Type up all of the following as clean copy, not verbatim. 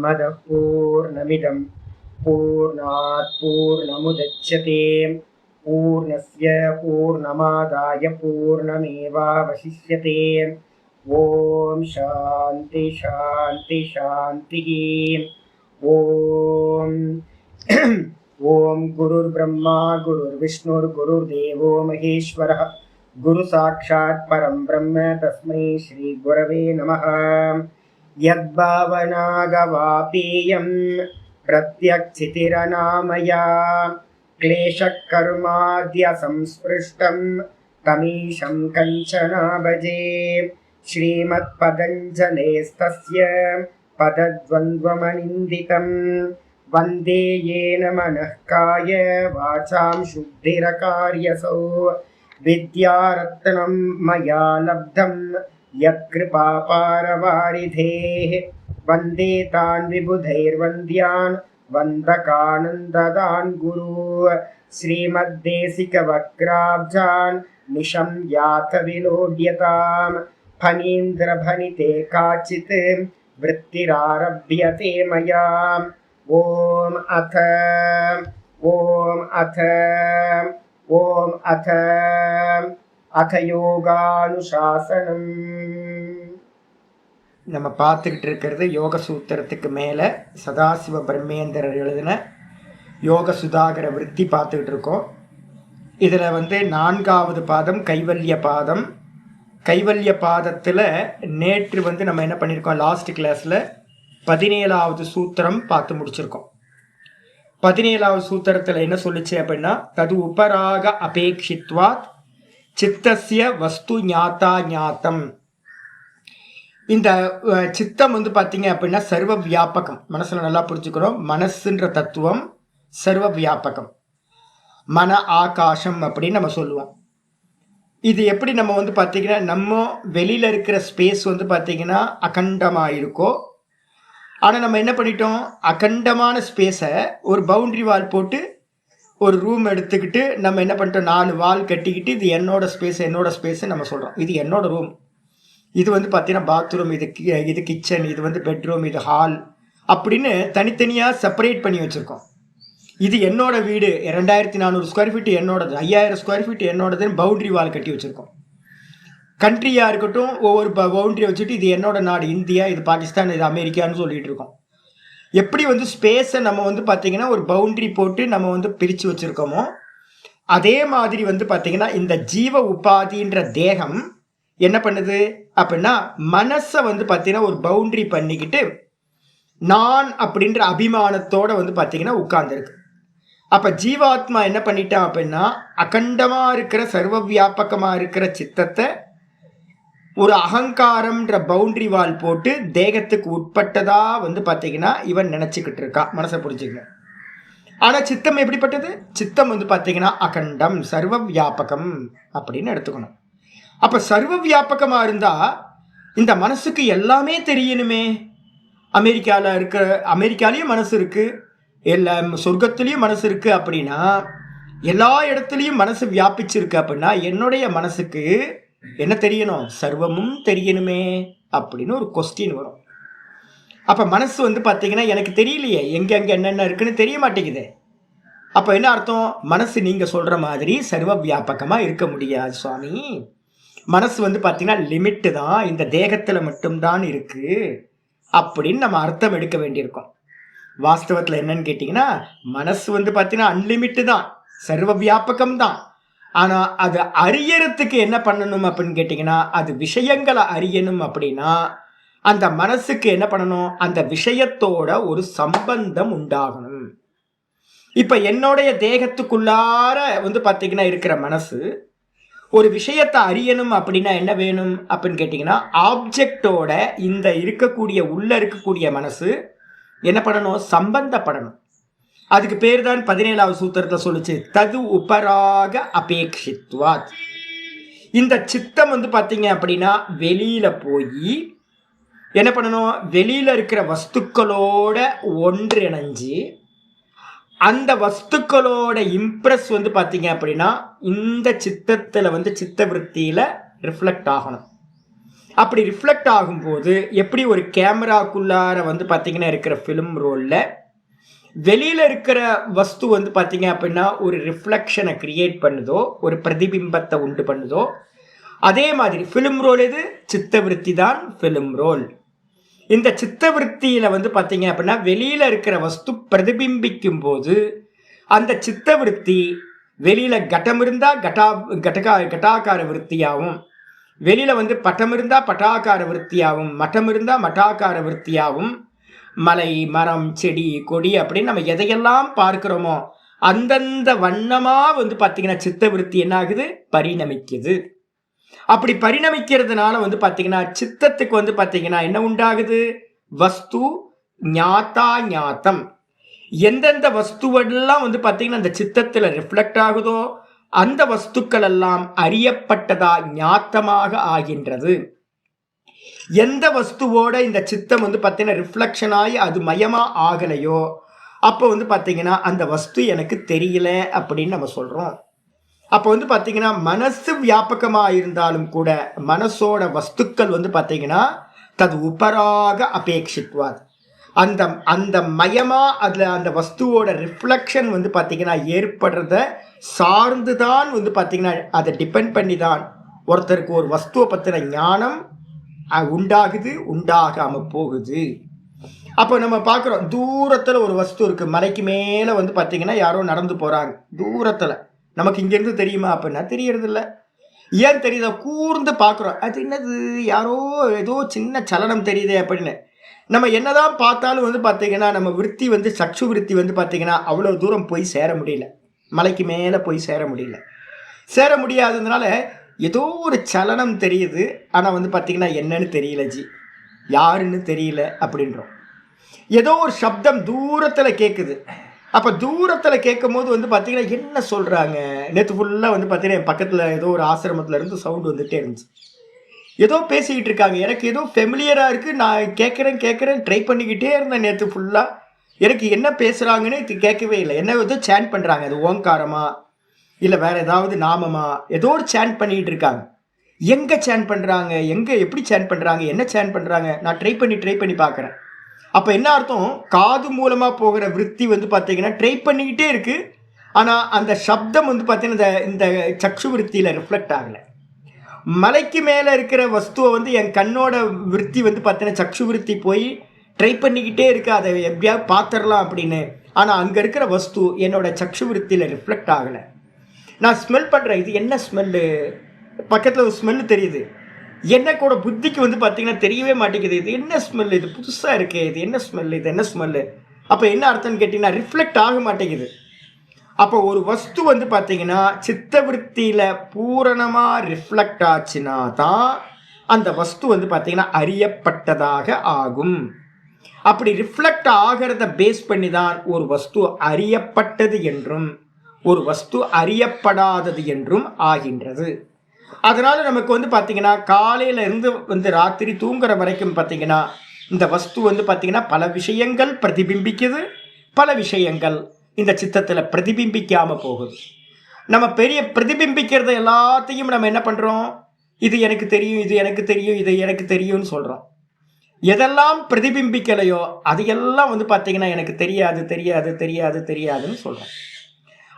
पूर्णमदः पूर्णमिदं पूर्णात् पूर्णमुदच्यते पूर्णस्य पूर्णमादाय पूर्णमेवावशिष्यते। ओम शांति शांति शांति। ओम ओम गुरुर्ब्रह्मा गुरुर्विष्णुर्गुरुर्देवो महेश्वरः गुरु साक्षात् परं ब्रह्म तस्मै श्री गुरवे नमः। यद्भावनागवापेयं प्रत्यक्षितिरनामया क्लेशकर्माद्य संस्पृष्टं तमीशं कंचना भजे। श्रीमत्पतञ्जलेस्तस्य पदद्वन्द्वमनिन्दितं वन्दे येन मनः काय वाचां शुद्धिरकार्यसौ विद्यारत्नं मया लब्धं यत्कृपापारवारिधेः वन्दे तान् विबुधैर्वन्द्यान् वन्दकानन्ददान् गुरु श्रीमद्देशिकवक्राब्जान् निशं यात विलोड्यताम् फणीन्द्रभनिते काचित् वृत्तिरारभ्यते मया। ओम अथ யோகானுசாசனம். நம்ம பார்த்துக்கிட்டு இருக்கிறது யோக சூத்திரத்துக்கு மேலே சதாசிவ பிரம்மேந்திரர் எழுதின யோக சுதாகர விருத்தி பார்த்துக்கிட்டு இருக்கோம். இதில் 4வது பாதம் கைவல்ய பாதம். கைவல்ய பாதத்தில் நேற்று நம்ம என்ன பண்ணியிருக்கோம், லாஸ்ட் கிளாஸில் 17வது சூத்திரம் பார்த்து முடிச்சிருக்கோம். 17வது சூத்திரத்தில் என்ன சொல்லிச்சு அப்படின்னா, தது உபராக அபேட்சித்வாத் சித்தஸ்ய வஸ்து ஞாத்தா ஞாத்தம். இந்த சித்தம் பார்த்தீங்க அப்படின்னா சர்வ வியாபகம். மனசில் நல்லா புரிஞ்சுக்கிறோம். மனசுன்ற தத்துவம் சர்வ வியாபகம், மன ஆகாசம் அப்படின்னு நம்ம சொல்லுவோம். இது எப்படி நம்ம பார்த்தீங்கன்னா, நம்ம வெளியில் இருக்கிற ஸ்பேஸ் பார்த்தீங்கன்னா அகண்டமாக இருக்கோ. ஆனால் நம்ம என்ன பண்ணிட்டோம், அகண்டமான ஸ்பேஸை ஒரு பவுண்ட்ரி வால் போட்டு ஒரு ரூம் எடுத்துக்கிட்டு நம்ம என்ன பண்ணிட்டோம், 4 வால் கட்டிக்கிட்டு இது என்னோட ஸ்பேஸ் நம்ம சொல்கிறோம். இது என்னோட ரூம், இது பார்த்தீங்கன்னா பாத்ரூம், இது கிச்சன், இது பெட்ரூம், இது ஹால் அப்படின்னு தனித்தனியாக செப்பரேட் பண்ணி வச்சுருக்கோம். இது என்னோட வீடு, 2400 ஸ்கொயர் ஃபீட் என்னோடது, 5000 ஸ்கொயர் ஃபீட் என்னோடதுன்னு பவுண்ட்ரி வால் கட்டி வச்சுருக்கோம். கண்ட்ரியாக இருக்கட்டும், ஒவ்வொரு பவுண்ட்ரியை வச்சுட்டு இது என்னோட நாடு இந்தியா, இது பாகிஸ்தான், இது அமெரிக்கான்னு சொல்லிட்டு இருக்கோம். எப்படி ஸ்பேஸை நம்ம பார்த்தீங்கன்னா ஒரு பவுண்ட்ரி போட்டு நம்ம பிரித்து வச்சுருக்கோமோ, அதே மாதிரி பார்த்தீங்கன்னா இந்த ஜீவ உபாதின்ற தேகம் என்ன பண்ணுது அப்படின்னா, மனசை பார்த்தீங்கன்னா ஒரு பவுண்ட்ரி பண்ணிக்கிட்டு நான் அப்படின்ற அபிமானத்தோடு பார்த்தீங்கன்னா உட்கார்ந்துருக்கு. அப்போ ஜீவாத்மா என்ன பண்ணிட்டான் அப்படின்னா, அகண்டமாக இருக்கிற சர்வ வியாபகமாக இருக்கிற சித்தத்தை ஒரு அகங்காரம்ன்ற பவுண்ட்ரி வால் போட்டு தேகத்துக்கு உட்பட்டதா பார்த்தீங்கன்னா இவன் நினச்சிக்கிட்டு இருக்கான். மனசை புரிஞ்சுக்கங்க. ஆனால் சித்தம் எப்படிப்பட்டது, சித்தம் பார்த்தீங்கன்னா அகண்டம் சர்வ வியாபகம் அப்படின்னு எடுத்துக்கணும். அப்போ சர்வ வியாபகமாக இருந்தால் இந்த மனசுக்கு எல்லாமே தெரியணுமே. அமெரிக்காலேயும் மனசு இருக்குது, எல்லா சொர்க்கத்துலேயும் மனசு இருக்குது. அப்படின்னா எல்லா இடத்துலையும் மனசு வியாபிச்சிருக்கு. அப்படின்னா என்னுடைய மனசுக்கு என்ன தெரியணும், சர்வமும் தெரியணுமே அப்படின்னு ஒரு கொஸ்டின் வரும். அப்போ மனசு பார்த்தீங்கன்னா எனக்கு தெரியலையே, எங்கெங்கே என்னென்ன இருக்குன்னு தெரிய மாட்டேங்குது. அப்போ என்ன அர்த்தம், மனசு நீங்கள் சொல்கிற மாதிரி சர்வ வியாபகமாக இருக்க முடியாது சுவாமி. மனசு பார்த்தீங்கன்னா லிமிட்டு தான், இந்த தேகத்தில் மட்டும்தான் இருக்குது அப்படின்னு நம்ம அர்த்தம் எடுக்க வேண்டியிருக்கோம். வாஸ்தவத்தில் என்னன்னு கேட்டிங்கன்னா, மனசு பார்த்தீங்கன்னா அன்லிமிட்டு தான், சர்வ வியாபகம் தான். ஆனால் அது அறியறதுக்கு என்ன பண்ணணும் அப்படின்னு கேட்டிங்கன்னா, அது விஷயங்களை அறியணும். அப்படின்னா அந்த மனசுக்கு என்ன பண்ணணும், அந்த விஷயத்தோட ஒரு சம்பந்தம் உண்டாகணும். இப்போ என்னுடைய தேகத்துக்குள்ளார பார்த்தீங்கன்னா இருக்கிற மனசு ஒரு விஷயத்தை அறியணும் அப்படின்னா என்ன வேணும் அப்படின்னு கேட்டிங்கன்னா, ஆப்ஜெக்டோட இந்த உள்ள இருக்கக்கூடிய மனசு என்ன பண்ணணும், சம்பந்தப்படணும். அதுக்கு பேர் தான் 17வது சூத்திரத்தில் சொல்லுச்சு, தது உபராக அபேட்சித்வாத். இந்த சித்தம் பார்த்தீங்க அப்படின்னா வெளியில் போய் என்ன பண்ணணும், வெளியில் இருக்கிற வஸ்துக்களோட ஒன்றிணைஞ்சு அந்த வஸ்துக்களோட இம்ப்ரெஸ் பார்த்தீங்க அப்படின்னா இந்த சித்தத்தில் சித்த விருத்தியில் ரிஃப்ளெக்ட் ஆகணும். அப்படி ரிஃப்ளெக்ட் ஆகும்போது எப்படி ஒரு கேமராக்குள்ளார வந்து பார்த்தீங்கன்னா இருக்கிற ஃபிலிம் ரோலில் வெளியில் இருக்கிற வஸ்து வந்து பார்த்தீங்க அப்படின்னா ஒரு ரிஃப்ளெக்ஷனை கிரியேட் பண்ணுதோ, ஒரு பிரதிபிம்பத்தை உண்டு பண்ணுதோ, அதே மாதிரி ஃபிலிம் ரோல் எது? சித்தவிருத்தி தான் ஃபிலிம் ரோல். இந்த சித்தவிருத்தியில் வந்து பார்த்தீங்க அப்படின்னா வெளியில் இருக்கிற வஸ்து பிரதிபிம்பிக்கும் போது அந்த சித்தவிருத்தி வெளியில் கட்டம் இருந்தால் கட்டாக்கார விருத்தியாகவும், வெளியில் வந்து பட்டம் இருந்தால் பட்டாக்கார விருத்தியாகவும், மட்டம் இருந்தால் மட்டாக்கார விருத்தியாகவும், மலை மரம் செடி கொடி அப்படின்னு நம்ம எதையெல்லாம் பார்க்கிறோமோ அந்தந்த வண்ணமாக வந்து பார்த்தீங்கன்னா சித்தவிருத்தி என்ன ஆகுது? பரிணமிக்குது. அப்படி பரிணமிக்கிறதுனால வந்து பார்த்தீங்கன்னா சித்தத்துக்கு வந்து பார்த்தீங்கன்னா என்ன உண்டாகுது? வஸ்து ஞாத்தா ஞாத்தம். எந்தெந்த வஸ்துவெல்லாம் வந்து பார்த்தீங்கன்னா அந்த சித்தத்தில் ரிஃப்ளெக்ட் ஆகுதோ அந்த வஸ்துக்கள் எல்லாம் அறியப்பட்டதா ஞாத்தமாக ஆகின்றது. எந்த வஸ்துவோட இந்த சித்தம் வந்து பார்த்தீங்கன்னா ரிஃப்ளெக்ஷன் ஆகி அது மயமாக ஆகலையோ அப்போ வந்து பார்த்தீங்கன்னா அந்த வஸ்து எனக்கு தெரியல அப்படின்னு நம்ம சொல்கிறோம். அப்போ வந்து பார்த்தீங்கன்னா மனசு வியாபகமாக இருந்தாலும் கூட மனசோட வஸ்துக்கள் வந்து பார்த்தீங்கன்னா தது உபராக அபேட்சித்வாது. அந்த அந்த மயமாக அதில் அந்த வஸ்துவோட ரிஃப்ளெக்ஷன் வந்து பார்த்தீங்கன்னா ஏற்படுறத சார்ந்து தான் வந்து பார்த்தீங்கன்னா அதை டிபெண்ட் பண்ணி தான் ஒருத்தருக்கு ஒரு வஸ்துவை பற்றின ஞானம் உண்டாகுது, உண்டாகாமல் போகுது. அப்போ நம்ம பார்க்குறோம் தூரத்தில் ஒரு வஸ்து இருக்குது, மலைக்கு மேலே வந்து பார்த்தீங்கன்னா யாரோ நடந்து போகிறாங்க தூரத்தில். நமக்கு இங்கேருந்து தெரியுமா அப்படின்னா தெரியறது இல்லை. ஏன் தெரியுதா? கூர்ந்து பார்க்குறோம், அது என்னது யாரோ ஏதோ சின்ன சலனம் தெரியுதே அப்படின்னு. நம்ம என்னதான் பார்த்தாலும் வந்து பார்த்தீங்கன்னா நம்ம விருத்தி வந்து சக்ஷு விருத்தி வந்து பார்த்தீங்கன்னா அவ்வளோ தூரம் போய் சேர முடியல, மலைக்கு மேலே போய் சேர முடியல. சேர முடியாததுனால ஏதோ ஒரு சலனம் தெரியுது, ஆனால் வந்து பார்த்தீங்கன்னா என்னன்னு தெரியல ஜி, யாருன்னு தெரியல அப்படின்றோம். ஏதோ ஒரு சப்தம் தூரத்தில் கேட்குது. அப்போ தூரத்தில் கேட்கும் போது வந்து பார்த்தீங்கன்னா என்ன சொல்கிறாங்க? நேற்று ஃபுல்லாக வந்து பார்த்தீங்கன்னா என் பக்கத்தில் ஏதோ ஒரு ஆசிரமத்தில் இருந்து சவுண்டு வந்துகிட்டே இருந்துச்சு. ஏதோ பேசிக்கிட்டு இருக்காங்க, எனக்கு ஏதோ ஃபெமிலியராக இருக்குது. நான் கேட்குறேன் ட்ரை பண்ணிக்கிட்டே இருந்தேன் நேற்று ஃபுல்லாக. எனக்கு என்ன பேசுகிறாங்கன்னு இது கேட்கவே இல்லை. என்ன ஏதோ சேண்ட் பண்ணுறாங்க, அது ஓங்காரமா இல்லை வேறு ஏதாவது நாமமா, ஏதோ ஒரு சேண்ட் பண்ணிக்கிட்டு இருக்காங்க. எங்கே சேண்ட் பண்ணுறாங்க, எங்கே எப்படி சேண்ட் பண்ணுறாங்க, என்ன சேண்ட் பண்ணுறாங்க? நான் ட்ரை பண்ணி பார்க்குறேன். அப்போ என்ன அர்த்தம்? காது மூலமாக போகிற விருத்தி வந்து பார்த்தீங்கன்னா ட்ரை பண்ணிக்கிட்டே இருக்குது, ஆனால் அந்த சப்தம் வந்து பார்த்தீங்கன்னா இந்த சக்ஷு விருத்தியில் ரிஃப்ளெக்ட் ஆகலை. மலைக்கு மேலே இருக்கிற வஸ்துவை வந்து என் கண்ணோட விருத்தி வந்து பார்த்தீங்கன்னா சக்ஷு விருத்தி போய் ட்ரை பண்ணிக்கிட்டே இருக்கு, அதை எப்படியாவது பார்த்துடலாம் அப்படின்னு. ஆனால் அங்கே இருக்கிற வஸ்து என்னோட சக்ஷு விருத்தியில் ரிஃப்ளெக்ட் ஆகலை. நான் ஸ்மெல் பண்ணுறேன், இது என்ன ஸ்மெல்லு? பக்கத்தில் ஒரு ஸ்மெல்லு தெரியுது, என்ன கூட புத்திக்கு வந்து பார்த்தீங்கன்னா தெரியவே மாட்டேங்குது, இது என்ன ஸ்மெல், இது புதுசாக இருக்கே, இது என்ன ஸ்மெல்லு, இது என்ன ஸ்மெல்லு? அப்போ என்ன அர்த்தம்னு கேட்டிங்கன்னா ரிஃப்ளெக்ட் ஆக மாட்டேங்குது. அப்போ ஒரு வஸ்து வந்து பார்த்தீங்கன்னா சித்தவிருத்தியில் பூரணமாக ரிஃப்ளெக்ட் ஆச்சுன்னா தான் அந்த வஸ்து வந்து பார்த்தீங்கன்னா அறியப்பட்டதாக ஆகும். அப்படி ரிஃப்ளெக்ட் ஆகிறத பேஸ் பண்ணி தான் ஒரு வஸ்து அறியப்பட்டது என்றும் ஒரு வஸ்து அறியப்படாதது என்றும் ஆகின்றது. அதனால் நமக்கு வந்து பார்த்தீங்கன்னா காலையிலேருந்து வந்து ராத்திரி தூங்குற வரைக்கும் பார்த்தீங்கன்னா இந்த வஸ்து வந்து பார்த்தீங்கன்னா பல விஷயங்கள் பிரதிபிம்பிக்குது, பல விஷயங்கள் இந்த சித்தத்தில் பிரதிபிம்பிக்காமல் போகுது. நம்ம பெரிய பிரதிபிம்பிக்கிறத எல்லாத்தையும் நம்ம என்ன பண்ணுறோம்? இது எனக்கு தெரியும், இது எனக்கு தெரியும், இது எனக்கு தெரியும்னு சொல்கிறோம். எதெல்லாம் பிரதிபிம்பிக்கலையோ அதையெல்லாம் வந்து பார்த்தீங்கன்னா எனக்கு தெரியாது தெரியாது தெரியாது தெரியாதுன்னு சொல்கிறோம்.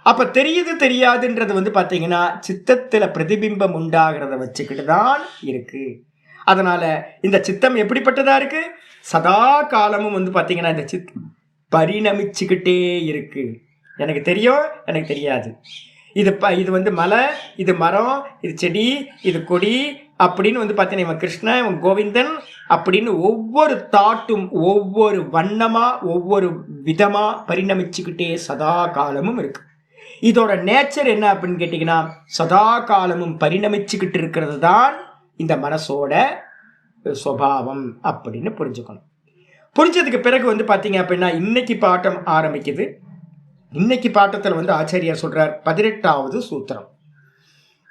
அப்போ தெரியுது தெரியாதுன்றது வந்து பார்த்தீங்கன்னா சித்தத்தில் பிரதிபிம்பம் உண்டாகிறத வச்சுக்கிட்டு தான் இருக்குது. அதனால் இந்த சித்தம் எப்படிப்பட்டதாக இருக்குது? சதா காலமும் வந்து பார்த்தீங்கன்னா இந்த பரிணமிச்சுக்கிட்டே இருக்குது. எனக்கு தெரியும், எனக்கு தெரியாது, இது வந்து மலை, இது மரம், இது செடி, இது கொடி அப்படின்னு வந்து பார்த்தீங்கன்னா இவன் கிருஷ்ணன், இவன் கோவிந்தன் அப்படின்னு ஒவ்வொரு தாட்டும் ஒவ்வொரு வண்ணமாக ஒவ்வொரு விதமாக பரிணமிச்சுக்கிட்டே சதா காலமும் இருக்குது. இதோட நேச்சர் என்ன அப்படின்னு கேட்டிங்கன்னா சதா காலமும் பரிணமிச்சுக்கிட்டு இருக்கிறது தான் இந்த மனசோட சுபாவம் அப்படின்னு புரிஞ்சுக்கணும். புரிஞ்சதுக்கு பிறகு வந்து பார்த்தீங்க அப்படின்னா இன்னைக்கு பாட்டம் ஆரம்பிக்குது. இன்னைக்கு பாட்டத்தில் வந்து ஆச்சாரியார் சொல்கிறார் 18வது சூத்திரம்.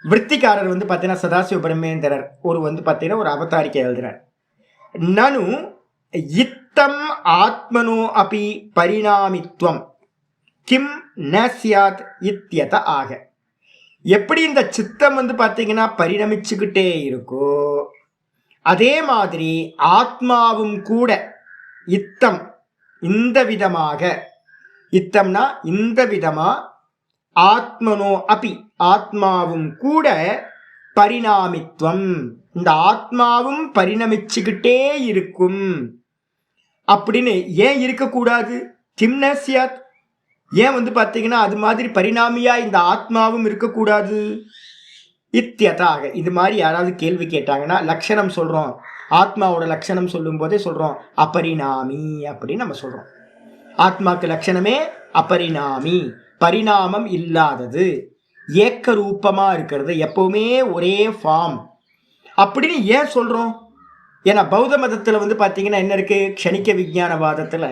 விற்த்திக்காரர் வந்து பார்த்தீங்கன்னா சதாசிவ பிரம்மேந்திரர் வந்து பார்த்தீங்கன்னா ஒரு அவதாரிக்கை எழுதுறார். நனு இத்தம் ஆத்மனோ அபி பரிணாமித்வம் கிம் ந சியாத் இத்யத ஆக. எப்படி இந்த சித்தம் வந்து பார்த்தீங்கன்னா பரிணமிச்சுக்கிட்டே இருக்கோ அதே மாதிரி ஆத்மாவும் கூட இத்தம் இந்த விதமாக, இத்தம்னா இந்த விதமா, ஆத்மனோ அபி ஆத்மாவும் கூட பரிணாமித்வம் இந்த ஆத்மாவும் பரிணமிச்சுக்கிட்டே இருக்கும் அப்படின்னு ஏன் இருக்கக்கூடாது? கிம்னசியாத் ஏன் பார்த்தீங்கன்னா அது மாதிரி பரிணாமியா இந்த ஆத்மாவும் இருக்கக்கூடாது? இத்தியதாக இது மாதிரி யாராவது கேள்வி கேட்டாங்கன்னா லட்சணம் சொல்றோம், ஆத்மாவோட லட்சணம் சொல்லும் போதே சொல்றோம் அபரிணாமி அப்படின்னு நம்ம சொல்றோம். ஆத்மாக்கு லட்சணமே அபரிணாமி, பரிணாமம் இல்லாதது, ஏக்க ரூபமா இருக்கிறது, எப்பவுமே ஒரே ஃபார்ம் அப்படின்னு ஏன் சொல்றோம்? ஏன்னா பௌத்த மதத்துல பார்த்தீங்கன்னா என்ன இருக்கு? க்ஷணிக்க விஞ்ஞானவாதத்துல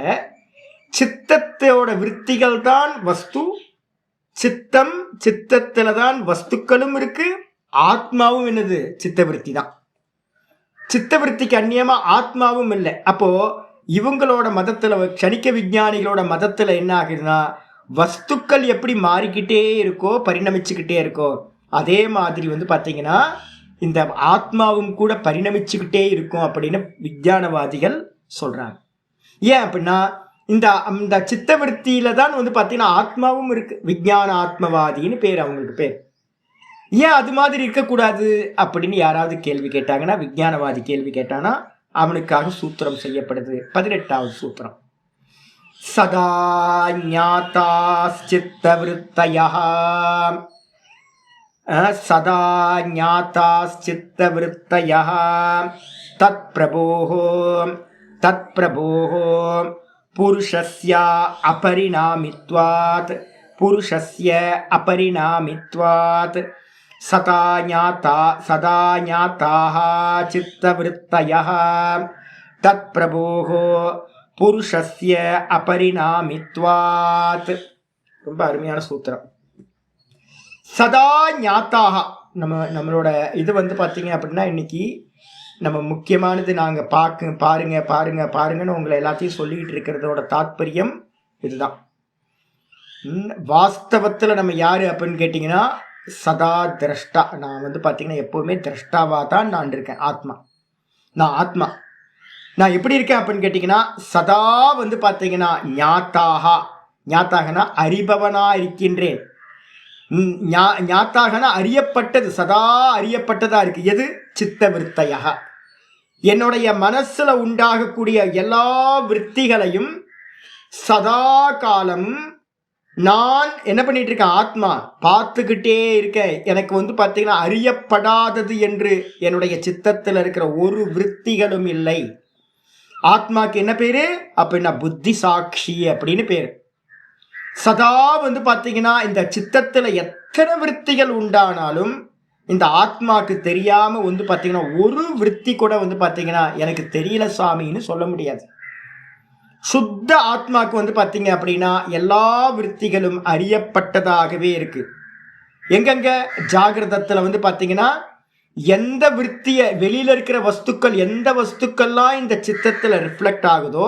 சித்தத்தோட விற்த்திகள் தான் வஸ்து, சித்தம் சித்தத்துல தான் வஸ்துக்களும் இருக்கு, ஆத்மாவும் என்னது? சித்தவிருத்தி தான். சித்தவிருத்திக்கு அந்நியமா ஆத்மாவும் இல்லை. அப்போ இவங்களோட மதத்துல, க்ஷணிக்க விஞ்ஞானிகளோட மதத்துல என்ன ஆகுதுன்னா, வஸ்துக்கள் எப்படி மாறிக்கிட்டே இருக்கோ, பரிணமிச்சுக்கிட்டே இருக்கோ, அதே மாதிரி பார்த்தீங்கன்னா இந்த ஆத்மாவும் கூட பரிணமிச்சுக்கிட்டே இருக்கும் அப்படின்னு விஞ்ஞானவாதிகள் சொல்றாங்க. ஏன் அப்படின்னா இந்த சித்தவிருத்தியில தான் பார்த்தீங்கன்னா ஆத்மாவும் இருக்கு. விஞ்ஞான ஆத்மவாதின்னு பேர், அவங்களுக்கு பேர். ஏன் அது மாதிரி இருக்கக்கூடாது அப்படின்னு யாராவது கேள்வி கேட்டாங்கன்னா, விஞ்ஞானவாதி கேள்வி கேட்டானா அவனுக்காக சூத்திரம் செய்யப்படுது. 18வது சூத்திரம். சதா ஞாதாஸ்சித்தவிருத்தயः, சதா ஞாதாஸ்சித்தவிருத்தயः தத் பிரபோः புருஷஸ்ய அபரிணாமித்வாத், புருஷஸ்ய அபரிணாமித்வாத் சதா ஞாதாः சித்தவிருத்தயः தத் பிரபோः புருஷஸ்ய அபரிணாமித்வாத். ரொம்ப அருமையான சூத்திரம். சதா ஞாத்தாக நம்மளோட இது பார்த்தீங்க அப்படின்னா இன்னைக்கு நம்ம முக்கியமானது நாங்கள் பாருங்கன்னு உங்களை எல்லாத்தையும் சொல்லிக்கிட்டு இருக்கிறதோட தாத்பரியம் இதுதான். வாஸ்தவத்தில் நம்ம யாரு அப்படின்னு கேட்டிங்கன்னா சதா திரஷ்டா. நான் பார்த்தீங்கன்னா எப்போவுமே திரஷ்டாவாக தான் நான் இருக்கேன். நான் ஆத்மா. நான் எப்படி இருக்கேன் அப்படின்னு கேட்டிங்கன்னா சதா பார்த்தீங்கன்னா ஞாத்தாகனா அறிபவனா இருக்கின்றேன். ஞாத்தாகனா அறியப்பட்டது, சதா அறியப்பட்டதா இருக்கு. எது? சித்த விருத்தையாக. என்னுடைய மனசுல உண்டாகக்கூடிய எல்லா விற்த்திகளையும் சதா காலம் நான் என்ன பண்ணிட்டு இருக்கேன்? ஆத்மா பார்த்துக்கிட்டே இருக்கேன். எனக்கு பார்த்தீங்கன்னா அறியப்படாதது என்று என்னுடைய சித்தத்தில் இருக்கிற ஒரு விற்த்திகளும் இல்லை. ஆத்மாக்கு என்ன பேரு அப்படின்னா புத்தி சாட்சி அப்படின்னு பேரு. சதா பார்த்தீங்கன்னா இந்த சித்தத்துல எத்தனை விற்த்திகள் உண்டானாலும் இந்த ஆத்மாக்கு தெரியாம பார்த்தீங்கன்னா ஒரு விற்த்தி கூட பார்த்தீங்கன்னா எனக்கு தெரியல சாமின்னு சொல்ல முடியாது. சுத்த ஆத்மாக்கு பார்த்தீங்க அப்படின்னா எல்லா விற்த்திகளும் அறியப்பட்டதாகவே இருக்கு. எங்கெங்க ஜாகிரதத்துல பார்த்தீங்கன்னா எந்த விற்த்திய வெளியில இருக்கிற வஸ்துக்கள், எந்த வஸ்துக்கள்லாம் இந்த சித்தத்துல ரிஃப்ளெக்ட் ஆகுதோ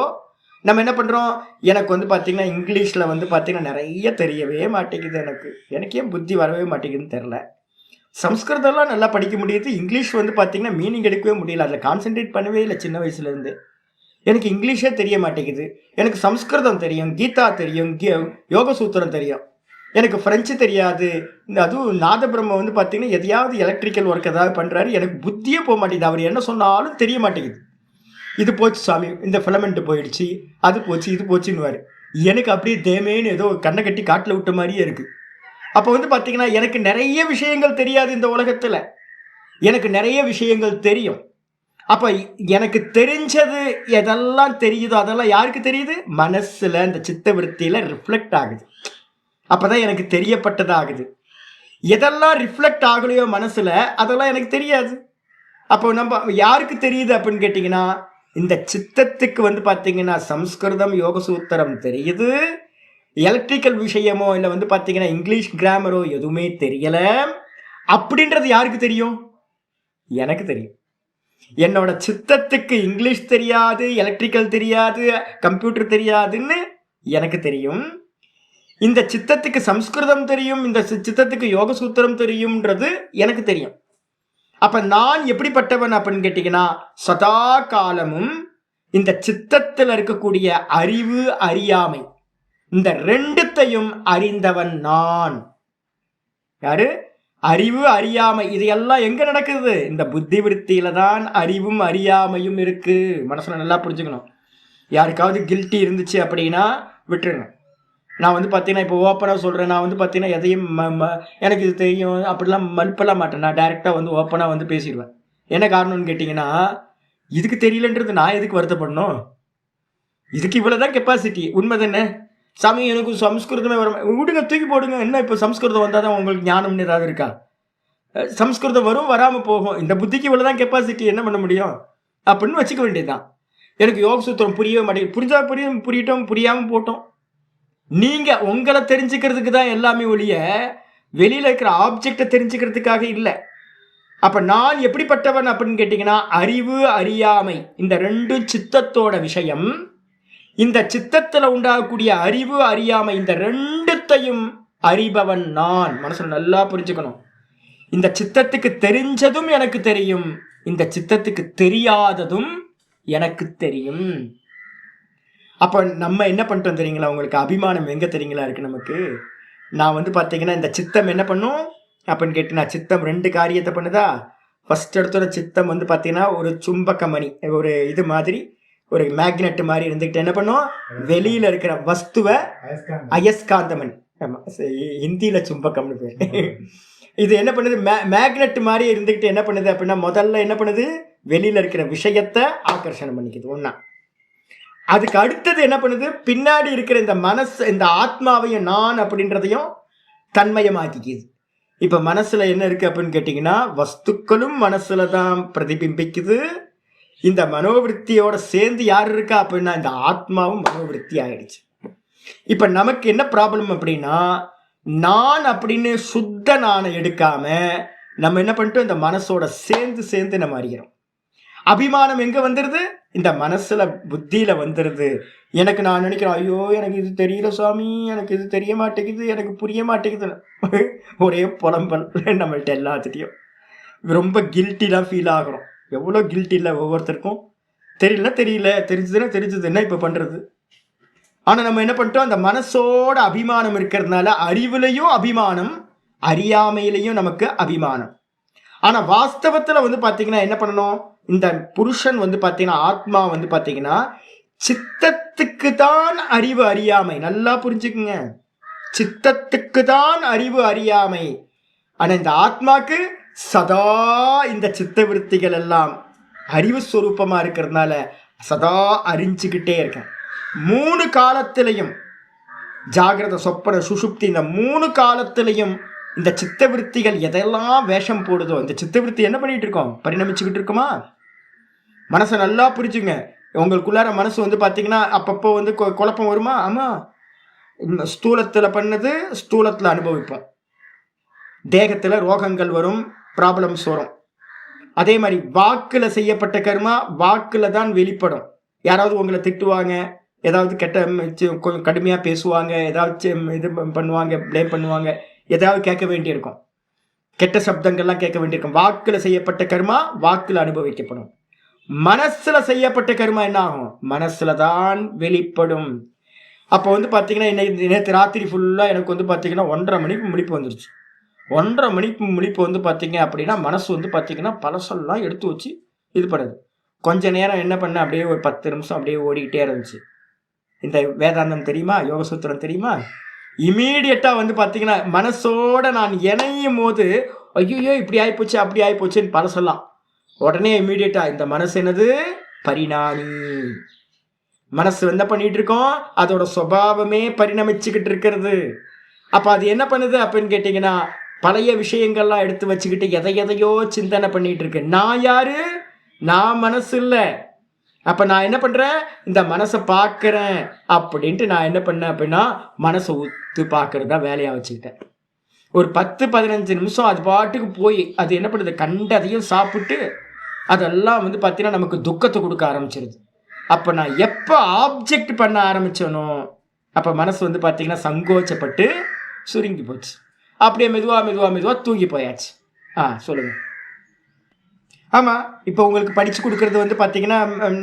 நம்ம என்ன பண்ணுறோம்? எனக்கு பார்த்தீங்கன்னா இங்கிலீஷில் பார்த்தீங்கன்னா நிறைய தெரியவே மாட்டேங்குது. எனக்கு ஏன் புத்தி வரவே மாட்டேங்குதுன்னு தெரில. சம்ஸ்கிருதம்லாம் நல்லா படிக்க முடியுது, இங்கிலீஷ் பார்த்தீங்கன்னா மீனிங் எடுக்கவே முடியல. அதில் கான்சென்ட்ரேட் பண்ணவே இல்லை சின்ன வயசுலேருந்து. எனக்கு இங்கிலீஷே தெரிய மாட்டேங்குது. எனக்கு சம்ஸ்கிருதம் தெரியும், கீதா தெரியும், யோகசூத்திரம் தெரியும். எனக்கு ஃப்ரெஞ்சு தெரியாது. அதுவும் நாதபிரம்ம பார்த்தீங்கன்னா எதையாவது எலக்ட்ரிக்கல் ஒர்க் ஏதாவது பண்ணுறாரு, எனக்கு புத்தியே போக மாட்டேங்குது. அவர் என்ன சொன்னாலும் தெரிய மாட்டேங்குது. இது போச்சு சாமி, இந்த ஃபிலமெண்ட் போயிடுச்சு, அது போச்சு, இது போச்சுன்னுவார். எனக்கு அப்படியே தேமேன்னு ஏதோ கண்ணை கட்டி காட்டில் விட்ட மாதிரியே இருக்குது. அப்போ பார்த்தீங்கன்னா எனக்கு நிறைய விஷயங்கள் தெரியாது இந்த உலகத்தில். எனக்கு நிறைய விஷயங்கள் தெரியும். அப்போ எனக்கு தெரிஞ்சது எதெல்லாம் தெரியுதோ அதெல்லாம் யாருக்கு தெரியுது? மனசில், இந்த சித்த விருத்தியில் ரிஃப்ளெக்ட் ஆகுது. அப்போ தான் எனக்கு தெரியப்பட்டதாகுது. எதெல்லாம் ரிஃப்ளெக்ட் ஆகலையோ மனசில் அதெல்லாம் எனக்கு தெரியாது. அப்போ நம்ம யாருக்கு தெரியுது அப்படின்னு கேட்டிங்கன்னா இந்த சித்தத்துக்கு பார்த்தீங்கன்னா சம்ஸ்கிருதம் யோகசூத்திரம் தெரியுது. எலக்ட்ரிக்கல் விஷயமோ இல்லை பார்த்தீங்கன்னா இங்கிலீஷ் கிராமரோ எதுவுமே தெரியல. அப்படின்றது யாருக்கு தெரியும்? எனக்கு தெரியும். என்னோட சித்தத்துக்கு இங்கிலீஷ் தெரியாது, எலக்ட்ரிக்கல் தெரியாது, கம்ப்யூட்டர் தெரியாதுன்னு எனக்கு தெரியும். இந்த சித்தத்துக்கு சம்ஸ்கிருதம் தெரியும், இந்த சித்தத்துக்கு யோகசூத்திரம் தெரியும்ன்றது எனக்கு தெரியும். அப்ப நான் எப்படிப்பட்டவன் அப்படின்னு கேட்டீங்கன்னா, சதா காலமும் இந்த சித்தத்தில் இருக்கக்கூடிய அறிவு அறியாமை இந்த ரெண்டுத்தையும் அறிந்தவன் நான். யாரு? அறிவு அறியாமை. இதையெல்லாம் எங்க நடக்குது? இந்த புத்தி விருத்தியில தான் அறிவும் அறியாமையும் இருக்கு. மனசுல நல்லா புரிஞ்சுக்கணும். யாருக்காவது கில்ட்டி இருந்துச்சு அப்படின்னா விட்டுருங்க. நான் வந்து பார்த்தீங்கன்னா இப்போ ஓப்பனாக சொல்கிறேன். நான் வந்து பார்த்தீங்கன்னா எதையும் எனக்கு இது தெரியும் அப்படிலாம் மறுப்பெல்லாம் மாட்டேன். நான் டைரெக்டாக வந்து ஓப்பனாக வந்து பேசிடுவேன். என்ன காரணம்னு கேட்டிங்கன்னா, இதுக்கு தெரியலன்றது நான் எதுக்கு வருத்தப்படணும்? இதுக்கு இவ்வளோ தான் கெப்பாசிட்டி. உண்மை தானே? சாமி எனக்கு சம்ஸ்கிருதமே வர விடுங்க, தூக்கி போடுங்க. என்ன இப்போ சம்ஸ்கிருதம் வந்தால் தான் உங்களுக்கு ஞானம்னு ஏதாவது இருக்கா? சம்ஸ்கிருதம் வரும், வராமல் போகும். இந்த புத்திக்கு இவ்வளோ தான் கெப்பாசிட்டி, என்ன பண்ண முடியும் அப்படின்னு வச்சுக்க வேண்டியதுதான். எனக்கு யோக சூத்திரம் புரியவே மாட்டேங்குது. புரிஞ்சா புரியட்டும், புரியாமல் போட்டோம். நீங்கள் உங்களை தெரிஞ்சுக்கிறதுக்கு தான் எல்லாமே ஒழிய வெளியில் இருக்கிற ஆப்ஜெக்டை தெரிஞ்சுக்கிறதுக்காக இல்லை. அப்போ நான் எப்படிப்பட்டவன் அப்படின்னு கேட்டிங்கன்னா, அறிவு அறியாமை இந்த ரெண்டும் சித்தத்தோட விஷயம். இந்த சித்தத்தில் உண்டாகக்கூடிய அறிவு அறியாமை இந்த ரெண்டுத்தையும் அறிபவன் நான். மனசுல நல்லா புரிஞ்சுக்கணும். இந்த சித்தத்துக்கு தெரிஞ்சதும் எனக்கு தெரியும், இந்த சித்தத்துக்கு தெரியாததும் எனக்கு தெரியும். அப்போ நம்ம என்ன பண்ணிட்டோம் தெரியுங்களா? உங்களுக்கு அபிமானம் எங்கே தெரியுங்களா இருக்குது நமக்கு? நான் வந்து பார்த்தீங்கன்னா இந்த சித்தம் என்ன பண்ணும் அப்படின்னு கேட்டிங்கன்னா, சித்தம் ரெண்டு காரியத்தை பண்ணுதா. ஃபஸ்ட் எடுத்தோட சித்தம் வந்து பார்த்தீங்கன்னா ஒரு சும்பக்க மணி, ஒரு இது மாதிரி, ஒரு மேக்னெட் மாதிரி இருந்துக்கிட்டு என்ன பண்ணும், வெளியில் இருக்கிற வஸ்துவை அயஸ்காந்தமணி, ஆமாம் ஹிந்தியில் சும்பக்கம்னு பேர். இது என்ன பண்ணுது, மேக்னெட் மாதிரி இருந்துக்கிட்டு என்ன பண்ணுது அப்படின்னா, முதல்ல என்ன பண்ணுது, வெளியில் இருக்கிற விஷயத்தை ஆக்கர்ஷணம் பண்ணிக்குது ஒன்றா. அதுக்கு அடுத்தது என்ன பண்ணுது, பின்னாடி இருக்கிற இந்த மனசு இந்த ஆத்மாவையும் நான் அப்படின்றதையும் தன்மயமாக்கிக்குது. இப்போ மனசில் என்ன இருக்குது அப்படின்னு கேட்டிங்கன்னா, வஸ்துக்களும் மனசில் தான் பிரதிபிம்பிக்குது. இந்த மனோவிருத்தியோட சேர்ந்து யார் இருக்கா அப்படின்னா இந்த ஆத்மாவும் மனோவிருத்தி ஆயிடுச்சு. இப்போ நமக்கு என்ன ப்ராப்ளம் அப்படின்னா, நான் அப்படின்னு சுத்த நானை எடுக்காம நம்ம என்ன பண்ணிட்டோம், இந்த மனசோட சேர்ந்து நம்ம அறிகிறோம். அபிமானம் எங்கே வந்துடுது, இந்த மனசுல புத்தியில வந்துடுது. எனக்கு நான் நினைக்கிறேன், ஐயோ எனக்கு இது தெரியல சாமி, எனக்கு இது தெரிய மாட்டேங்குது, எனக்கு புரிய மாட்டேங்குதுன்னு ஒரே புலம்பல் நம்மள்ட்ட எல்லாத்துட்டையும். ரொம்ப கில்ட்டிலாம் ஃபீல் ஆகிறோம். எவ்வளோ கில்ட்டி இல்லை ஒவ்வொருத்தருக்கும். தெரியல தெரிஞ்சதுன்னா என்ன இப்போ பண்ணுறது. ஆனால் நம்ம என்ன பண்ணிட்டோம், அந்த மனசோட அபிமானம் இருக்கிறதுனால அறிவுலையும் அபிமானம், அறியாமையிலையும் நமக்கு அபிமானம். ஆனால் வாஸ்தவத்தில் வந்து பார்த்தீங்கன்னா என்ன பண்ணணும், இந்த புருஷன் வந்து பார்த்தீங்கன்னா ஆத்மா வந்து பார்த்தீங்கன்னா சித்தத்துக்கு தான் அறிவு அறியாமை. நல்லா புரிஞ்சுக்குங்க, சித்தத்துக்கு தான் அறிவு அறியாமை. ஆனால் இந்த ஆத்மாக்கு சதா இந்த சித்த விருத்திகள் எல்லாம் அறிவு ஸ்வரூபமாக இருக்கிறதுனால சதா அறிஞ்சிக்கிட்டே இருக்கேன். 3 காலத்திலையும், ஜாகிரத சொப்பன சுஷுப்தி, இந்த 3 காலத்திலையும் இந்த சித்த விருத்திகள் எதெல்லாம் வேஷம் போடுதோ, இந்த சித்த விருத்தி என்ன பண்ணிட்டு இருக்கோம், பரிணமிச்சுக்கிட்டு இருக்குமா. மனசை நல்லா புரிஞ்சுங்க. உங்களுக்குள்ளார மனசு வந்து பார்த்தீங்கன்னா அப்பப்போ வந்து குழப்பம் வருமா. ஆமாம், ஸ்தூலத்தில் பண்ணது ஸ்தூலத்தில் அனுபவிப்போம். தேகத்தில் ரோகங்கள் வரும், ப்ராப்ளம்ஸ் வரும். அதே மாதிரி வாக்கில் செய்யப்பட்ட கர்மா வாக்கில் தான் வெளிப்படும். யாராவது உங்களை திட்டுவாங்க, ஏதாவது கொஞ்சம் கடுமையாக பேசுவாங்க, ஏதாச்சும் இது பண்ணுவாங்க, ப்ளேம் பண்ணுவாங்க, ஏதாவது கேட்க வேண்டியிருக்கும், கெட்ட சப்தங்கள்லாம் கேட்க வேண்டியிருக்கும். வாக்கில் செய்யப்பட்ட கர்மா வாக்கில் அனுபவிக்கப்படும். மனசில் செய்யப்பட்ட கர்மா என்ன ஆகும், மனசில் தான் வெளிப்படும். அப்போ வந்து பார்த்தீங்கன்னா நேற்று ராத்திரி ஃபுல்லாக எனக்கு வந்து பார்த்தீங்கன்னா 1:30 மணிக்கு முழிப்பு வந்துருச்சு. 1:30 மணிக்கு முழிப்பு வந்து பார்த்தீங்க அப்படின்னா மனசு வந்து பார்த்தீங்கன்னா பழசெல்லாம் எடுத்து வச்சு இது பண்ணுது. கொஞ்ச நேரம் என்ன பண்ண, அப்படியே ஒரு 10 நிமிஷம் அப்படியே ஓடிக்கிட்டே இருந்துச்சு. இந்த வேதாந்தம் தெரியுமா, யோகசூத்திரம் தெரியுமா, இமீடியட்டாக வந்து பார்த்தீங்கன்னா மனசோட நான் இணையும் போது ஐயோ இப்படி ஆகிப்போச்சு அப்படி ஆகிப்போச்சுன்னு பழசெல்லாம் உடனே இமீடியட்டாக இந்த மனசு என்னது, பரிணாமி. மனசு என்ன பண்ணிட்டு இருக்கோம், அதோட சுபாவமே பரிணமிச்சுக்கிட்டு இருக்கிறது. அப்போ அது என்ன பண்ணுது அப்படின்னு கேட்டிங்கன்னா, பழைய விஷயங்கள்லாம் எடுத்து வச்சுக்கிட்டு எதையோ சிந்தனை பண்ணிட்டு இருக்கு. நான் யாரு, நான் மனசு இல்லை. அப்போ நான் என்ன பண்ணுறேன், இந்த மனசை பார்க்குறேன் அப்படின்ட்டு நான் என்ன பண்ணேன் அப்படின்னா மனசை உத்து பார்க்கறது தான் வேலையாக வச்சுக்கிட்டேன். ஒரு 10-15 நிமிஷம் அது பாட்டுக்கு போய் அது என்ன பண்ணுது, கண்டதையும் சாப்பிட்டு அதெல்லாம் வந்து பார்த்தீங்கன்னா நமக்கு துக்கத்தை கொடுக்க ஆரம்பிச்சிருது. அப்போ நான் எப்போ ஆப்ஜெக்ட் பண்ண ஆரம்பித்தேனோ அப்போ மனசு வந்து பார்த்தீங்கன்னா சங்கோச்சப்பட்டு சுருங்கி போச்சு. அப்படியே மெதுவாக தூங்கி போயாச்சு. சொல்லுங்கள். ஆமாம். இப்போ உங்களுக்கு படித்து கொடுக்குறது வந்து பார்த்தீங்கன்னா,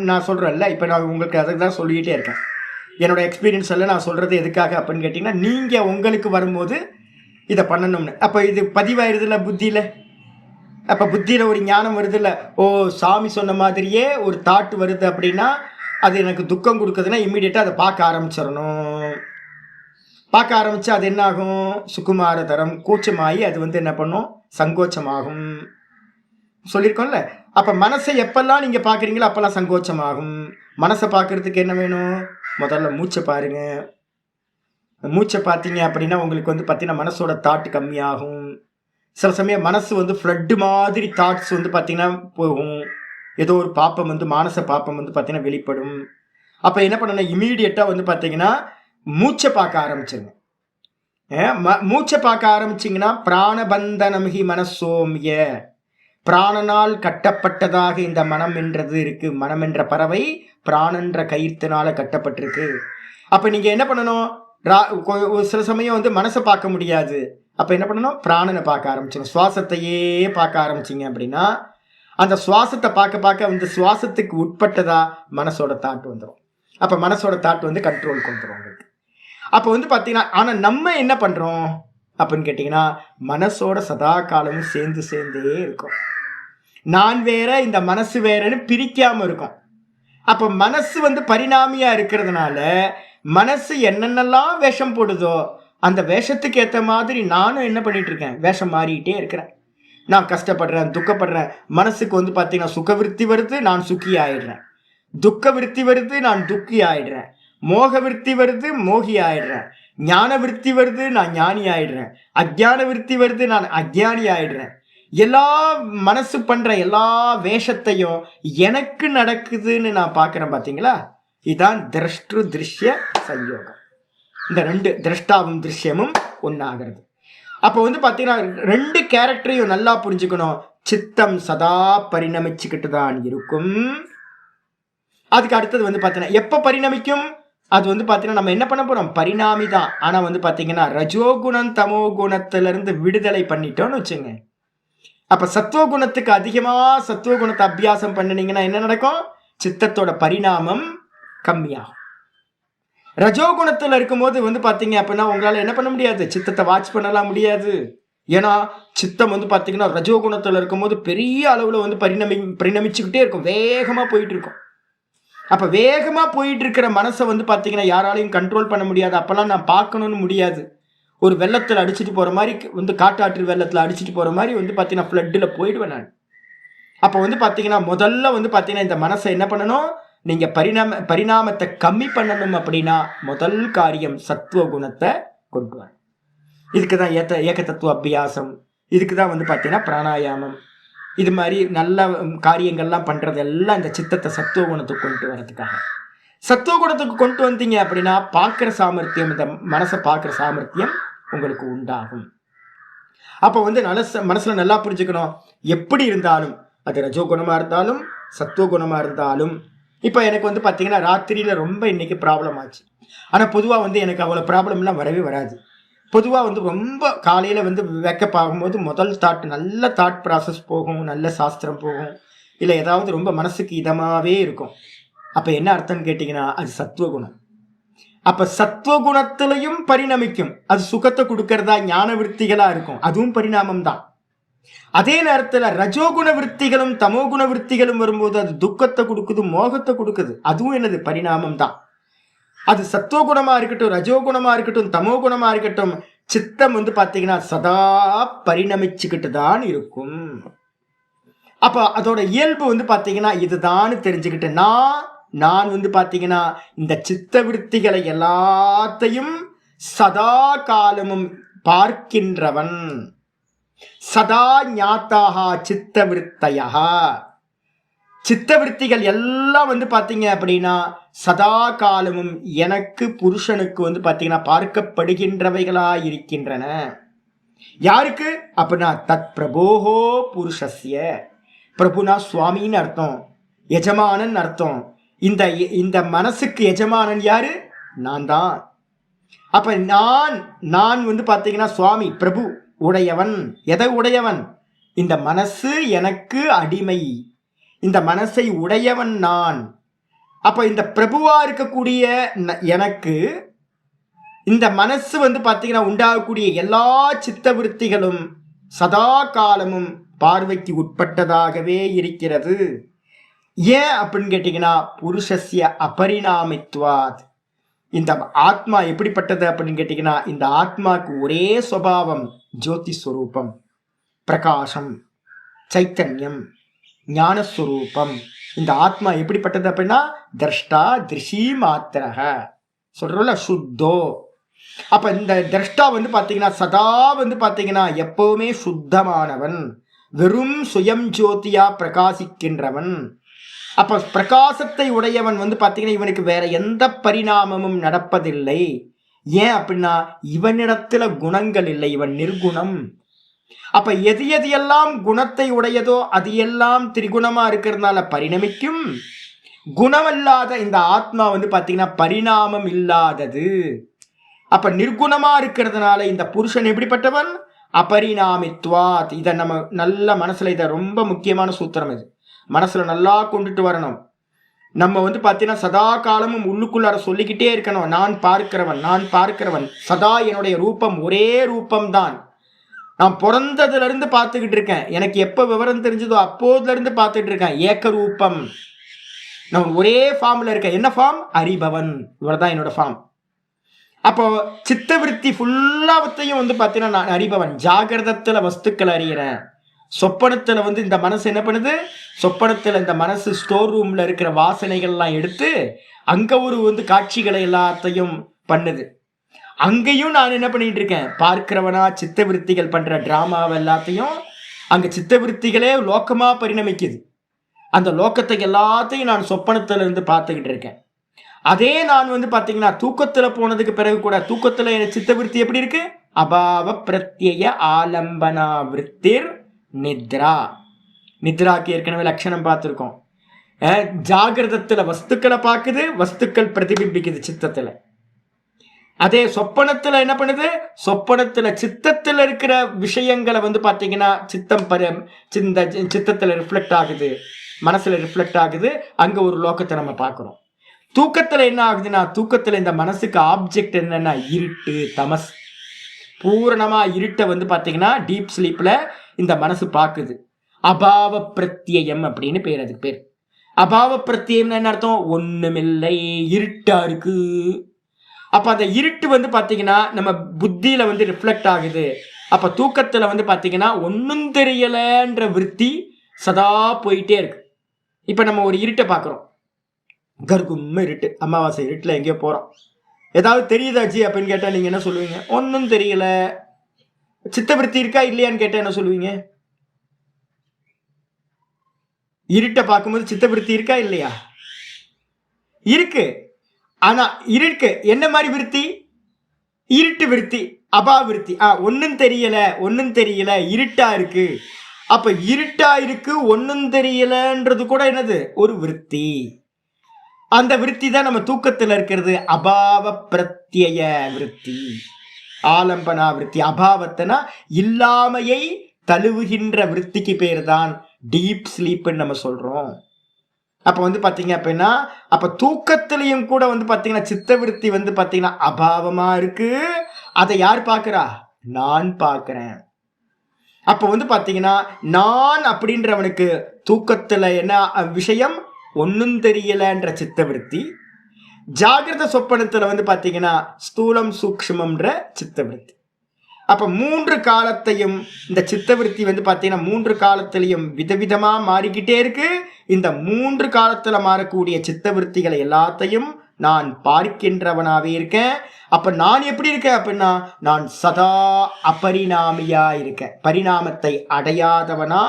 நான் சொல்கிறேன்ல, இப்போ நான் உங்களுக்கு அதை தான் சொல்லிக்கிட்டே இருக்கேன். என்னோடய எக்ஸ்பீரியன்ஸ் எல்லாம் நான் சொல்கிறது எதுக்காக அப்படின்னு கேட்டிங்கன்னா, நீங்கள் உங்களுக்கு வரும்போது இதை பண்ணணும்னு. அப்போ இது பதிவாயிருதுல்ல புத்தியில். அப்போ புத்தியில் ஒரு ஞானம் வருதுல்ல. ஓ, சாமி சொன்ன மாதிரியே ஒரு தாட் வருது அப்படின்னா, அது எனக்கு துக்கம் கொடுக்குதுன்னா இம்மீடியட்டாக அதை பார்க்க ஆரம்பிச்சிடணும். பார்க்க ஆரம்பித்தா அது என்னாகும்? சுகுமாரதரம் கூச்சமாகி அது வந்து என்ன பண்ணும்? சங்கோச்சமாகும். சொல்லியிருக்கோம்ல. அப்போ மனசை எப்பெல்லாம் நீங்கள் பார்க்குறீங்களோ அப்போல்லாம் சங்கோச்சமாகும். மனசை பார்க்குறதுக்கு என்ன வேணும்? முதல்ல மூச்சை பாருங்க. மூச்சை பார்த்தீங்க அப்படின்னா உங்களுக்கு வந்து பார்த்தீங்கன்னா மனசோட தாட் கம்மியாகும். சில சமயம் மனசு வந்து ஃப்ளட்டு மாதிரி தாட்ஸ் வந்து பார்த்தீங்கன்னா போகும். ஏதோ ஒரு பாப்பம் வந்து மானச பாப்பம் வந்து பார்த்தீங்கன்னா வெளிப்படும். அப்போ என்ன பண்ணணும்? இமீடியட்டாக வந்து பார்த்தீங்கன்னா மூச்சை பார்க்க ஆரம்பிச்சிருங்க. மூச்சை பார்க்க ஆரம்பிச்சிங்கன்னா பிராணபந்தனம் ஹி மனசோமிய, பிராணனால் கட்டப்பட்டதாக இந்த மனம் என்றது இருக்கு. மனம் என்ற பறவை பிராணன்ற கயிற்றினால கட்டப்பட்டிருக்கு. அப்போ நீங்கள் என்ன பண்ணணும்? சில சமயம் வந்து மனசை பார்க்க முடியாது. அப்போ என்ன பண்ணணும்? பிராணனை பார்க்க ஆரம்பிச்சிடும். சுவாசத்தையே பார்க்க ஆரம்பிச்சிங்க அப்படின்னா அந்த சுவாசத்தை பார்க்க பார்க்க வந்து சுவாசத்துக்கு உட்பட்டதா மனசோட தாட் வந்துடும். அப்போ மனசோட தாட் வந்து கண்ட்ரோலுக்கு வந்துடும் உங்களுக்கு. அப்போ வந்து பார்த்தீங்கன்னா, ஆனால் நம்ம என்ன பண்ணுறோம் அப்படின்னு கேட்டிங்கன்னா, மனசோட சதா காலமும் சேர்ந்தே இருக்கும். நான் வேற இந்த மனசு வேறன்னு பிரிக்காமல் இருக்கும். அப்போ மனசு வந்து பரிணாமியாக இருக்கிறதுனால மனசு என்னென்னலாம் வேஷம் போடுதோ அந்த வேஷத்துக்கு ஏற்ற மாதிரி நானும் என்ன பண்ணிட்டு இருக்கேன்? வேஷம் மாறிக்கிட்டே இருக்கிறேன். நான் கஷ்டப்படுறேன், துக்கப்படுறேன். மனசுக்கு வந்து பார்த்தீங்கன்னா சுக விருத்தி வருது, நான் சுக்கி ஆயிடுறேன். துக்க விருத்தி வருது, நான் துக்கி ஆயிடுறேன். மோக விருத்தி வருது, மோகி ஆயிடுறேன். ஞான விருத்தி வருது, நான் ஞானி ஆயிடுறேன். அஜ்ஞான விருத்தி வருது, நான் அஜ்ஞானி ஆயிடுறேன். எல்லா மனசு பண்ற எல்லா வேஷத்தையும் எனக்கு நடக்குதுன்னு நான் பார்க்குறேன். பார்த்தீங்களா? இதுதான் திரஷ்டு திருஷ்ய சயோகம். இந்த ரெண்டு திரஷ்டாவும் திருஷ்யமும் ஒன்றாகிறது. அப்போ வந்து பார்த்தீங்கன்னா ரெண்டு கேரக்டரையும் நல்லா புரிஞ்சுக்கணும். சித்தம் சதா பரிணமிச்சுக்கிட்டு தான் இருக்கும். அதுக்கு அடுத்தது வந்து பார்த்தீங்கன்னா எப்போ பரிணமிக்கும்? அது வந்து பார்த்தீங்கன்னா நம்ம என்ன பண்ண போகிறோம்? பரிணாமி தான். ஆனால் வந்து பார்த்தீங்கன்னா ரஜோகுணம் தமோ குணத்திலிருந்து விடுதலை பண்ணிட்டோன்னு வச்சுங்க. அப்போ சத்துவகுணத்துக்கு அதிகமாக சத்துவகுணத்தை அபியாசம் பண்ணினீங்கன்னா என்ன நடக்கும்? சித்தத்தோட பரிணாமம் கம்மியாகும். ரஜோகுணத்தில் இருக்கும்போது வந்து பார்த்தீங்க அப்படின்னா உங்களால் என்ன பண்ண முடியாது? சித்தத்தை வாட்ச் பண்ணலாம் முடியாது. ஏன்னா சித்தம் வந்து பார்த்தீங்கன்னா ரஜோகுணத்தில் இருக்கும்போது பெரிய அளவில் வந்து பரிணமிச்சுக்கிட்டே இருக்கும். வேகமாக போயிட்டு இருக்கும். அப்போ வேகமாக போயிட்டு இருக்கிற மனசை வந்து பார்த்தீங்கன்னா யாராலையும் கண்ட்ரோல் பண்ண முடியாது. அப்போல்லாம் நான் பார்க்கணும்னு முடியாது. ஒரு வெள்ளத்தில் அடிச்சுட்டு போகிற மாதிரி வந்து காட்டாற்று வெள்ளத்தில் அடிச்சுட்டு போகிற மாதிரி வந்து பார்த்தீங்கன்னா ஃப்ளட்டில் போயிடுவேன் நான். அப்போ வந்து பார்த்தீங்கன்னா முதல்ல வந்து பார்த்தீங்கன்னா இந்த மனசை என்ன பண்ணணும்? நீங்கள் பரிணாமத்தை கம்மி பண்ணணும் அப்படின்னா முதல் காரியம் சத்துவ குணத்தை கொண்டு வர. இதுக்கு தான் ஏக தத்துவ அபியாசம். இதுக்கு தான் வந்து பார்த்தீங்கன்னா பிராணாயாமம். இது மாதிரி நல்ல காரியங்கள்லாம் பண்ணுறது எல்லாம் இந்த சித்தத்தை சத்துவ குணத்துக்கு கொண்டு வரதுக்காக. சத்துவ குணத்துக்கு கொண்டு வந்தீங்க அப்படின்னா பார்க்குற சாமர்த்தியம், இந்த மனசை பார்க்குற சாமர்த்தியம் உங்களுக்கு உண்டாகும். அப்போ வந்து மனசில் நல்லா புரிஞ்சுக்கணும். எப்படி இருந்தாலும் அது ரஜோகுணமாக இருந்தாலும் சத்துவகுணமாக இருந்தாலும். இப்போ எனக்கு வந்து பார்த்தீங்கன்னா ராத்திரியில் ரொம்ப இன்றைக்கி ப்ராப்ளம் ஆச்சு. ஆனால் பொதுவாக வந்து எனக்கு அவ்வளோ ப்ராப்ளம்லாம் வரவே வராது. பொதுவாக வந்து ரொம்ப காலையில் வந்து வேக்கப் ஆகும்போது முதல் நல்ல தாட் ப்ராசஸ் போகும், நல்ல சாஸ்திரம் போகும், இல்லை ஏதாவது ரொம்ப மனசுக்கு இதமாகவே இருக்கும். அப்போ என்ன அர்த்தம்னு கேட்டிங்கன்னா அது சத்துவகுணம். அப்போ சத்துவகுணத்திலையும் பரிணமிக்கும். அது சுகத்தை கொடுக்கறதா ஞான விருத்திகளாக இருக்கும். அதுவும் பரிணாமம் தான். அதே நேரத்தில் ரஜோகுண விருத்திகளும் தமோகுண விருத்திகளும் வரும்போது அது துக்கத்தை கொடுக்குது, மோகத்தை கொடுக்குது. அதுவும் என்னது? பரிணாமம் தான். அது சத்துவகுணமாக இருக்கட்டும், ரஜோகுணமாக இருக்கட்டும், தமோகுணமாக இருக்கட்டும், சித்தம் வந்து பார்த்தீங்கன்னா சதா பரிணமிச்சுக்கிட்டு தான் இருக்கும். அப்போ அதோட இயல்பு வந்து பார்த்தீங்கன்னா இதுதான் தெரிஞ்சுக்கிட்டு நான் வந்து பார்த்தீங்கன்னா இந்த சித்த விருத்திகளை எல்லாத்தையும் சதா காலமும் பார்க்கின்றவன். சதா ஞாத்தாக சித்த விருத்தையா. சித்த விருத்திகள் எல்லாம் வந்து பார்த்தீங்க அப்படின்னா சதா காலமும் எனக்கு புருஷனுக்கு வந்து பார்த்தீங்கன்னா பார்க்கப்படுகின்றவைகளாக இருக்கின்றன. யாருக்கு அப்படின்னா தத் பிரபோஹோ புருஷஸ்ய. பிரபுனா சுவாமின்னு அர்த்தம், எஜமானன் அர்த்தம். இந்த மனசுக்கு எஜமானன் யாரு? நான் தான். அப்ப நான் வந்து பார்த்தீங்கன்னா சுவாமி பிரபு உடையவன். எதை உடையவன்? இந்த மனசு எனக்கு அடிமை, இந்த மனசை உடையவன் நான். அப்ப இந்த பிரபுவா இருக்கக்கூடிய எனக்கு இந்த மனசு பார்த்தீங்கன்னா உண்டாகக்கூடிய எல்லா சித்த விருத்திகளும் சதா காலமும் பார்வைக்கு உட்பட்டதாகவே இருக்கிறது. ஏன் அப்படின்னு கேட்டீங்கன்னா புருஷஸ்ய அபரிணாமித்வாத். இந்த ஆத்மா எப்படிப்பட்டது அப்படின்னு கேட்டீங்கன்னா இந்த ஆத்மாவுக்கு ஒரே சுபாவம் ஜோதி ஸ்வரூபம், பிரகாசம், சைத்தன்யம், ஞானஸ்வரூபம். இந்த ஆத்மா எப்படிப்பட்டது அப்படின்னா திரஷ்டா திருஷி மாத்திரக சொல்றோம்ல, சுத்தோ. அப்ப இந்த திரஷ்டா பாத்தீங்கன்னா சதா பாத்தீங்கன்னா எப்பவுமே சுத்தமானவன், வெறும் சுயம் ஜோதியா பிரகாசிக்கின்றவன். அப்ப பிரகாசத்தை உடையவன் பாத்தீங்கன்னா இவனுக்கு வேற எந்த பரிணாமமும் நடப்பதில்லை. ஏன் அப்படின்னா இவனிடத்துல குணங்கள் இல்லை, இவன் நிர்குணம். அப்ப எது எது எல்லாம் குணத்தை உடையதோ அது எல்லாம் திரிகுணமா இருக்கிறதுனால பரிணமிக்கும். குணமல்லாத இந்த ஆத்மா பாத்தீங்கன்னா பரிணாமம் இல்லாதது. அப்ப நிர்குணமா இருக்கிறதுனால இந்த புருஷன் எப்படிப்பட்டவன்? அபரிணாமித்வாத். இதை நம்ம நல்ல மனசுல, இதை ரொம்ப முக்கியமான சூத்திரம், இது மனசுல நல்லா கொண்டுட்டு வரணும். நம்ம பாத்தீங்கன்னா சதா காலமும் உள்ளுக்குள்ளார சொல்லிக்கிட்டே இருக்கணும், நான் பார்க்கிறவன், நான் பார்க்கிறவன். சதா என்னுடைய ரூபம் ஒரே ரூபம்தான். நான் பிறந்ததுல இருந்து பார்த்துக்கிட்டு இருக்கேன். எனக்கு எப்ப விவரம் தெரிஞ்சதோ அப்போதுல இருந்து பார்த்துட்டு இருக்கேன். ஏக்க ரூபம், நான் ஒரே ஃபார்ம்ல இருக்கேன். என்ன ஃபார்ம்? அறிபவன். இவ்வளவுதான் என்னோட ஃபார்ம். அப்போ சித்த விருத்தி ஃபுல்லாவத்தையும் பார்த்தீங்கன்னா நான் அறிபவன். ஜாகிரதத்துல வஸ்துக்களை அறிகிறேன். சொப்பனத்துல இந்த மனசு என்ன பண்ணுது? சொப்பனத்துல இந்த மனசு ஸ்டோர் ரூம்ல இருக்கிற வாசனைகள்லாம் எடுத்து அங்க ஒரு காட்சிகளை எல்லாத்தையும் பண்ணுது. அங்கேயும் நான் என்ன பண்ணிட்டு இருக்கேன்? பார்க்கிறவனா சித்த விருத்திகள் பண்ற டிராமாவை எல்லாத்தையும் அங்க சித்த விருத்திகளே லோக்கமா பரிணமிக்குது. அந்த லோக்கத்தை எல்லாத்தையும் நான் சொப்பனத்துல இருந்து பார்த்துக்கிட்டு இருக்கேன். அதே நான் பார்த்தீங்கன்னா தூக்கத்துல போனதுக்கு பிறகு கூட தூக்கத்துல சித்த விருத்தி எப்படி இருக்கு? அபாவ பிரத்யய ஆலம்பனா விருத்திர் நித்ரா. நித்ராக்கு ஏற்கனவே லட்சணம் பார்த்துருக்கோம். ஜாகிரதத்துல வஸ்துக்களை பார்க்குது, வஸ்துக்கள் பிரதிபிம்பிக்குது சித்தத்துல. அதே சொப்பனத்துல என்ன பண்ணுது? சொப்பனத்துல சித்தத்துல இருக்கிற விஷயங்களை பார்த்தீங்கன்னா சித்தம் சித்தத்துல ரிஃப்ளெக்ட் ஆகுது, மனசுல ரிஃப்ளெக்ட் ஆகுது. அங்க ஒரு லோகத்தை நம்ம பார்க்கிறோம். தூக்கத்துல என்ன ஆகுதுன்னா தூக்கத்துல இந்த மனசுக்கு ஆப்ஜெக்ட் என்னன்னா இருட்டு, தமஸ். பூரணமா இருட்டை பார்த்தீங்கன்னா டீப் ஸ்லீப்ல இந்த மனசு பார்க்குது. அபாவ பிரத்யம் அப்படின்னு பேர். அதுக்கு பேர் அபாவ பிரத்யம்னு என்ன அர்த்தம்? ஒண்ணுமில்லை, இருட்டா இருக்கு. அப்ப அந்த இருட்டு பார்த்தீங்கன்னா நம்ம புத்தியில ரிஃப்ளெக்ட் ஆகுது. அப்ப தூக்கத்துல பார்த்தீங்கன்னா ஒன்னும் தெரியலன்ற விருத்தி சதா போயிட்டே இருக்கு. இப்ப நம்ம ஒரு இருட்டை பார்க்கிறோம், கருக்கும்ம இருட்டு, அமாவாசை இருட்டுல எங்கேயோ போறோம். ஏதாவது தெரியுதாச்சு அப்படின்னு கேட்டா நீங்க என்ன சொல்லுவீங்க? ஒன்னும் தெரியல. சித்தவிருத்தி இருக்கா இல்லையான்னு கேட்டா என்ன சொல்லுவீங்க? இருட்டை பார்க்கும்போது சித்தவிருத்தி இருக்கா இல்லையா? இருக்கு. ஆனா இருக்கு என்ன மாதிரி விருத்தி? இருட்டு விருத்தி, அபாவிருத்தி. ஒன்னும் தெரியல, ஒன்னும் தெரியல, இருட்டா இருக்கு. அப்ப இருட்டா இருக்கு, ஒன்னும் தெரியலன்றது கூட என்னது? ஒரு விருத்தி. அந்த விருத்தி தான் நம்ம தூக்கத்தில் இருக்கிறது. அபாவ பிரத்யய விருத்தி, ஆலம்பனா விருத்தி. அபாவத்தனா இல்லாமையை தழுவுகின்ற விருத்திக்கு பேர் தான் டீப் ஸ்லீப்னு நம்ம சொல்றோம். அப்ப பாத்தீங்க அப்படின்னா அப்ப தூக்கத்திலையும் கூட பாத்தீங்கன்னா சித்த விருத்தி பாத்தீங்கன்னா அபாவமா இருக்கு. அதை யார் பார்க்கிறா? நான் பார்க்கிறேன். அப்ப பாத்தீங்கன்னா நான் அப்படின்றவனுக்கு தூக்கத்துல என்ன விஷயம்? ஒன்னும் தெரியலன்ற சித்த விருத்தி. ஜாகிரத சொப்பனத்துல பாத்தீங்கன்னா ஸ்தூலம் சூக்ஷ்மம்ன்ற சித்த விருத்தி. அப்ப 3 காலத்தையும் இந்த சித்த விருத்தி பாத்தீங்கன்னா 3 காலத்திலையும் விதவிதமா மாறிக்கிட்டே இருக்கு. இந்த 3 காலத்துல மாறக்கூடிய சித்த விருத்திகளை எல்லாத்தையும் நான் பார்க்கின்றவனாவே இருக்கேன். அப்ப நான் எப்படி இருக்கேன் அப்படின்னா நான் சதா அபரிணாமியா இருக்கேன். பரிணாமத்தை அடையாதவனா,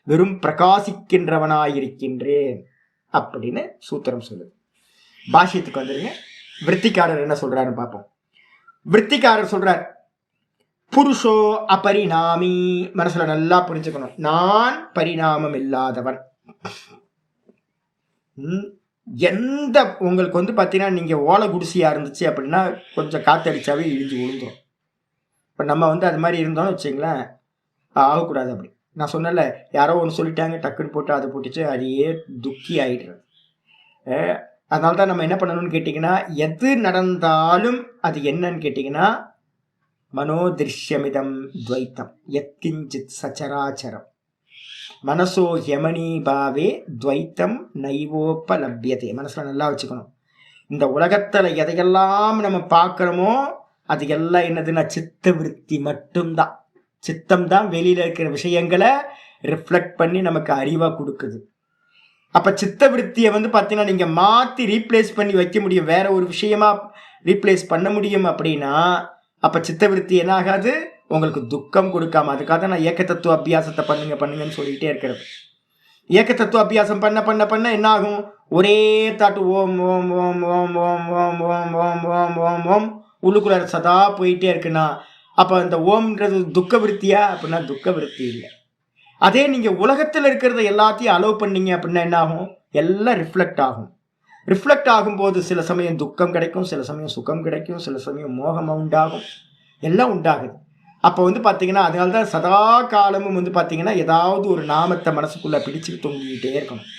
வெறும் பிரகாசிக்கின்றவனா இருக்கின்றேன் அப்படின்னு சூத்திரம் சொல்லுது. பாஷ்யத்துக்கு வந்துருங்க. விருத்திக்காரர் என்ன சொல்றாருன்னு பார்ப்போம். விருத்திக்காரர் சொல்றார், புருஷோ அபரிணாமி. மனசுல நல்லா புரிஞ்சுக்கணும், நான் பரிணாமம் இல்லாதவன். எந்த உங்களுக்கு பாத்தீங்கன்னா நீங்க ஓலை குடிசையா இருந்துச்சு அப்படின்னா கொஞ்சம் காத்தடிச்சாவே இழிஞ்சு விழுந்துரும். இப்ப நம்ம அது மாதிரி இருந்தோம்னு வச்சுங்களேன், ஆகக்கூடாது. அப்படி நான் சொன்னல, யாரோ ஒன்று சொல்லிட்டாங்க, டக்குன்னு போட்டு அதை போட்டுச்சு, அதையே துக்கி ஆயிடுறது. அதனால தான் நம்ம என்ன பண்ணணும்னு கேட்டிங்கன்னா, எது நடந்தாலும் அது என்னன்னு கேட்டிங்கன்னா, மனோதிருஷ்யமிதம் துவைத்தம் எத்கிஞ்சித் சச்சராச்சரம் மனசோ யமனி பாவே துவைத்தம் நைவோப்பலபியதே. மனசில் நல்லா வச்சுக்கணும். இந்த உலகத்தில் எதையெல்லாம் நம்ம பார்க்குறோமோ அது எல்லாம் என்னதுன்னா சித்த விருத்தி மட்டும்தான். சித்தம் தான் வெளியில் இருக்கிற விஷயங்களை ரிஃப்ளெக்ட் பண்ணி நமக்கு அறிவாக கொடுக்குது. அப்போ சித்த விருத்தியை பார்த்தீங்கன்னா நீங்கள் மாற்றி ரீப்ளேஸ் பண்ணி வைக்க முடியும், வேற ஒரு விஷயமா ரீப்ளேஸ் பண்ண முடியும். அப்படின்னா அப்போ சித்த விருத்தி என்ன ஆகாது, உங்களுக்கு துக்கம் கொடுக்காம. அதுக்காக நான் ஏக்க தத்துவ அபியாசத்தை பண்ணுங்கன்னு சொல்லிகிட்டே இருக்கிறது. ஏக்க தத்துவ அபியாசம் பண்ண பண்ண பண்ண என்ன ஆகும், ஒரே தாட்டு ஓம் ஓம் ஓம் ஓம் ஓம் ஓம் ஓம் ஓம் ஓம் ஓம் ஓம் உள்ளுக்குள்ள சதா போயிட்டே இருக்குன்னா அப்போ அந்த ஓம்ன்றது துக்க விருத்தியா அப்படின்னா துக்க விருத்தி இல்லை. அதே நீங்கள் உலகத்தில் இருக்கிறத எல்லாத்தையும் அலோவ் பண்ணீங்க அப்படின்னா என்ன ஆகும், எல்லாம் ரிஃப்ளெக்ட் ஆகும். ரிஃப்ளெக்ட் ஆகும்போது சில சமயம் துக்கம் கிடைக்கும், சில சமயம் சுகம் கிடைக்கும், சில சமயம் மோகம் உண்டாகும், எல்லாம் உண்டாகுது. அப்போ பார்த்தீங்கன்னா அதனால தான் சதா காலமும் பார்த்தீங்கன்னா ஏதாவது ஒரு நாமத்தை மனசுக்குள்ளே பிடிச்சிட்டு தொங்கிக்கிட்டே இருக்கணும்.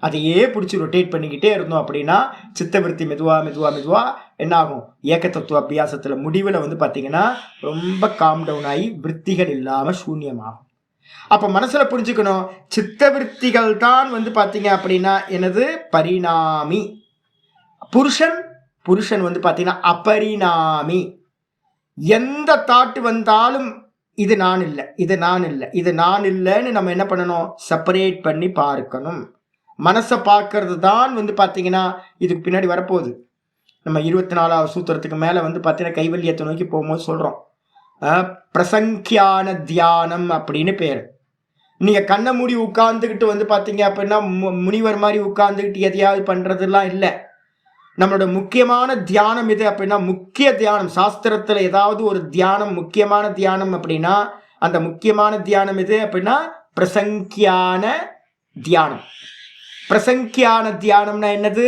அதையே பிடிச்சி ரொட்டேட் பண்ணிக்கிட்டே இருந்தோம் அப்படின்னா சித்தவிருத்தி மெதுவாக என்ன ஆகும், ஏக்க தத்துவ அபியாசத்தில் முடிவில் பார்த்தீங்கன்னா ரொம்ப காம் டவுன் ஆகி விற்த்திகள் இல்லாமல் சூன்யமாகும். அப்போ மனசில் புரிஞ்சுக்கணும், சித்தவிருத்திகள் தான் பார்த்தீங்க அப்படின்னா எனது பரிணாமி. புருஷன் பார்த்தீங்கன்னா அபரிணாமி. எந்த தாட்டு வந்தாலும் இது நான் இல்லை, இது நான் இல்லை, இது நான் இல்லைன்னு நம்ம என்ன பண்ணணும், செப்பரேட் பண்ணி பார்க்கணும். மனசை பார்க்கறது தான் பார்த்தீங்கன்னா இதுக்கு பின்னாடி வரப்போகுது. நம்ம 24வது சூத்திரத்துக்கு மேலே பார்த்தீங்கன்னா கைவல்யத்தை நோக்கி போகும்போது சொல்கிறோம், பிரசங்கியான தியானம் அப்படின்னு பேர். நீங்கள் கண்ணை மூடி உட்கார்ந்துக்கிட்டு பார்த்தீங்க அப்படின்னா முனிவர் மாதிரி உட்கார்ந்துக்கிட்டு எதையாவது பண்ணுறதுலாம் இல்லை. நம்மளோட முக்கியமான தியானம் எது அப்படின்னா, முக்கிய தியானம் சாஸ்திரத்தில் ஏதாவது ஒரு தியானம் முக்கியமான தியானம் அப்படின்னா அந்த முக்கியமான தியானம் எது அப்படின்னா பிரசங்கியான தியானம். பிரசங்கியான தியானம்னா என்னது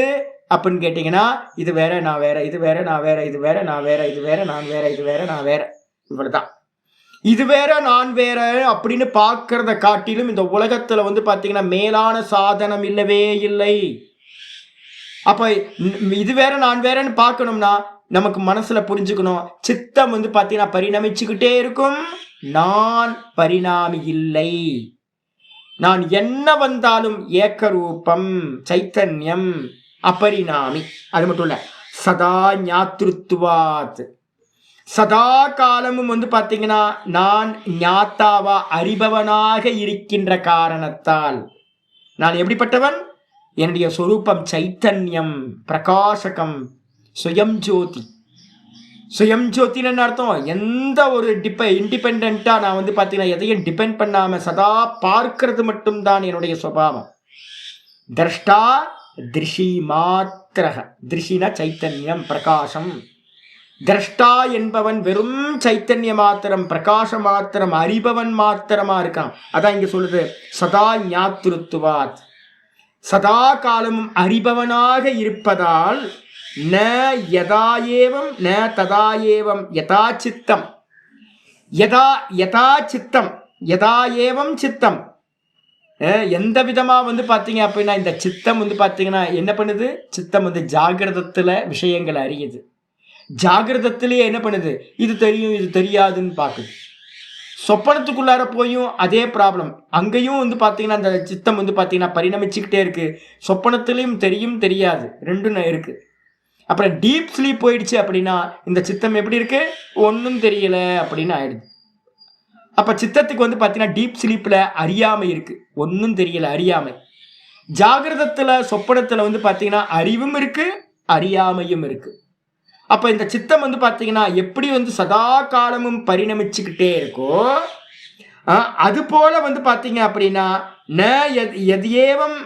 அப்படின்னு கேட்டிங்கன்னா, இது வேற நான் வேற, இது வேற நான் வேற, இது வேற நான் வேற, இது வேற நான் வேற, இது வேற நான் வேற, இவ்வளவுதான். இது வேற நான் வேற அப்படின்னு பார்க்கறத காட்டிலும் இந்த உலகத்துல பார்த்தீங்கன்னா மேலான சாதனம் இல்லவே இல்லை. அப்ப இது வேற நான் வேறன்னு பார்க்கணும்னா நமக்கு மனசுல புரிஞ்சுக்கணும், சித்தம் பார்த்தீங்கன்னா பரிணமிச்சுக்கிட்டே இருக்கும், நான் பரிணாமி இல்லை. நான் என்ன வந்தாலும் ஏக்கரூபம் சைத்தன்யம் அபரிணாமி. அது மட்டும் இல்ல, சதா ஞாத்ருத்வாத், சதா காலமும் பார்த்தீங்கன்னா நான் ஞாத்தாவா அறிபவனாக இருக்கின்ற காரணத்தால் நான் எப்படிப்பட்டவன், என்னுடைய சொரூபம் சைத்தன்யம் பிரகாசகம் சுயம் ஜோதி. சுயம் ஜோதின்னு அர்த்தம், எந்த ஒரு இண்டிபெண்ட்டாக நான் பார்த்தீங்கன்னா எதையும் டிபெண்ட் பண்ணாமல் சதா பார்க்கறது மட்டும்தான் என்னுடைய சுபாவம். திரஷ்டா திருஷி மாத்திரக, திருஷினா சைத்தன்யம் பிரகாசம். திரஷ்டா என்பவன் வெறும் சைத்தன்ய மாத்திரம் பிரகாச மாத்திரம் அறிபவன் மாத்திரமா இருக்கான். அதான் இங்க சொல்லுது சதா ஞாத்ருத்வாத், சதா காலமும் அறிபவனாக இருப்பதால் ந யதா ஏவம் ந ததா ஏவம் யதா சித்தம், யதா யதா சித்தம் யதா ஏவம் சித்தம். எந்த விதமா பார்த்தீங்க அப்படின்னா இந்த சித்தம் பார்த்தீங்கன்னா என்ன பண்ணுது, சித்தம் ஜாகிரதத்துல விஷயங்களை அறியுது. ஜாகிரதத்திலேயே என்ன பண்ணுது, இது தெரியும் இது தெரியாதுன்னு பார்க்குது. சொப்பனத்துக்குள்ளார போயும் அதே ப்ராப்ளம். அங்கேயும் பார்த்தீங்கன்னா அந்த சித்தம் பார்த்தீங்கன்னா பரிணமிச்சுக்கிட்டே இருக்கு. சொப்பனத்திலையும் தெரியும் தெரியாது ரெண்டும் இருக்கு. அப்புறம் டீப் ஸ்லீப் போயிடுச்சு அப்படின்னா இந்த சித்தம் எப்படி இருக்கு, ஒன்றும் தெரியல அப்படின்னு ஆயிடுது. அப்போ சித்தத்துக்கு பார்த்தீங்கன்னா டீப் ஸ்லீப்பில் அறியாமை இருக்கு, ஒன்றும் தெரியல அறியாமை. ஜாகிரதத்தில் சொப்பனத்தில் பார்த்தீங்கன்னா அறிவும் இருக்கு அறியாமையும் இருக்கு. அப்போ இந்த சித்தம் பார்த்தீங்கன்னா எப்படி சதா காலமும் பரிணமிச்சுக்கிட்டே இருக்கோ அது போல பார்த்தீங்க அப்படின்னா ந எதேவம்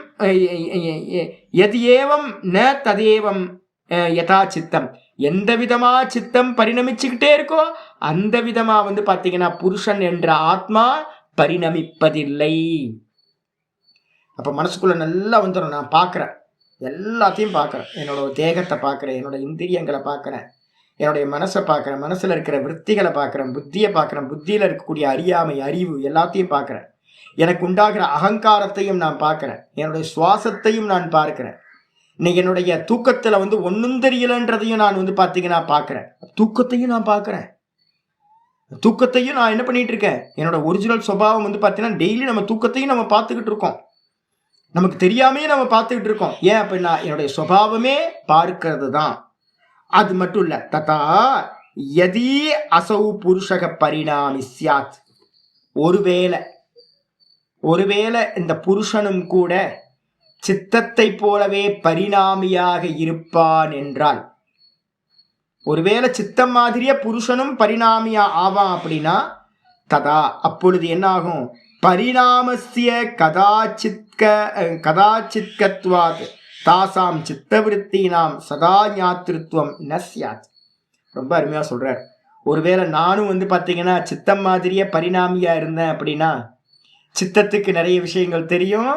எதேவம் ந ததேவம் யதா சித்தம், எந்த விதமா சித்தம் பரிணமிச்சுக்கிட்டே இருக்கோ அந்த விதமா பார்த்தீங்கன்னா புருஷன் என்ற ஆத்மா பரிணமிப்பதில்லை. அப்போ மனசுக்குள்ள நல்லா வந்துடும், நான் பார்க்குறேன், எல்லாத்தையும் பார்க்குறேன், என்னோட தேகத்தை பார்க்குறேன், என்னோட இந்திரியங்களை பார்க்குறேன், என்னுடைய மனசை பார்க்குறேன், மனசில் இருக்கிற விற்த்திகளை பார்க்குறேன், புத்தியை பார்க்குறேன், புத்தியில் இருக்கக்கூடிய அறியாமை அறிவு எல்லாத்தையும் பார்க்குறேன். எனக்கு உண்டாகிற அகங்காரத்தையும் நான் பார்க்கிறேன், என்னுடைய சுவாசத்தையும் நான் பார்க்கிறேன், இன்னைக்கு என்னுடைய தூக்கத்துல வந்து ஒன்றும் தெரியலன்றதையும் நான் வந்து பார்த்தீங்கன்னா பார்க்கிறேன். தூக்கத்தையும் நான் பார்க்கிறேன், தூக்கத்தையும் நான் என்ன பண்ணிட்டு இருக்கேன், என்னோட ஒரிஜினல் சுபாவம் வந்து பார்த்தீங்கன்னா டெய்லி நம்ம தூக்கத்தையும் நம்ம பார்த்துக்கிட்டு இருக்கோம், நமக்கு தெரியாமே நம்ம பார்த்துக்கிட்டு இருக்கோம். ஏன் அப்படின்னா என்னுடைய சுபாவமே பார்க்கிறது தான். அது மட்டும் இல்ல, ததா யதி அசௌ புருஷக பரிணாமி ஸ்யாத், ஒருவேளை இந்த புருஷனும் கூட சித்தத்தை போலவே பரிணாமியாக இருப்பான் என்றால், ஒருவேளை சித்தம் மாதிரியே புருஷனும் பரிணாமியா ஆவான் அப்படின்னா, ததா அப்பொழுது என்ன ஆகும், பரிணாமஸ்ய கதாச்சித்கத்வாத் தாசாம் சித்தவிருத்தினாம் சதா ஞாத்திருத்துவம் ந ஸ்யாத். ரொம்ப அருமையா சொல்றார். ஒருவேளை நானும் வந்து பார்த்தீங்கன்னா சித்தம் மாதிரியே பரிணாமியா இருந்தேன் அப்படின்னா, சித்தத்துக்கு நிறைய விஷயங்கள் தெரியும்,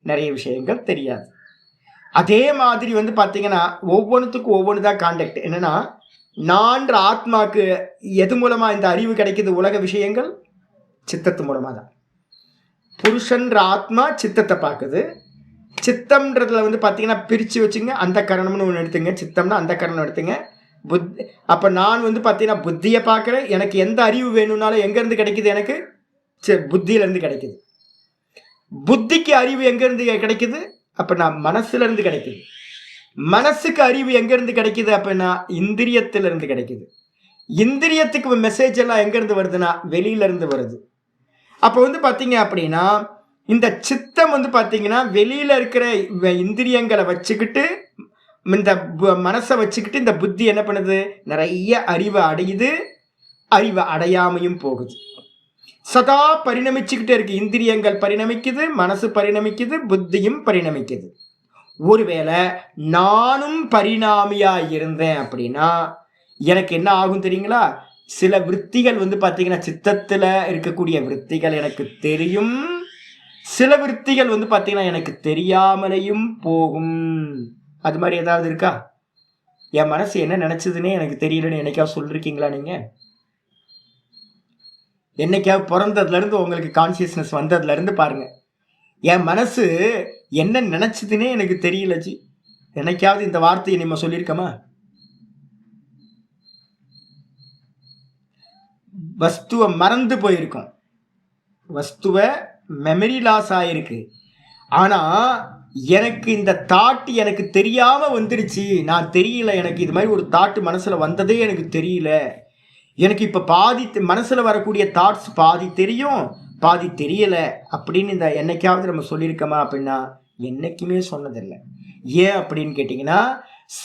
நிறைய விஷயங்கள் தெரியாது. அதே மாதிரி வந்து பார்த்தீங்கன்னா ஒவ்வொன்றுத்துக்கும் ஒவ்வொன்று தான் கான்டெக்ட். என்னன்னா, நான்ற ஆத்மாக்கு எது மூலமா இந்த அறிவு கிடைக்குது, உலக விஷயங்கள் சித்தத்து மூலமா தான். புருஷன்ற ஆத்மா சித்தத்தை பார்க்குது. சித்தம்ன்றதுல வந்து பார்த்தீங்கன்னா பிரித்து வச்சுங்க, அந்த கரணம்னு ஒன்று எடுத்துங்க, சித்தம்னா அந்த கரணம் எடுத்துங்க. அப்போ நான் வந்து பார்த்தீங்கன்னா புத்தியை பார்க்குறேன். எனக்கு எந்த அறிவு வேணும்னாலும் எங்கேருந்து கிடைக்குது, எனக்கு புத்தியிலேருந்து கிடைக்குது. புத்திக்கு அறிவு எங்கேருந்து கிடைக்குது, அப்போ நான் மனசுலேருந்து கிடைக்குது. மனசுக்கு அறிவு எங்கேருந்து கிடைக்குது அப்படின்னா இந்திரியத்திலிருந்து கிடைக்குது. இந்திரியத்துக்கு மெசேஜ் எல்லாம் எங்கேருந்து வருதுன்னா வெளியிலேருந்து வருது. அப்போ வந்து பார்த்தீங்க அப்படின்னா இந்த சித்தம் வந்து பார்த்தீங்கன்னா வெளியில் இருக்கிற இந்திரியங்களை வச்சுக்கிட்டு, இந்த மனசை வச்சுக்கிட்டு இந்த புத்தி என்ன பண்ணுது, நிறைய அறிவை அடையுது, அறிவை அடையாமையும் போகுது. சதா பரிணமிச்சுக்கிட்டே இருக்கு. இந்திரியங்கள் பரிணமிக்குது, மனசு பரிணமிக்குது, புத்தியும் பரிணமிக்குது. ஒருவேளை நானும் பரிணாமியா இருந்தேன் அப்படின்னா எனக்கு என்ன ஆகும் தெரியுங்களா, சில விற்த்திகள் வந்து பார்த்தீங்கன்னா சித்தத்தில் இருக்கக்கூடிய விற்த்திகள் எனக்கு தெரியும், சில விற்த்திகள் வந்து பார்த்தீங்கன்னா எனக்கு தெரியாமலையும் போகும். அது மாதிரி ஏதாவது இருக்கா? என் மனசு என்ன நினைச்சதுன்னே எனக்கு தெரியலன்னு என்னைக்காவது சொல்லிருக்கீங்களா? நீங்க என்னைக்காவது பிறந்ததுலேருந்து உங்களுக்கு கான்சியஸ்னஸ் வந்ததுலேருந்து பாருங்க, என் மனசு என்ன நினைச்சதுன்னே எனக்கு தெரியல ஜி. என்னைக்காவது இந்த வார்த்தையை நம்ம சொல்லியிருக்கோமா? வஸ்துவை மறந்து போயிருக்கோம், வஸ்துவை மெமரி லாஸ் ஆயிருக்கு. ஆனால் எனக்கு இந்த தாட் எனக்கு தெரியாமல் வந்துடுச்சு, நான் தெரியல, எனக்கு இது மாதிரி ஒரு தாட்டு மனசில் வந்ததே எனக்கு தெரியல, எனக்கு இப்போ பாதி மனசில் வரக்கூடிய தாட்ஸ் பாதி தெரியும் பாதி தெரியலை அப்படின்னு இந்த என்னைக்காவது நம்ம சொல்லியிருக்கோமா அப்படின்னா என்னைக்குமே சொன்னதில்லை. ஏன் அப்படின்னு கேட்டிங்கன்னா,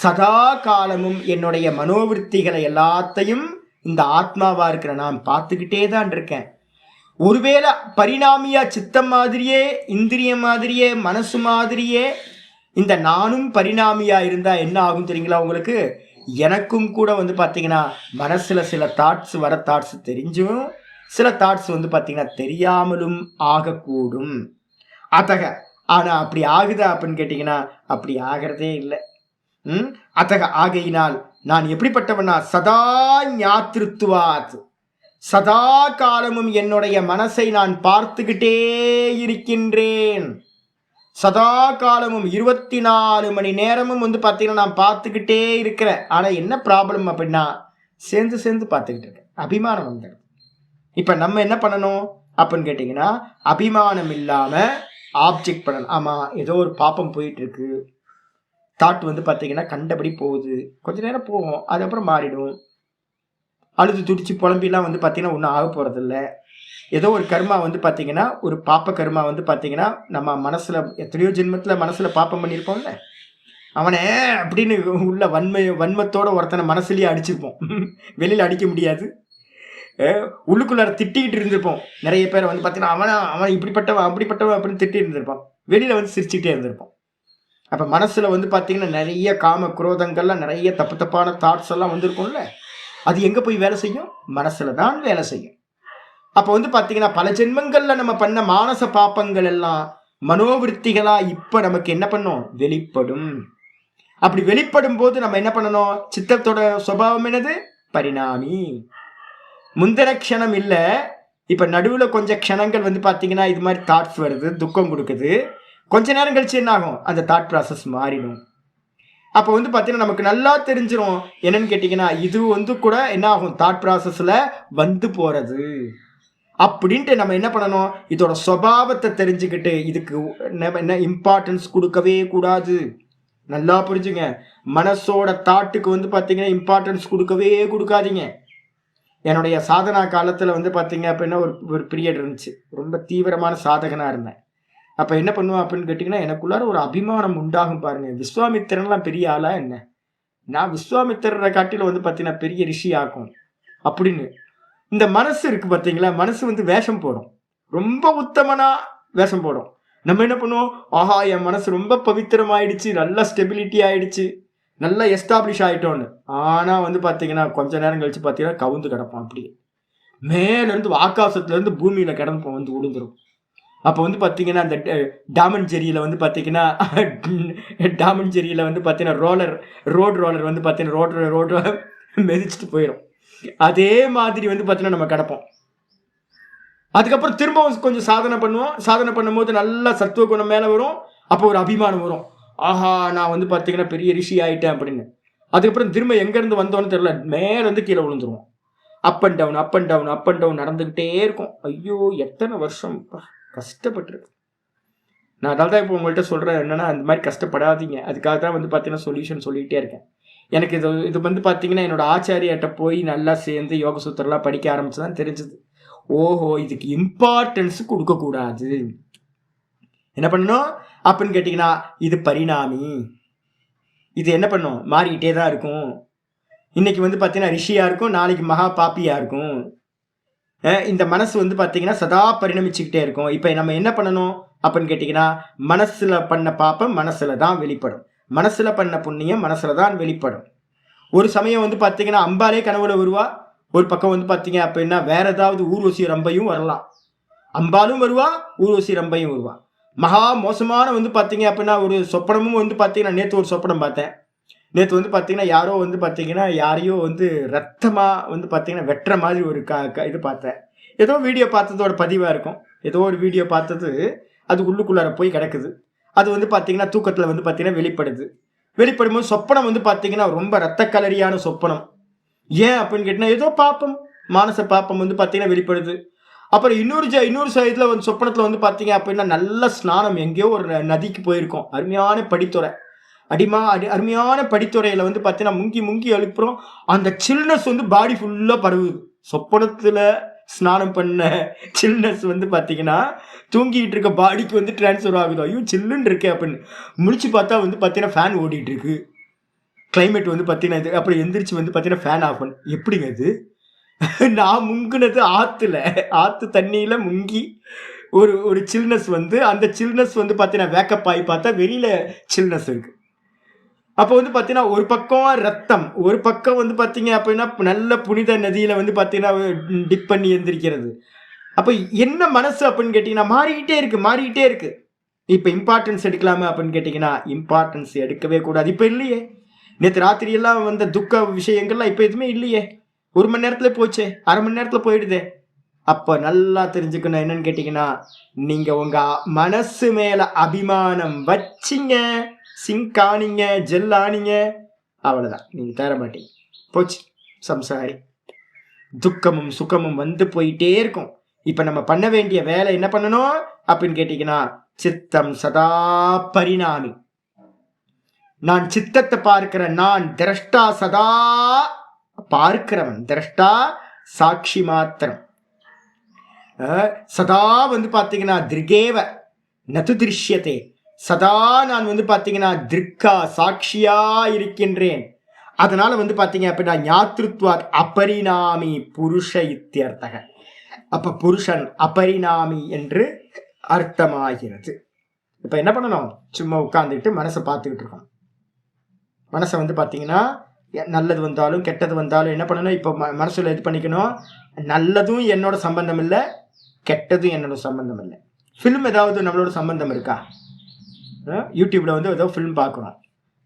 சதா காலமும் என்னுடைய மனோவிருத்திகளை எல்லாத்தையும் இந்த ஆத்மாவாக இருக்கிற நான் பார்த்துக்கிட்டே தான் இருக்கேன். ஒருவேளை பரிணாமியா சித்தம் மாதிரியே, இந்திரியம் மாதிரியே, மனசு மாதிரியே இந்த நானும் பரிணாமியா இருந்தா என்ன ஆகும் தெரியுங்களா உங்களுக்கு? எனக்கும் கூட வந்து பார்த்தீங்கன்னா மனசுல சில தாட்ஸ் வர, தாட்ஸ் தெரிஞ்சும் சில தாட்ஸ் வந்து பார்த்தீங்கன்னா தெரியாமலும் ஆகக்கூடும். அத்தக ஆனால் அப்படி ஆகுதா அப்படின்னு கேட்டிங்கன்னா அப்படி ஆகிறதே இல்லை. அத்தக ஆகையினால் நான் எப்படிப்பட்டவனா, சதா ஞாத்திருத்துவாத், சதா காலமும் என்னுடைய மனசை நான் பார்த்துக்கிட்டே இருக்கின்றேன். சதா காலமும் 24 மணி நேரமும் வந்து பார்த்தீங்கன்னா நான் பார்த்துக்கிட்டே இருக்கிறேன். ஆனால் என்ன ப்ராப்ளம் அப்படின்னா சேர்ந்து சேர்ந்து பார்த்துக்கிட்டு இருக்கேன், அபிமானம் வந்துடுது. இப்போ நம்ம என்ன பண்ணணும் அப்படின்னு கேட்டிங்கன்னா, அபிமானம் இல்லாமல் ஆப்ஜெக்ட் பண்ணணும். ஆமாம், ஏதோ ஒரு பாப்பம் போயிட்டுருக்கு, தாட் வந்து பார்த்தீங்கன்னா கண்டபடி போகுது, கொஞ்ச நேரம் போகும், அதுக்கப்புறம் மாறிடும். அழுது துடிச்சு புலம்பிலாம் வந்து பார்த்தீங்கன்னா ஒன்றும் ஆக போகிறதில்ல. ஏதோ ஒரு கர்மா வந்து பார்த்தீங்கன்னா, ஒரு பாப்ப கர்மா வந்து பார்த்தீங்கன்னா நம்ம மனசில் எத்தனையோ ஜென்மத்தில் மனசில் பாப்பம் பண்ணியிருப்போம்ல, அவனை அப்படின்னு உள்ள வன்மத்தோட ஒருத்தனை மனசுலேயே அடிச்சிருப்போம். வெளியில் அடிக்க முடியாது, உள்ளுக்குள்ளார திட்டிக்கிட்டு இருந்திருப்போம். நிறைய பேரை வந்து பார்த்தீங்கன்னா அவன் இப்படிப்பட்டவன் அப்படிப்பட்டவன் அப்படின்னு திட்டி இருந்திருப்பான், வெளியில் வந்து சிரிச்சுக்கிட்டே இருந்திருப்பான். அப்போ மனசில் வந்து பார்த்தீங்கன்னா நிறைய காம குரோதங்கள்லாம், நிறைய தப்பான தாட்ஸ் எல்லாம் வந்திருக்கும்ல, அது எங்கே போய் வேலை செய்யும்? மனசில் தான் வேலை செய்யும். அப்போ வந்து பார்த்தீங்கன்னா பல ஜென்மங்களில் நம்ம பண்ண மானச பாப்பங்கள் எல்லாம் மனோவிருத்திகளாக இப்போ நமக்கு என்ன பண்ணும்? வெளிப்படும். அப்படி வெளிப்படும் போது நம்ம என்ன பண்ணணும்? சித்தத்தோட சுபாவம் என்னது? பரிணாமி. முந்தின க்ஷணம் இல்லை, இப்போ நடுவில் கொஞ்சம் க்ஷணங்கள் வந்து பார்த்தீங்கன்னா இது மாதிரி தாட்ஸ் வருது, துக்கம் கொடுக்குது. கொஞ்ச நேரம் கழிச்சு என்ன ஆகும், அந்த தாட் ப்ராசஸ் மாறிடும். அப்போ வந்து பார்த்தீங்கன்னா நமக்கு நல்லா தெரிஞ்சிடும் என்னன்னு கேட்டிங்கன்னா, இது வந்து கூட என்ன ஆகும், தாட் ப்ராசஸில் வந்து போகிறது அப்படின்ட்டு நம்ம என்ன பண்ணணும், இதோட சுபாவத்தை தெரிஞ்சுக்கிட்டு இதுக்கு என்ன இம்பார்ட்டன்ஸ் கொடுக்கவே கூடாது. நல்லா புரிஞ்சுங்க, மனசோட தாட்டுக்கு வந்து பார்த்தீங்கன்னா இம்பார்ட்டன்ஸ் கொடுக்கவே கொடுக்காதீங்க. என்னுடைய சாதனா காலத்தில் வந்து பார்த்தீங்க அப்படின்னா ஒரு பீரியட் இருந்துச்சு, ரொம்ப தீவிரமான சாதகனாக இருந்தேன். அப்போ என்ன பண்ணுவேன் அப்படின்னு கேட்டிங்கன்னா, எனக்குள்ளார ஒரு அபிமானம் உண்டாகும் பாருங்க. விஸ்வாமித்திரன்லாம் பெரிய ஆளா என்ன, நான் விஸ்வாமித்திரரை காட்டில வந்து பார்த்தீங்கன்னா பெரிய ரிஷி ஆக்கும் அப்படின்னு. இந்த மனசு இருக்கு பார்த்தீங்களா, மனசு வந்து வேஷம் போடும், ரொம்ப உத்தமனா வேஷம் போடும். நம்ம என்ன பண்ணுவோம், ஆஹா என் மனசு ரொம்ப பவித்திரம் ஆயிடுச்சு, நல்லா ஸ்டெபிலிட்டி ஆயிடுச்சு, நல்லா எஸ்டாப்ளிஷ் ஆகிட்டோன்னு. ஆனால் வந்து பார்த்தீங்கன்னா கொஞ்ச நேரம் கழிச்சு பார்த்தீங்கன்னா கவுந்து கிடப்போம். அப்படியே மேலேருந்து ஆகாசத்துலேருந்து பூமியில் கிடப்போம், வந்து விழுந்துடும். அப்போ வந்து பார்த்தீங்கன்னா அந்த டாமன் ஜெரியில் வந்து பார்த்தீங்கன்னா டாமன் ஜெரியில் வந்து பார்த்தீங்கன்னா ரோடு ரோலர் வந்து பார்த்தீங்கன்னா ரோடு மெதிச்சுட்டு போயிடும். அதே மாதிரி வந்து பார்த்தீங்கன்னா நம்ம கிடப்போம். அதுக்கப்புறம் திரும்பவும் கொஞ்சம் சாதனை பண்ணுவோம். சாதனை பண்ணும்போது நல்ல சத்துவ குணம் மேலே வரும். அப்போ ஒரு அபிமானம் வரும், ஆஹா நான் வந்து பார்த்தீங்கன்னா பெரிய ரிஷி ஆகிட்டேன் அப்படின்னு. அதுக்கப்புறம் திரும்ப எங்கேருந்து வந்தோன்னு தெரியல, மேலேருந்து கீழே விழுந்துருவோம். Up and down up and down up and down நடந்துக்கிட்டே இருக்கும். ஐயோ எத்தனை வருஷம் கஷ்டப்பட்டுருக்கு. நான் அதால் தான் இப்போ உங்கள்கிட்ட சொல்கிறேன் என்னென்னா, அந்த மாதிரி கஷ்டப்படாதீங்க. அதுக்காக தான் வந்து பார்த்தீங்கன்னா சொல்யூஷன் சொல்லிகிட்டே இருக்கேன். எனக்கு இது வந்து பார்த்தீங்கன்னா என்னோடய ஆச்சாரியாட்ட போய் நல்லா சேர்ந்து யோக சூத்திரம்லாம் படிக்க ஆரம்பிச்சு தான் தெரிஞ்சுது, ஓஹோ இதுக்கு இம்பார்ட்டன்ஸ் கொடுக்கக்கூடாது. என்ன பண்ணணும் அப்படின்னு கேட்டிங்கன்னா, இது பரிணாமி, இது என்ன பண்ணும், மாறிக்கிட்டே தான் இருக்கும். இன்னைக்கு வந்து பார்த்தீங்கன்னா ரிஷியாக இருக்கும், நாளைக்கு மகா பாப்பியாக இருக்கும். இந்த மனசு வந்து பார்த்தீங்கன்னா சதா பரிணமிச்சுக்கிட்டே இருக்கும். இப்போ நம்ம என்ன பண்ணணும் அப்படின்னு கேட்டிங்கன்னா, மனசில் பண்ண பாப்பம் மனசில் தான் வெளிப்படும், மனசில் பண்ண புண்ணியம் மனசில் தான் வெளிப்படும். ஒரு சமயம் வந்து பார்த்தீங்கன்னா அம்பாலே கனவுல வருவா, ஒரு பக்கம் வந்து பார்த்தீங்க அப்படின்னா வேற ஏதாவது ஊர்வசி ரம்பையும் வரலாம். அம்பாலும் வருவா, ஊர்வசி ரம்பையும் வருவா. மகா மோசமான வந்து பார்த்தீங்க அப்படின்னா ஒரு சொப்பனமும் வந்து பார்த்தீங்கன்னா, நேற்று ஒரு சொப்பனம் பார்த்தேன். நேற்று வந்து பார்த்தீங்கன்னா யாரோ வந்து பார்த்தீங்கன்னா யாரையோ வந்து ரத்தமாக வந்து பார்த்தீங்கன்னா வெட்டுற மாதிரி ஒரு இது பார்த்தேன். ஏதோ வீடியோ பார்த்ததோட பதிவாக இருக்கும். ஏதோ ஒரு வீடியோ பார்த்தது அது உள்ளுக்குள்ளார போய் கிடக்குது. அது வந்து பார்த்தீங்கன்னா தூக்கத்தில் வந்து பார்த்தீங்கன்னா வெளிப்படும்போது சொப்பனம் வந்து பார்த்தீங்கன்னா ரொம்ப ரத்த கலரியான சொப்பனம். ஏன் அப்படின்னு கேட்டிங்கன்னா, ஏதோ பாப்பம், மானச பாப்பம் வந்து பார்த்தீங்கன்னா வெளிப்படுது. அப்புறம் இன்னொரு சைடில் வந்து சொப்பனத்தில் வந்து பார்த்தீங்க அப்படின்னா நல்ல ஸ்நானம், எங்கேயோ ஒரு நதிக்கு போயிருக்கோம், அருமையான படித்துறை, அருமையான படித்துறையில் வந்து பார்த்தீங்கன்னா முங்கி எழுப்புறோம். அந்த சில்னஸ் வந்து பாடி ஃபுல்லாக பரவுது. சொப்பனத்தில் ஸ்நானம் பண்ண சில்னஸ் வந்து பார்த்தீங்கன்னா தூங்கிட்டு இருக்க பாடிக்கு வந்து டிரான்ஸ்ஃபர் ஆகுது. ஐயோ சில்லுன்னு இருக்கே அப்படின்னு முடிச்சு பார்த்தா வந்து பார்த்தீங்கன்னா ஃபேன் ஓடிட்டு இருக்கு. கிளைமேட் வந்து பார்த்தீங்கன்னா இது. அப்புறம் எந்திரிச்சு வந்து பார்த்தீங்கன்னா ஃபேன் ஆஃப் பண்ணு. எப்படிங்க அது, நான் முங்குனது ஆற்று தண்ணியில் முங்கி ஒரு சில்னஸ் வந்து, அந்த சில்னஸ் வந்து பார்த்தீங்கன்னா வேக்கப் ஆகி பார்த்தா வெளியில் சில்னஸ் இருக்குது. அப்போ வந்து பார்த்தீங்கன்னா ஒரு பக்கம் ரத்தம், ஒரு பக்கம் வந்து பார்த்தீங்க அப்படின்னா நல்ல புனித நதியில் வந்து பார்த்தீங்கன்னா டிப் பண்ணி எந்திரிக்கிறது. அப்போ என்ன மனசு அப்படின்னு கேட்டிங்கன்னா மாறிக்கிட்டே இருக்கு. இப்போ இம்பார்ட்டன்ஸ் எடுக்கலாமா அப்படின்னு கேட்டிங்கன்னா, இம்பார்ட்டன்ஸ் எடுக்கவே கூடாது. இப்போ இல்லையே, நேற்று ராத்திரியெல்லாம் வந்த துக்க விஷயங்கள்லாம் இப்போ எதுவுமே இல்லையே. 1 மணி நேரத்தில் போச்சே, 1/2 மணி நேரத்தில் போயிடுதே. அப்போ நல்லா தெரிஞ்சுக்கணும் என்னன்னு கேட்டிங்கன்னா, நீங்கள் உங்கள் மனசு மேலே அபிமானம் வச்சிங்க, சிங்க் ஆனீங்க, ஜெல் ஆனீங்க, அவ்வளோதான், நீங்கள் தேர மாட்டீங்க, போச்சு சம்சாரி. துக்கமும் சுகமும் வந்து போயிட்டே இருக்கும். இப்போ நம்ம பண்ண வேண்டிய வேலை என்ன பண்ணணும் அப்படின்னு கேட்டிங்கன்னா, சித்தம் சதா பரிணாமி. நான் சித்தத்தை பார்க்கிறேன், நான் திரஷ்டா சதா பார்க்கிறவன், திரஷ்டா சாட்சி மாத்திரம். சதா வந்து பார்த்தீங்கன்னா திருகேவ நது திருஷ்யத்தே, சதா நான் வந்து பார்த்தீங்கன்னா திருக்கா சாட்சியா இருக்கின்றேன். அதனால வந்து பார்த்தீங்க அப்படின்னா ஞாத்ருத்வாத் அபரிணாமி புருஷ இத்தியர்த்தக. அப்ப புருஷன் அபரிணாமி என்று அர்த்தமாகிறது. இப்ப என்ன பண்ணணும், சும்மா உட்கார்ந்துட்டு மனசை பார்த்துக்கிட்டு இருக்கோம். மனசை வந்து பார்த்தீங்கன்னா நல்லது வந்தாலும் கெட்டது வந்தாலும் என்ன பண்ணணும், இப்போ மனசுல இது பண்ணிக்கணும், நல்லதும் என்னோட சம்பந்தம் இல்லை, கெட்டதும் என்னோட சம்பந்தம் இல்லை. ஃபிலிம் ஏதாவது நம்மளோட சம்பந்தம் இருக்கா? யூடியூப்ல வந்து ஏதோ ஃபிலிம் பார்க்குறோம்,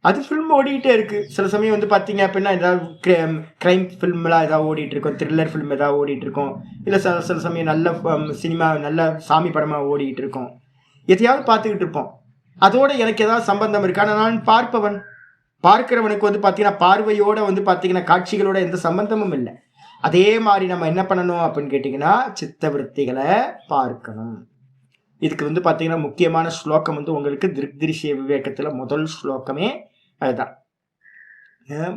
அது ஃபில்ம் ஓடிக்கிட்டே இருக்குது. சில சமயம் வந்து பார்த்தீங்க அப்படின்னா ஏதாவது க்ரைம் ஃபில்ம்லாம் ஏதாவது ஓடிட்டு இருக்கும், த்ரில்லர் ஃபில்ம் ஏதாவது ஓடிட்டு இருக்கும், இல்லை சில சமயம் நல்ல சினிமா நல்ல சாமி படமாக ஓடிக்கிட்டு இருக்கும். எதையாவது பார்த்துக்கிட்டு இருப்போம். அதோட எனக்கு ஏதாவது சம்பந்தம் இருக்கா? நான் பார்ப்பவன். பார்க்கிறவனுக்கு வந்து பார்த்தீங்கன்னா பார்வையோட வந்து பார்த்தீங்கன்னா காட்சிகளோட எந்த சம்பந்தமும் இல்லை. அதே மாதிரி நம்ம என்ன பண்ணணும் அப்படின்னு கேட்டிங்கன்னா சித்த விருத்திகளை பார்க்கணும். இதுக்கு வந்து பார்த்தீங்கன்னா முக்கியமான ஸ்லோகம் வந்து உங்களுக்கு திருஷ்ய விவேகத்தில் முதல் ஸ்லோகமே அதுதான்.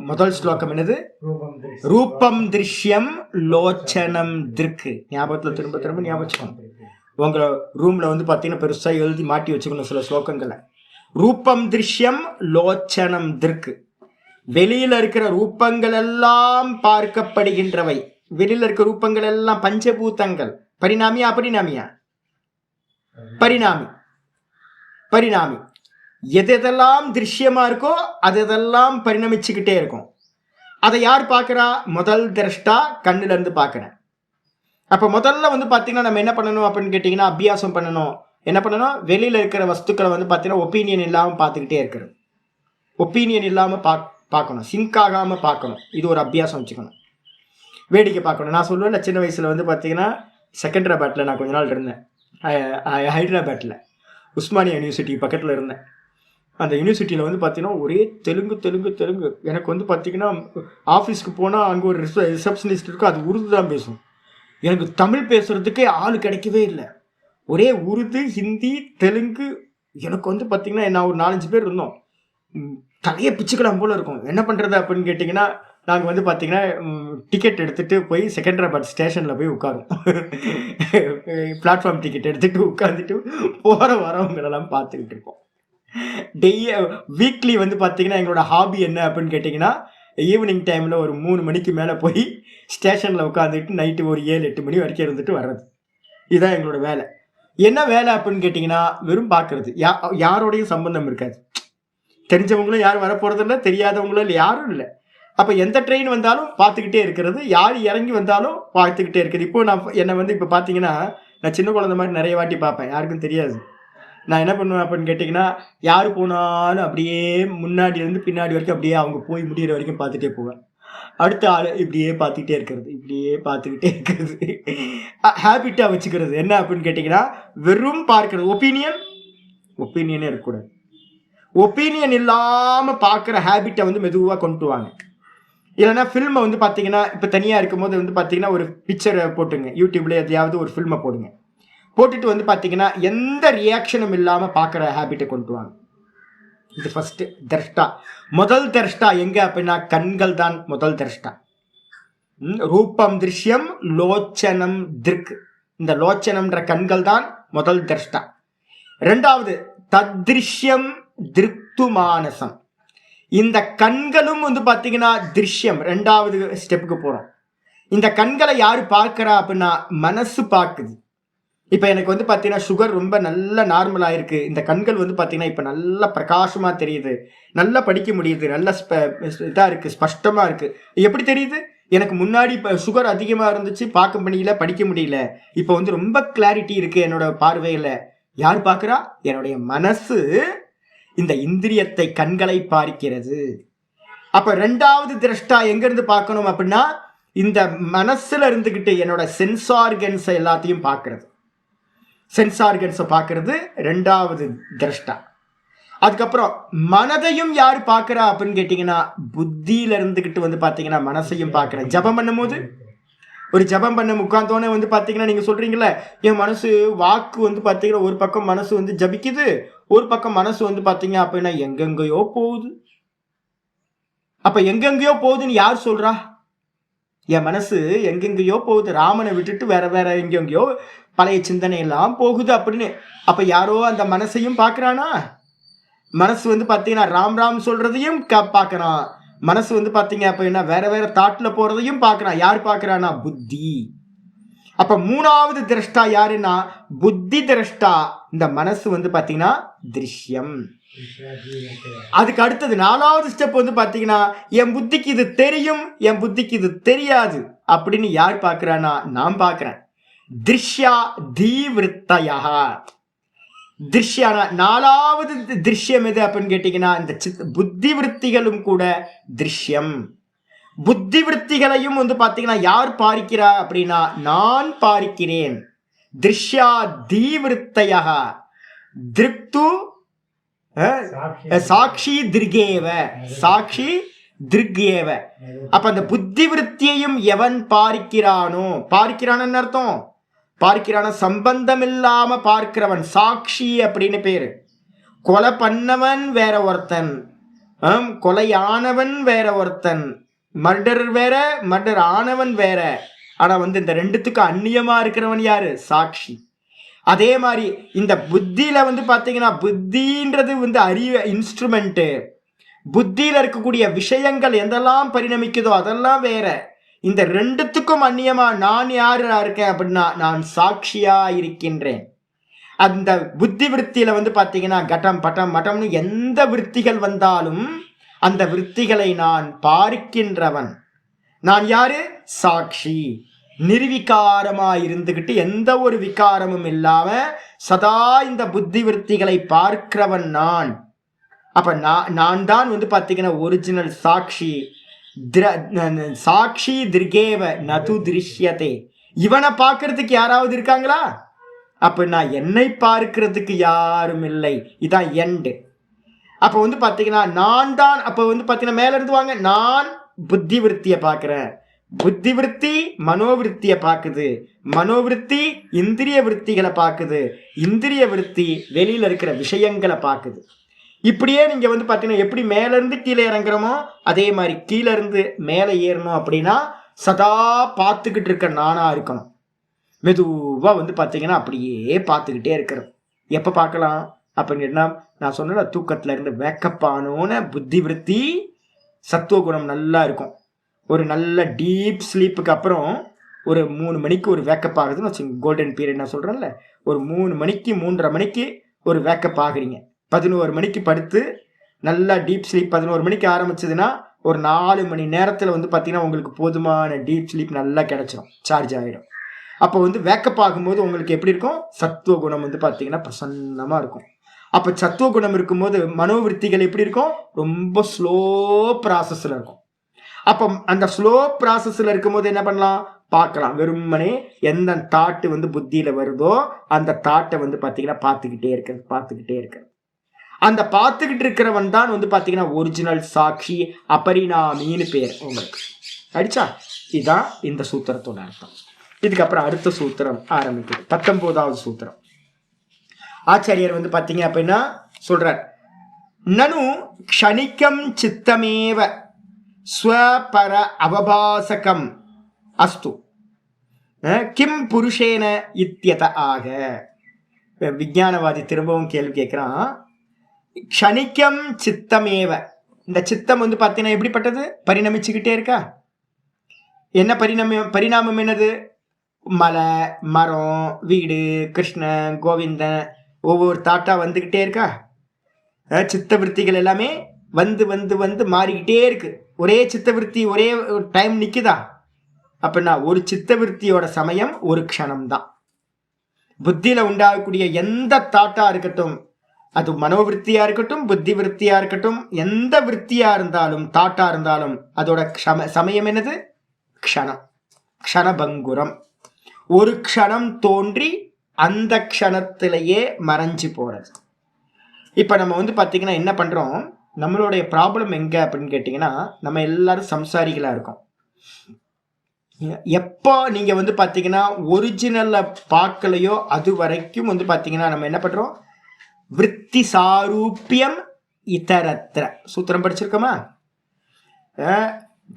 முதல் ஸ்லோகம் என்னது? ரூபம் திருஷ்யம் லோச்சனம் திருக்கு. ஞாபகத்தில் திரும்ப திரும்ப ஞாபகம் வச்சுக்கணும். உங்க ரூம்ல வந்து பார்த்தீங்கன்னா பெருசாக எழுதி மாட்டி வச்சுக்கணும் சில ஸ்லோகங்களை. ரூபம் திருஷ்யம் லோச்சனம் திருக்கு. வெளியில இருக்கிற ரூபங்கள் எல்லாம் பார்க்கப்படுகின்றவை. வெளியில இருக்கிற ரூபங்கள் எல்லாம் பஞ்சபூதங்கள். பரிணாமியா அபரிணாமியா? பரிணாமி. பரிணாமி. எதெல்லாம் திருஷ்யமா இருக்கோ அதெல்லாம் பரிணமிச்சுக்கிட்டே இருக்கும். அதை யார் பார்க்கறா? முதல் திரஷ்டா கண்ணுல இருந்து பார்க்கிறேன். அப்ப முதல்ல வந்து பாத்தீங்கன்னா நம்ம என்ன பண்ணணும் அப்படின்னு கேட்டீங்கன்னா அபியாசம் பண்ணணும். என்ன பண்ணணும்? வெளியில இருக்கிற வஸ்துக்களை வந்து பாத்தீங்கன்னா ஒப்பீனியன் இல்லாம பார்த்துக்கிட்டே இருக்கிறது. ஒப்பீனியன் இல்லாம பார்க்கணும், சிங்க் ஆகாம பார்க்கணும். இது ஒரு அபியாசம் வச்சுக்கணும். வேடிக்கை பார்க்கணும். நான் சொல்லுவேன், சின்ன வயசுல வந்து பாத்தீங்கன்னா செகண்டராபாத்ல நான் கொஞ்ச நாள் இருந்தேன். ஹைதராபாத்தில் உஸ்மானியா யூனிவர்சிட்டி பக்கத்தில் இருந்தேன். அந்த யூனிவர்சிட்டியில் வந்து பார்த்தீங்கன்னா ஒரே தெலுங்கு. எனக்கு வந்து பார்த்தீங்கன்னா ஆஃபீஸ்க்கு போனால் அங்கே ஒரு ரிசப்ஷனிஸ்ட் இருக்கும், அது உருது தான் பேசும். எனக்கு தமிழ் பேசுகிறதுக்கே ஆள் கிடைக்கவே இல்லை. ஒரே உருது, ஹிந்தி, தெலுங்கு. எனக்கு வந்து பார்த்தீங்கன்னா நான் ஒரு 4-5 பேர் இருந்தோம். தலையை பிச்சுக்கலாம் போல இருக்கும். என்ன பண்ணுறது அப்படின்னு கேட்டிங்கன்னா நாங்கள் வந்து பார்த்தீங்கன்னா டிக்கெட் எடுத்துகிட்டு போய் செகண்டராபாத் ஸ்டேஷனில் போய் உட்காரும். பிளாட்ஃபார்ம் டிக்கெட் எடுத்துகிட்டு உட்காந்துட்டு போகிற வரவங்களெல்லாம் பார்த்துக்கிட்டு இருக்கோம். வீக்லி வந்து பார்த்தீங்கன்னா எங்களோட ஹாபி என்ன அப்படின்னு கேட்டிங்கன்னா ஈவினிங் டைமில் ஒரு 3 மணிக்கு மேலே போய் ஸ்டேஷனில் உட்காந்துட்டு நைட்டு ஒரு 7-8 மணி வரைக்கும் இருந்துட்டு வர்றது. இதுதான் எங்களோட வேலை. என்ன வேலை அப்படின்னு கேட்டிங்கன்னா வெறும் பார்க்குறது. யாரோடையும் சம்பந்தம் இருக்காது. தெரிஞ்சவங்களும் யாரும் வரப்போகிறதில்ல, தெரியாதவங்களும் இல்லை, யாரும் இல்லை. அப்போ எந்த ட்ரெயின் வந்தாலும் பார்த்துக்கிட்டே இருக்கிறது, யார் இறங்கி வந்தாலும் பார்த்துக்கிட்டே இருக்குது. இப்போ என்னை வந்து இப்போ பார்த்தீங்கன்னா நான் சின்ன குழந்தை மாதிரி நிறைய வாட்டி பார்ப்பேன், யாருக்கும் தெரியாது. நான் என்ன பண்ணுவேன் அப்படின்னு கேட்டிங்கன்னா யார் போனாலும் அப்படியே முன்னாடியிலேருந்து பின்னாடி வரைக்கும் அப்படியே அவங்க போய் முடிகிற வரைக்கும் பார்த்துட்டே போவேன். அடுத்த ஆள் இப்படியே பார்த்துக்கிட்டே இருக்கிறது, இப்படியே பார்த்துக்கிட்டே இருக்கிறது. ஹேபிட்டாக வச்சுக்கிறது. என்ன அப்படின்னு கேட்டிங்கன்னா வெறும் பார்க்கறது. ஒப்பீனியனே இருக்கக்கூடாது. ஒப்பீனியன் இல்லாமல் பார்க்குற ஹேபிட்டை வந்து மெதுவாக கொண்டு வாங்க. இல்லைன்னா ஃபில்மை வந்து பார்த்தீங்கன்னா இப்போ தனியாக இருக்கும்போது வந்து பார்த்தீங்கன்னா ஒரு பிக்சரை போட்டுங்க, யூடியூப்ல எதையாவது ஒரு ஃபில்மை போடுங்க. போட்டுட்டு வந்து பார்த்தீங்கன்னா எந்த ரியாக்ஷனும் இல்லாமல் பார்க்குற ஹேபிட்டை கொண்டு வாங்க. இது ஃபஸ்ட்டு திரஷ்டா. முதல் திரஷ்டா எங்கே அப்படின்னா கண்கள் தான் முதல் திரஷ்டா. ரூபம் திருஷ்யம் லோச்சனம் திருக்கு. இந்த லோச்சனம்ன்ற கண்கள் தான் முதல் திரஷ்டா. ரெண்டாவது தத்ருஷ்யம் திருப்து மானசம். இந்த கண்களும் வந்து பார்த்தீங்கன்னா திருஷ்யம். ரெண்டாவது ஸ்டெப்புக்கு போகிறோம். இந்த கண்களை யார் பார்க்குறா அப்படின்னா மனசு பார்க்குது. இப்போ எனக்கு வந்து பார்த்தீங்கன்னா சுகர் ரொம்ப நல்ல நார்மலாக இருக்குது. இந்த கண்கள் வந்து பார்த்தீங்கன்னா இப்போ நல்லா பிரகாசமாக தெரியுது, நல்லா படிக்க முடியுது, நல்ல இதாக இருக்குது, ஸ்பஷ்டமாக இருக்குது. எப்படி தெரியுது? எனக்கு முன்னாடி இப்போ சுகர் அதிகமாக இருந்துச்சு, பார்க்க முடியல, படிக்க முடியல. இப்போ வந்து ரொம்ப கிளாரிட்டி இருக்குது என்னோட பார்வையில். யார் பார்க்குறா? என்னுடைய மனசு இந்த இந்திரியத்தை கண்களை பார்க்கிறது. அப்ப ரெண்டாவது திரஷ்டா எங்க இருந்து பார்க்கணும் அப்படின்னா இந்த மனசுல இருந்துகிட்டு என்னோட சென்ஸ் ஆர்கன்ஸ் எல்லாத்தையும் பார்க்கறது. சென்ஸ் ஆர்கன்ஸை பார்க்கறது ரெண்டாவது திரஷ்டா. அதுக்கப்புறம் மனதையும் யார் பார்க்கறா அப்படின்னு கேட்டீங்கன்னா புத்தியில இருந்துகிட்டு வந்து பார்த்தீங்கன்னா மனசையும் பார்க்கறேன். ஜபம் பண்ணும்போது ஒரு ஜபம் பண்ண உட்கார்ந்தோன்னே வந்து பார்த்தீங்கன்னா நீங்கள் சொல்கிறீங்களே என் மனசு வாக்கு வந்து பார்த்தீங்கன்னா ஒரு பக்கம் மனசு வந்து ஜபிக்குது, ஒரு பக்கம் மனசு வந்து பார்த்தீங்க அப்படின்னா எங்கெங்கேயோ போகுது. அப்போ எங்கெங்கேயோ போகுதுன்னு யார் சொல்கிறா? என் மனசு எங்கெங்கேயோ போகுது, ராமனை விட்டுட்டு வேற வேற எங்கெங்கேயோ பழைய சிந்தனை எல்லாம் போகுது அப்படின்னு. அப்போ யாரோ அந்த மனசையும் பார்க்குறானா? மனசு வந்து பார்த்தீங்கன்னா ராம் ராம் சொல்கிறதையும் பார்க்குறான். மனசு வந்து பார்த்தீங்க அப்படின்னா வேற வேற தாட்டில் போகிறதையும் பார்க்குறான். யார் பார்க்குறானா? புத்தி. அப்போ மூணாவது திரஷ்டா யாருன்னா புத்தி திரஷ்டா. இந்த மனசு வந்து பார்த்தீங்கன்னா திருஷ்யம். அதுக்கு அடுத்தது நாலாவது ஸ்டெப் வந்து பார்த்தீங்கன்னா என் புத்திக்கு இது தெரியும், என் புத்திக்கு இது தெரியாது அப்படின்னு யார் பார்க்குறானா? நான் பார்க்குறேன். திருஷ்யா தீவிருத்தயா. திருஷ்யான 4வது திருஷ்யம் எது அப்படின்னு கேட்டீங்கன்னா இந்த புத்தி விருத்திகளும் கூட திருஷ்யம். புத்தி விருத்திகளையும் வந்து பாத்தீங்கன்னா யார் பார்க்கிறா அப்படின்னா நான் பார்க்கிறேன். திருஷ்யா தீவிருத்தையா திருக்து சாட்சி திருகேவ சாட்சி திருகேவ. அப்ப அந்த புத்தி விருத்தியையும் எவன் பார்க்கிறானோ, பார்க்கிறான்னு அர்த்தம் பார்க்கிறான சம்பந்தம் இல்லாம பார்க்கிறவன் சாட்சி அப்படின்னு பேரு. கொலை பண்ணவன் வேற ஒருத்தன், கொலையானவன் வேற ஒருத்தன், மர்டர் வேற மர்டர் ஆனவன் வேற. ஆனா வந்து இந்த ரெண்டுத்துக்கு அந்நியமா இருக்கிறவன் யாரு? சாட்சி. அதே மாதிரி இந்த புத்தியில வந்து பாத்தீங்கன்னா புத்தின்றது வந்து அறிவு இன்ஸ்ட்ருமெண்ட். புத்தியில இருக்கக்கூடிய விஷயங்கள் எதெல்லாம் பரிணமிக்குதோ அதெல்லாம் வேற. இந்த ரெண்டுத்துக்கும் அந்நியமா நான் யாரா இருக்கேன் அப்படின்னா நான் சாட்சியா இருக்கின்றேன். அந்த புத்தி விருத்தியில வந்து பாத்தீங்கன்னா கட்டம் பட்டம் மட்டம்னு எந்த விருத்திகள் வந்தாலும் அந்த விருத்திகளை நான் பார்க்கின்றவன். நான் யாரு? சாட்சி. நிர்விகாரமா இருந்துகிட்டு எந்த ஒரு விகாரமும் இல்லாம சதா இந்த புத்தி விருத்திகளை பார்க்கிறவன் நான். அப்ப நான் தான் வந்து பாத்தீங்கன்னா ஒரிஜினல் சாட்சி. சாட்சி திருகேவ நது திருஷ்யதே. இவனை பார்க்கறதுக்கு யாராவது இருக்காங்களா? அப்ப நான் என்னை பார்க்கிறதுக்கு யாரும் இல்லை. இதான் எண்டு. அப்ப வந்து பாத்தீங்கன்னா நான் தான். அப்ப வந்து பாத்தீங்கன்னா மேல இருந்து வாங்க. நான் புத்தி விருத்திய பாக்குறேன். புத்தி விருத்தி மனோவிருத்திய பாக்குது. மனோவிருத்தி இந்திரிய விருத்திகளை பாக்குது. இந்திரிய விருத்தி வெளியில இருக்கிற விஷயங்களை பாக்குது. இப்படியே நீங்க வந்து பாத்தீங்கன்னா எப்படி மேல இருந்து கீழே இறங்குறோமோ அதே மாதிரி கீழே இருந்து மேலே ஏறணும் அப்படின்னா சதா பார்த்துக்கிட்டு இருக்க நானா இருக்கணும். மெதுவா வந்து பாத்தீங்கன்னா அப்படியே பார்த்துக்கிட்டே இருக்கிறோம். எப்ப பார்க்கலாம் அப்படின்னா நான் சொன்ன தூக்கத்துல இருந்து வேக்கப் ஆனோன்னு புத்தி விருத்தி சத்துவ குணம் நல்லா இருக்கும். ஒரு நல்ல டீப் ஸ்லீப்புக்கு அப்புறம் ஒரு 3 மணிக்கு ஒரு வேக்கப் ஆகுதுன்னு வச்சுங்க. கோல்டன் பீரியட் நான் சொல்றேன்ல, ஒரு 3 மணிக்கு 3:30 மணிக்கு ஒரு வேக்கப் ஆகுறீங்க. 11 மணிக்கு படுத்து நல்லா டீப் ஸ்லீப் 11 மணிக்கு ஆரம்பிச்சதுன்னா ஒரு 4 மணி நேரத்தில் வந்து பார்த்தீங்கன்னா உங்களுக்கு போதுமான டீப் ஸ்லீப் நல்லா கிடைச்சிடும், சார்ஜ் ஆகிடும். அப்போ வந்து வேக்கப் ஆகும்போது உங்களுக்கு எப்படி இருக்கும்? சத்துவ குணம் வந்து பார்த்தீங்கன்னா பிரசன்னமாக இருக்கும். அப்போ சத்துவ குணம் இருக்கும்போது மனோவிருத்திகள் எப்படி இருக்கும்? ரொம்ப ஸ்லோ ப்ராசஸில் இருக்கும். அப்போ அந்த ஸ்லோ ப்ராசஸில் இருக்கும்போது என்ன பண்ணலாம்? பார்க்கலாம். வெறுமனே எந்த தாட்டு வந்து புத்தியில் வருதோ அந்த தாட்டை வந்து பார்த்தீங்கன்னா பார்த்துக்கிட்டே இருக்கிறது. அந்த பார்த்துக்கிட்டு இருக்கிறவன் தான் வந்து பார்த்தீங்கன்னா ஒரிஜினல் சாட்சி, அபரிணாமின்னு பேர் உங்களுக்கு. அடிச்சா இதுதான் இந்த சூத்திரத்தோட அர்த்தம். இதுக்கப்புறம் அடுத்த சூத்திரம் ஆரம்பிக்குது. 19வது சூத்திரம். ஆச்சாரியர் வந்து பார்த்தீங்க அப்படின்னா சொல்றார், நனு க்ஷணிக்கம் சித்தமேவ ஸ்வபர அவபாசகம் அஸ்து கிம் புருஷேன இத்தியத ஆக. விஞ்ஞானவாதி திரும்பவும் கேள்வி கேட்கிறான். க்ஷணிக்கம் சித்தமேவ, இந்த சித்தம் வந்து பார்த்தீங்கன்னா எப்படிப்பட்டது? பரிணமிச்சுக்கிட்டே இருக்கா. என்ன பரிணாமம் என்னது? மலை, மரம், வீடு, கிருஷ்ணன், கோவிந்தன், ஒவ்வொரு தாட்டா வந்துக்கிட்டே இருக்கா. சித்தவிருத்திகள் எல்லாமே வந்து வந்து வந்து மாறிக்கிட்டே இருக்கு. ஒரே சித்தவிருத்தி ஒரே டைம் நிற்குதா? அப்படின்னா ஒரு சித்தவிருத்தியோட சமயம் ஒரு க்ஷணம் தான். புத்தியில உண்டாகக்கூடிய எந்த தாட்டா இருக்கட்டும், அது மனோவிருத்தியா இருக்கட்டும், புத்தி விருத்தியா இருக்கட்டும், எந்த விருத்தியா இருந்தாலும் தாட்டா இருந்தாலும் அதோட சமயம் என்னது? க்ஷணம், க்ஷணபங்குரம். ஒரு க்ஷணம் தோன்றி அந்த க்ஷணத்திலேயே மறைஞ்சு போறது. இப்ப நம்ம வந்து பாத்தீங்கன்னா என்ன பண்றோம்? நம்மளுடைய ப்ராப்ளம் எங்க அப்படின்னு கேட்டீங்கன்னா, நம்ம எல்லாரும் சம்சாரிகளா இருக்கோம். எப்போ நீங்க வந்து பாத்தீங்கன்னா ஒரிஜினல்ல பார்க்கலையோ அது வரைக்கும் வந்து பாத்தீங்கன்னா நம்ம என்ன பண்றோம்? விருத்தி சாரூபியம் இதரத்ர சூத்திரம் படிச்சிருக்கோமா?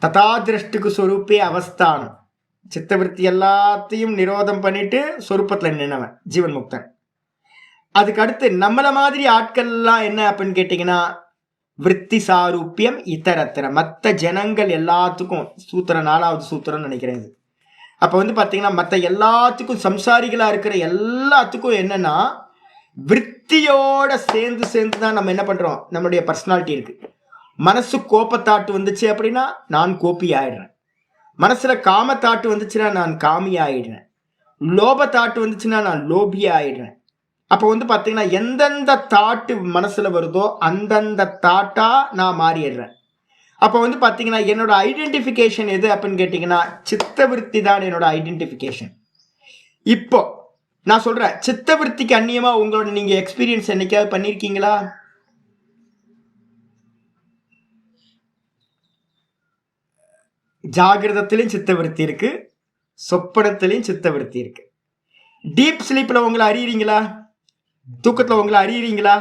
ததா திருஷ்டுக்கு சொரூப்பே அவஸ்தானம். சித்தவிருத்தி எல்லாத்தையும் நிரோதம் பண்ணிட்டு சொரூபத்துல நின்னவன் ஜீவன் முக்தன். அதுக்கு அடுத்து நம்மள மாதிரி ஆட்கள்லாம் என்ன அப்படின்னு கேட்டீங்கன்னா விருத்தி சாரூபியம் இதரத்திர, மற்ற ஜனங்கள் எல்லாத்துக்கும் சூத்திரம் 4வது சூத்திரம் நினைக்கிறேன் இது. அப்ப வந்து பாத்தீங்கன்னா மற்ற எல்லாத்துக்கும் சம்சாரிகளா இருக்கிற எல்லாத்துக்கும் என்னன்னா விருத்தியோட சேர்ந்து தான் நம்ம என்ன பண்றோம்? நம்மளுடைய பர்சனாலிட்டி இருக்கு. மனசு கோபத்தாட்டு வந்துச்சு அப்படின்னா நான் கோபி ஆயிடுறேன். மனசுல காமத்தாட்டு வந்துச்சுன்னா நான் காமி ஆயிடுறேன். லோபத்தாட்டு வந்துச்சுன்னா நான் லோபி ஆயிடுறேன். அப்போ வந்து பார்த்தீங்கன்னா எந்தெந்த தாட்டு மனசுல வருதோ அந்தந்த தாட்டா நான் மாறிடுறேன். அப்போ வந்து பார்த்தீங்கன்னா என்னோட ஐடென்டிஃபிகேஷன் எது அப்படின்னு கேட்டிங்கன்னா சித்தவிருத்தி தான் என்னோட ஐடென்டிஃபிகேஷன். இப்போ நான் சொல்றேன், சித்தவிருத்திக்கு அந்நியமா உங்களோட நீங்க எக்ஸ்பீரியன்ஸ் என்னைக்காவது பண்ணிருக்கீங்களா? ஜாகிரதத்திலையும் சித்தவிருத்தி இருக்கு, சொப்பனத்திலையும் சித்தவிருத்தி இருக்கு. டீப் ஸ்லீப்ல உங்களை அறியறீங்களா? தூக்கத்துல உங்களை அறியறீங்களா?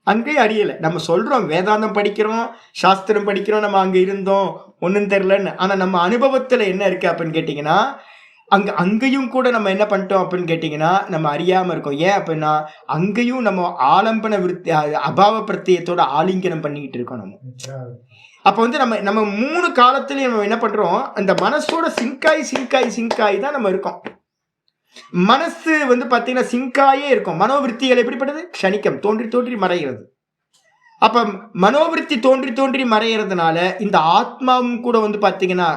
அங்கேயும் அறியலை. நம்ம சொல்றோம் வேதாந்தம் படிக்கிறோம், சாஸ்திரம் படிக்கிறோம், நம்ம அங்க இருந்தோம் ஒன்றும் தெரிலன்னு. ஆனா நம்ம அனுபவத்துல என்ன இருக்கு அப்படின்னு கேட்டீங்கன்னா அங்கேயும் கூட நம்ம என்ன பண்ணிட்டோம் அப்படின்னு கேட்டீங்கன்னா நம்ம அறியாம இருக்கோம். ஏன் அப்படின்னா அங்கேயும் நம்ம ஆலம்பன விருத்தி அபாவ பிரத்தியத்தோட ஆலிங்கனம் பண்ணிக்கிட்டு இருக்கோம் நம்ம. அப்ப வந்து நம்ம நம்ம 3 காலத்திலயும் நம்ம என்ன பண்றோம், அந்த மனசோட சிங்காய் தான் நம்ம இருக்கோம். மனசு வந்து பாத்தீங்கன்னா சிங்காயே இருக்கும். மனோவிருத்திகள் எப்படிப்பட்டது? க்ஷணிக்கம், தோன்றி மறைகிறது. அப்ப மனோவிருத்தி தோன்றி மறைகிறதுனால இந்த ஆத்மாவும் கூட வந்து பாத்தீங்கன்னா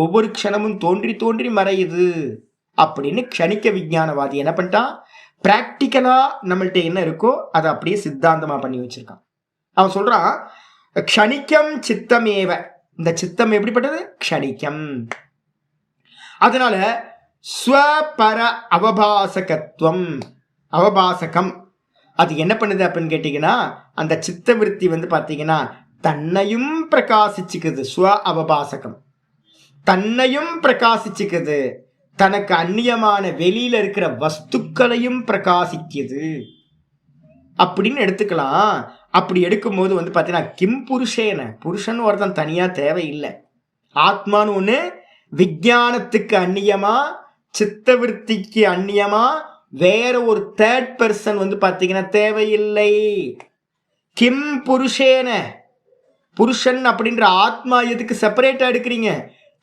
ஒவ்வொரு க்ஷணமும் தோன்றி மறையுது அப்படின்னு க்ஷணிக்க விஞ்ஞானவாதி என்ன பண்ணிட்டான், பிராக்டிக்கலா நம்மள்ட்ட என்ன இருக்கோ அதை அப்படியே சித்தாந்தமா பண்ணி வச்சிருக்கான். அவன் சொல்றான் க்ஷணிக்கம் சித்தமேவ. இந்த சித்தம் எப்படிப்பட்டது? க்ஷணிக்கம். அதனால ஸ்வபர அவபாசகத்துவம், அவபாசகம் அது என்ன பண்ணுது அப்படின்னு கேட்டீங்கன்னா அந்த சித்தவிருத்தி வந்து பாத்தீங்கன்னா தன்னையும் பிரகாசிச்சுக்குது. ஸ்வ அவபாசகம் தன்னையும் பிரகாசிச்சுக்குது, தனக்கு அந்நியமான வெளியில இருக்கிற வஸ்துக்களையும் பிரகாசிக்குது அப்படின்னு எடுத்துக்கலாம். அப்படி எடுக்கும் போது வந்து பாத்தீங்கன்னா கிம் புருஷேன, புருஷன் ஒருத்தன் தனியா தேவையில்லை. ஆத்மான்னு ஒண்ணு விஞ்ஞானத்துக்கு அந்நியமா சித்தவிருத்திக்கு அந்நியமா வேற ஒரு தேர்ட் பர்சன் வந்து பாத்தீங்கன்னா தேவையில்லை. கிம் புருஷேன, புருஷன் அப்படின்ற ஆத்மா எதுக்கு செப்பரேட்டா எடுக்கிறீங்க?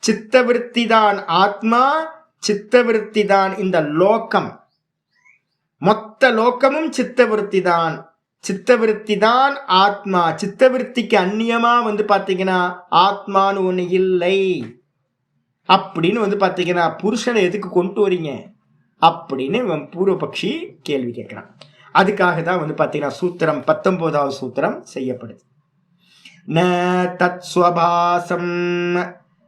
சித்தவிருத்தி தான் ஆத்மா, சித்தவிருத்தி தான் இந்த லோகம், மொத்த லோகமும் சித்தவிருத்தி தான். சித்தவிருத்தி தான் ஆத்மா. சித்தவிருத்திக்கு அந்நியமா வந்து பாத்தீங்கன்னா ஆத்மான்னு ஒண்ணு இல்லை அப்படின்னு வந்து பாத்தீங்கன்னா புருஷனை எதுக்கு கொண்டு வரீங்க அப்படின்னு பூர்வபக்ஷி கேள்வி கேட்கிறான். அதுக்காக தான் வந்து பாத்தீங்கன்னா சூத்திரம் 19வது சூத்திரம் செய்யப்படுது. ந தத் ஸ்வபாசம்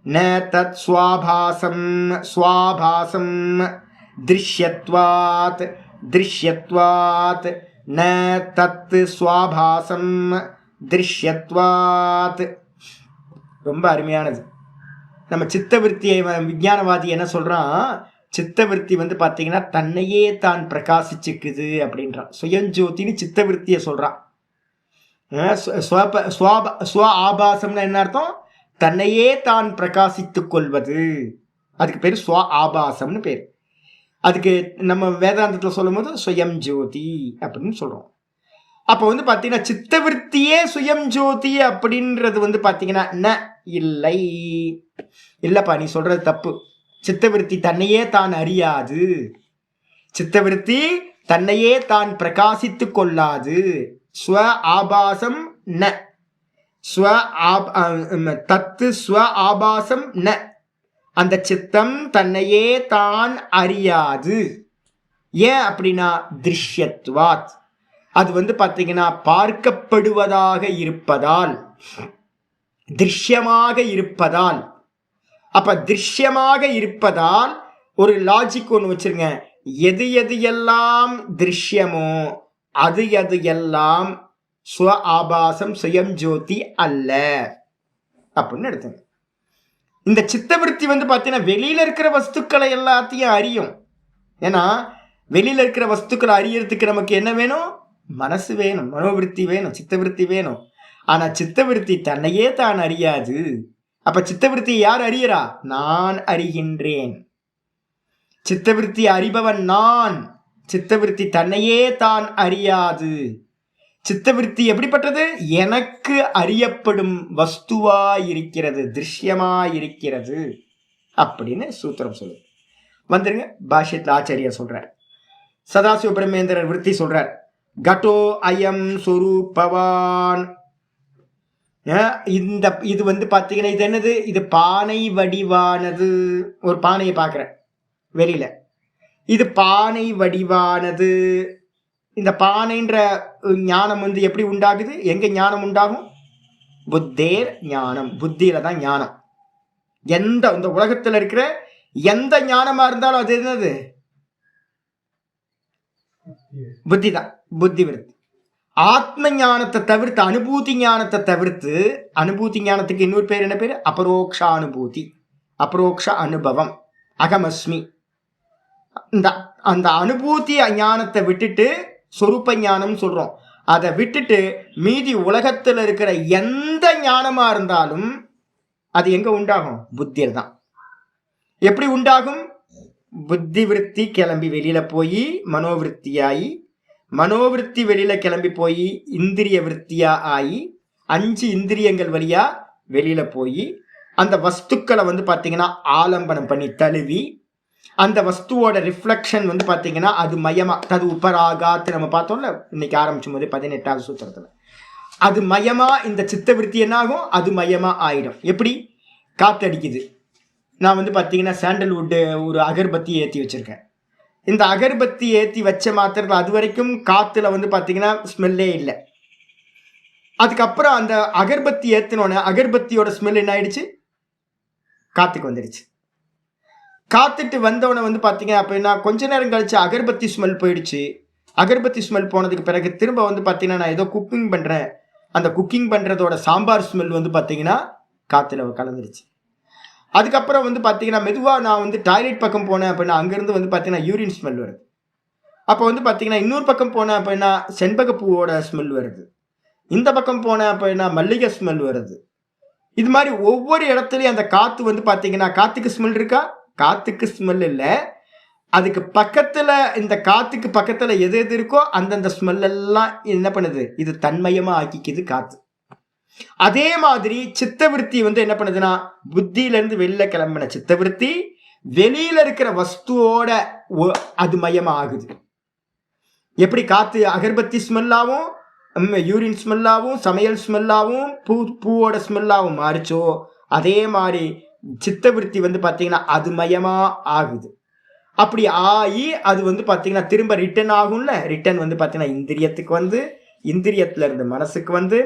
ந தத் ஸ்வாபாசம் ஸ்வாபாசம் திருஷ்யத்வாத் திருஷ்யத்வாத் ந தத் ஸ்வாபாசம் திருஷ்யத்வாத். ரொம்ப அருமையானது. நம்ம சித்தவிருத்தியை விஞ்ஞானவாதி என்ன சொல்றான், சித்தவிருத்தி வந்து பாத்தீங்கன்னா தன்னையே தான் பிரகாசிச்சுக்குது அப்படின்றான். சுயஞ்சோதின்னு சித்தவிருத்தியை சொல்றான். ஸ்வ ஆபாசம்னு என்ன அர்த்தம்? தன்னையே தான் பிரகாசித்துக் கொள்வது. அதுக்கு பேர் ஸ்வ ஆபாசம்னு பேர். அதுக்கு நம்ம வேதாந்தத்தில் சொல்லும் போது சுயம் ஜோதி அப்படின்னு சொல்றோம். அப்போ வந்து பாத்தீங்கன்னா சித்தவிருத்தியே சுயம் ஜோதி அப்படின்றது வந்து பாத்தீங்கன்னா ந இல்லை, இல்லப்பா நீ சொல்றது தப்பு. சித்தவிருத்தி தன்னையே தான் அறியாது, சித்தவிருத்தி தன்னையே தான் பிரகாசித்துக் கொள்ளாது. ஸ்வ ஆபாசம் ந, ஸ்வ தத்து ஸ்வ ஆபாசம் ந, அந்த சித்தம் தன்னையே தான் அறியாது. ஏன் அப்படின்னா திருஷ்யத்வாத், அது வந்து பாத்தீங்கன்னா பார்க்கப்படுவதாக இருப்பதால், திருஷ்யமாக இருப்பதால். அப்ப திருஷ்யமாக இருப்பதால் ஒரு லாஜிக் ஒன்று வச்சிருங்க, எது எது எல்லாம் திருஷ்யமோ அது எது எல்லாம் ஸ்வ ஆபாசம் சுயம் ஜோதி அல்ல அப்படின்னு எடுத்துங்க. இந்த சித்தவிருத்தி வந்து பார்த்தீங்கன்னா வெளியில இருக்கிற வஸ்துக்களை எல்லாத்தையும் அறியும். ஏன்னா வெளியில இருக்கிற வஸ்துக்களை அறியறதுக்கு நமக்கு என்ன வேணும்? மனசு வேணும், மனோவிருத்தி வேணும், சித்தவிருத்தி வேணும். ஆனா சித்தவிருத்தி தன்னையே தான் அறியாது. அப்ப சித்தவிருத்தி யார் அறியறா? நான் அறிகின்றேன். சித்தவிருத்தி அறிபவன் நான். சித்தவிருத்தி தன்னையே தான் அறியாது. சித்தவிருத்தி எப்படிப்பட்டது? எனக்கு அறியப்படும் வஸ்துவாயிருக்கிறது, திருஷ்யமாயிருக்கிறது அப்படின்னு சூத்திரம் சொல்லு. வந்துருங்க, பாஷ்யத்தில் ஆச்சாரியா சொல்றார், சதாசிவ பிரம்மேந்திரர் விருத்தி சொல்றார், கட்டோ அயம் சொரூபவான். இந்த இது வந்து பாத்தீங்கன்னா இது என்னது? இது பானை வடிவானது. ஒரு பானையை பார்க்குறேன் வெளியில, இது பானை வடிவானது. இந்த பானைன்ற ஞானம் வந்து எப்படி உண்டாகுது? எங்க ஞானம் உண்டாகும்? புத்தேர் ஞானம். புத்தியில தான் ஞானம். இந்த உலகத்துல இருக்கிற எந்த ஞானமா இருந்தாலும் அது என்னது? புத்தி தான். புத்தி விருத்தி. ஆத்ம ஞானத்தை தவிர்த்து, அனுபூதி ஞானத்தை தவிர்த்து, அனுபூதி ஞானத்துக்கு இன்னொரு பேர் என்ன பேரு? அபரோக்ஷானுபூதி, அபரோக்ஷ அனுபவம், அகமஸ்மி. அந்த அனுபூதி ஞானத்தை விட்டுட்டு சொரூப ஞானம் சொல்றோம். அதை விட்டுட்டு மீதி உலகத்தில் இருக்கிற எந்த ஞானமா இருந்தாலும் அது எங்க உண்டாகும்? புத்தியில் தான். எப்படி உண்டாகும்? புத்தி விருத்தி கிளம்பி வெளியில போய் மனோவிருத்தியாயி, மனோவிருத்தி வெளியில கிளம்பி போய் இந்திரிய விருத்தியா ஆகி 5 இந்திரியங்கள் வழியா வெளியில போய் அந்த வஸ்துக்களை வந்து பாத்தீங்கன்னா ஆலம்பனம் பண்ணி தழுவி, அந்த வஸ்துவோட ரிஃப்ளெக்ஷன் வந்து பாத்தீங்கன்னா அது மயமா, தது உபராகாத்து நம்ம பார்த்தோம்ல இன்னைக்கு ஆரம்பிச்சும் போது 18வது சூத்திரத்துல. அது மயமா இந்த சித்த விருத்தி என்ன ஆகும்? அது மயமா ஆயிடும். எப்படி? காத்தடிக்குது. நான் வந்து பாத்தீங்கன்னா சாண்டல்வுட் ஒரு அகர்பத்தி ஏற்றி வச்சிருக்கேன். இந்த அகர்பத்தி ஏற்றி வச்ச மாத்திரத்தில் அது வரைக்கும் காத்துல வந்து பாத்தீங்கன்னா ஸ்மெல்லே இல்லை. அதுக்கப்புறம் அந்த அகர்பத்தி ஏற்றினோடனே அகர்பத்தியோட ஸ்மெல் என்ன ஆயிடுச்சு? காத்துக்கு வந்துடுச்சு. காத்துட்டு வந்தவனை வந்து பார்த்தீங்க அப்படின்னா கொஞ்ச நேரம் கழிச்சு அகர்பத்தி ஸ்மெல் போயிடுச்சு. அகர்பத்தி ஸ்மெல் போனதுக்கு பிறகு திரும்ப வந்து பார்த்தீங்கன்னா நான் ஏதோ குக்கிங் பண்ணுறேன், அந்த குக்கிங் பண்ணுறதோட சாம்பார் ஸ்மெல் வந்து பார்த்தீங்கன்னா காற்றுல கலந்துருச்சு. அதுக்கப்புறம் வந்து பார்த்தீங்கன்னா மெதுவாக நான் வந்து டாய்லெட் பக்கம் போனேன் அப்படின்னா அங்கேருந்து வந்து பார்த்தீங்கன்னா யூரின் ஸ்மெல் வருது. அப்போ வந்து பார்த்தீங்கன்னா இன்னொரு பக்கம் போனேன் அப்படின்னா செண்பகப்பூவோட ஸ்மெல் வருது. இந்த பக்கம் போனேன் அப்படின்னா மல்லிகை ஸ்மெல் வருது. இது மாதிரி ஒவ்வொரு இடத்துலையும் அந்த காற்று வந்து பார்த்தீங்கன்னா காற்றுக்கு ஸ்மெல் இருக்கா? காத்துக்கு ஸ்மெல் இல்லை. அதுக்கு பக்கத்துல, இந்த காத்துக்கு பக்கத்துல எது எது இருக்கோ அந்தந்த ஸ்மெல் எல்லாம் என்ன பண்ணுது? இது தன்மயமா ஆக்கிக்குது காத்து. அதே மாதிரி சித்தவிருத்தி வந்து என்ன பண்ணுதுன்னா புத்தியில இருந்து வெளியில கிளம்பின சித்தவிருத்தி வெளியில இருக்கிற வஸ்துவோட அது மயமா ஆகுது. எப்படி காத்து அகர்பத்தி ஸ்மெல்லாவும் யூரின் ஸ்மெல்லாவும் சமையல் ஸ்மெல்லாவும் பூவோட ஸ்மெல்லாவும் மாறிச்சோ, அதே மாதிரி சித்தவிருத்தி வந்து பார்த்தீங்கன்னா அது மயமா ஆகுது. அப்படி ஆகி அது வந்து பார்த்தீங்கன்னா திரும்ப ரிட்டர்ன் ஆகும்ல. ரிட்டர்ன் வந்து பார்த்தீங்கன்னா இந்திரியத்துக்கு வந்து, இந்திரியத்துல இருந்து மனசுக்கு வந்து,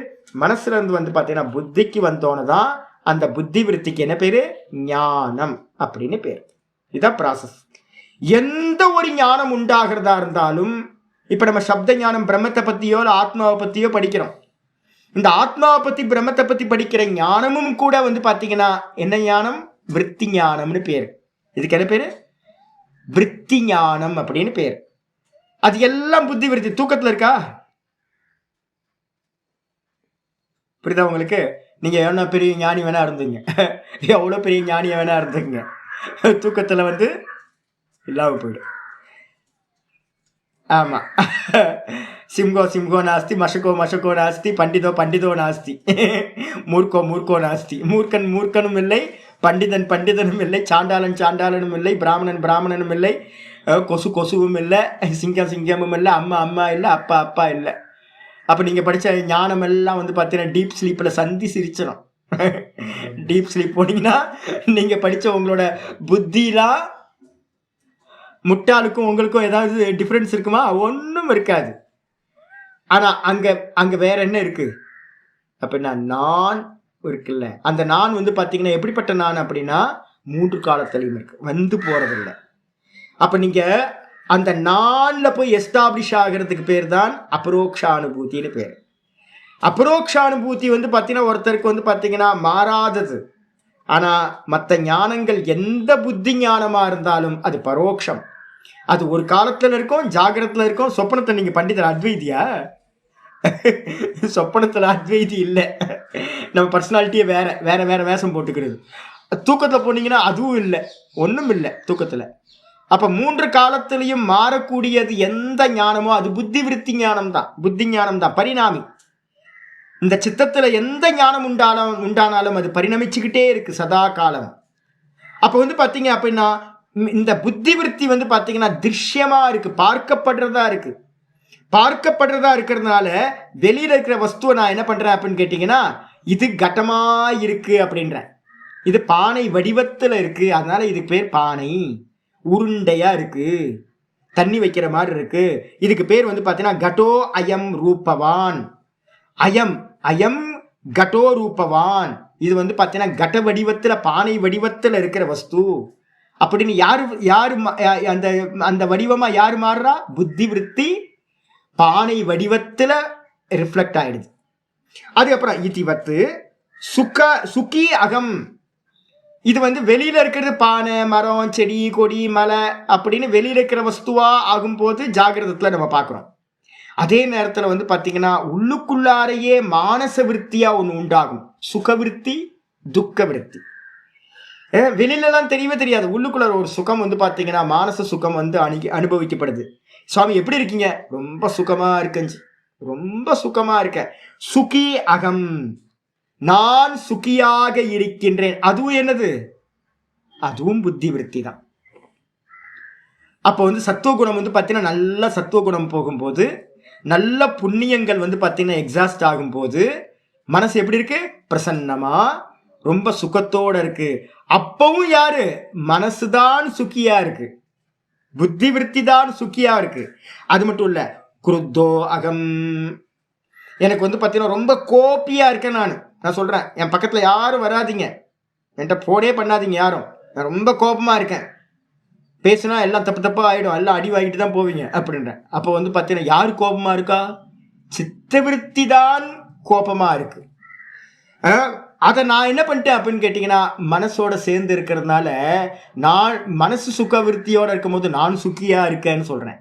மனசுல இருந்து வந்து பார்த்தீங்கன்னா புத்திக்கு வந்தோன்னு தான் அந்த புத்தி விருத்திக்கு என்ன பேரு? ஞானம் அப்படின்னு பேர். இதான் ப்ராசஸ். எந்த ஒரு ஞானம் உண்டாகிறதா இருந்தாலும், இப்ப நம்ம சப்த ஞானம் பிரம்மத்தை பத்தியோ ஆத்மாவை பத்தியோ படிக்கிறோம். இந்த ஆத்மாவை பத்தி பிரம்மத்தை பத்தி படிக்கிற ஞானமும் கூட வந்து பாத்தீங்கன்னா என்ன ஞானம்? விருத்தி ஞானம்னு பேரு. இதுக்கு என்ன பேரு? விருத்தி ஞானம் அப்படின்னு பேரு. அது எல்லாம் புத்தி விருத்தி. தூக்கத்துல இருக்கா? புரியுதா உங்களுக்கு? நீங்க எவ்வளவு பெரிய ஞானி வேணா இருந்தீங்க, எவ்வளவு பெரிய ஞானிய வேணா இருந்தீங்க, தூக்கத்துல வந்து இல்லாம போயிடும். ஆமா. சிம்கோ சிம்கோ நாஸ்தி, மஷக்கோ மஷக்கோ நாஸ்தி, பண்டிதோ பண்டிதோ நாஸ்தி, மூர்க்கோ மூர்க்கோ நாஸ்தி. மூர்க்கன் மூர்க்கனும் இல்லை, பண்டிதன் பண்டிதனும் இல்லை, சாண்டாளன் சாண்டாளனும் இல்லை, பிராமணன் பிராமணனும் இல்லை, கொசு கொசுவும் இல்லை, சிங்கம் சிங்கமும் இல்லை, அம்மா அம்மா இல்லை, அப்பா அப்பா இல்லை. அப்போ நீங்கள் படித்த ஞானம் எல்லாம் வந்து பார்த்தீங்கன்னா டீப் ஸ்லீப்பில் சந்தி சிரிச்சிடும். டீப் ஸ்லீப் போனீங்கன்னா நீங்கள் படித்த உங்களோட புத்திலாம் முட்டாளுக்கும் உங்களுக்கும் ஏதாவது டிஃப்ரென்ஸ் இருக்குமா? ஒன்றும் இருக்காது. ஆனால் அங்கே வேற என்ன இருக்கு அப்படின்னா நான் இருக்குல்ல. அந்த நான் வந்து பார்த்தீங்கன்னா எப்படிப்பட்ட நான் அப்படின்னா 3 காலத்திலையும் இருக்கு, வந்து போறதில்லை. அப்போ நீங்கள் அந்த நான்ல போய் எஸ்டாப்ளிஷ் ஆகிறதுக்கு பேர் தான் அபரோக்ஷானுபூத்தின்னு பேர். அபரோக்ஷானுபூத்தி வந்து பார்த்தீங்கன்னா ஒருத்தருக்கு வந்து பார்த்தீங்கன்னா மாறாதது. ஆனால் மற்ற ஞானங்கள் எந்த புத்தி ஞானமாக இருந்தாலும் அது பரோட்சம். அது ஒரு காலத்தில் இருக்கும், ஜாகிரத்தில் இருக்கும். சொப்பனத்தில் நீங்கள் பண்டிதர் அத்வைதியா? சொப்பனத்தில் அத்வைதி இல்லை. நம்ம பர்சனாலிட்டியே வேற வேற வேற வேஷம் போட்டுக்கிறது. தூக்கத்தில் போனீங்கன்னா அதுவும் இல்லை, ஒன்றும் இல்லை தூக்கத்தில். அப்போ 3 காலத்திலையும் மாறக்கூடியது எந்த ஞானமோ அது புத்தி விருத்தி ஞானம் தான், புத்தி ஞானம் தான், பரிணாமி. இந்த சித்தத்தில் எந்த ஞானம் உண்டானாலும் அது பரிணமிச்சுக்கிட்டே இருக்கு சதா காலம். அப்போ வந்து பார்த்தீங்க அப்படின்னா இந்த புத்தி விருத்தி வந்து பார்த்தீங்கன்னா திருஷ்யமா இருக்கு, பார்க்கப்படுறதா இருக்கு. பார்க்கப்படுறதா இருக்கிறதுனால வெளியில இருக்கிற வஸ்துவை நான் என்ன பண்றேன் அப்படின்னு கேட்டீங்கன்னா இது கட்டமா இருக்கு அப்படின்றேன். இது பானை வடிவத்தில் இருக்கு, அதனால இதுக்கு பேர் பானை. உருண்டையா இருக்கு, தண்ணி வைக்கிற மாதிரி இருக்கு. இதுக்கு பேர் வந்து பார்த்தீங்கன்னா கடோ அயம் ரூபவான். அயம் அயம் கடோ ரூபவான். இது வந்து பார்த்தீங்கன்னா கட வடிவத்துல பானை வடிவத்துல இருக்கிற வஸ்து அப்படின்னு யாரு அந்த அந்த வடிவமா யாரு மாறுறா? புத்தி விருத்தி பானை வடிவத்துல ரிஃப்ளெக்ட் ஆயிடுது. அதுக்கப்புறம் இதிவத்து சுகி அகம். இது வந்து வெளியில இருக்கிறது பானை மரம் செடி கொடி மலை அப்படின்னு வெளியில இருக்கிற வஸ்துவா ஆகும் போது ஜாகிரதத்துல நம்ம பார்க்கிறோம். அதே நேரத்துல வந்து பாத்தீங்கன்னா உள்ளுக்குள்ளாரையே மானச விருத்தியா ஒண்ணு உண்டாகும். சுக விருத்தி துக்க விருத்தி. வெளியில எல்லாம் தெரியவே தெரியாது. உள்ளுக்குள்ள ஒரு சுகம் வந்து பாத்தீங்கன்னா மானச சுகம் வந்து அனுபவிக்கப்படுது. சுவாமி எப்படி இருக்கீங்க? ரொம்ப சுகமா இருக்கேன், ரொம்ப சுகமா இருக்க. சுகி அகம், நான் சுகியாக இருக்கின்றேன். அதுவும் என்னது? அதுவும் புத்தி விருத்தி தான். அப்போ வந்து சத்துவகுணம் வந்து பார்த்தீங்கன்னா நல்ல சத்துவகுணம் போகும்போது, நல்ல புண்ணியங்கள் வந்து பார்த்தீங்கன்னா எக்ஸாஸ்ட் ஆகும்போது மனசு எப்படி இருக்கு? பிரசன்னமா ரொம்ப சுகத்தோட இருக்கு. அப்பவும் யாரு? மனசுதான் சுக்கியா இருக்கு, புத்தி விருத்தி தான் சுக்கியா இருக்கு. அது மட்டும் இல்ல, குருத்தோ அகம். எனக்கு வந்து பார்த்தீங்கன்னா ரொம்ப கோப்பியா இருக்கேன். நான் சொல்றேன், என் பக்கத்துல யாரும் வராதிங்க, என்கிட்ட போனே பண்ணாதீங்க யாரும். நான் ரொம்ப கோபமா இருக்கேன், பேசுனா எல்லாம் தப்பு தப்பா ஆயிடும், எல்லாம் அடி வாங்கிட்டு தான் போவீங்க அப்படின்றேன். அப்போ வந்து பார்த்தீங்கன்னா யாரு கோபமா இருக்கா? சித்தவிருத்தி தான் கோபமா இருக்கு. அதை நான் என்ன பண்ணிட்டேன் அப்படின்னு கேட்டீங்கன்னா, மனசோட சேர்ந்து இருக்கிறதுனால நான் மனசு சுக விருத்தியோட இருக்கும் போது நான் சுக்கியா இருக்கேன்னு சொல்றேன்.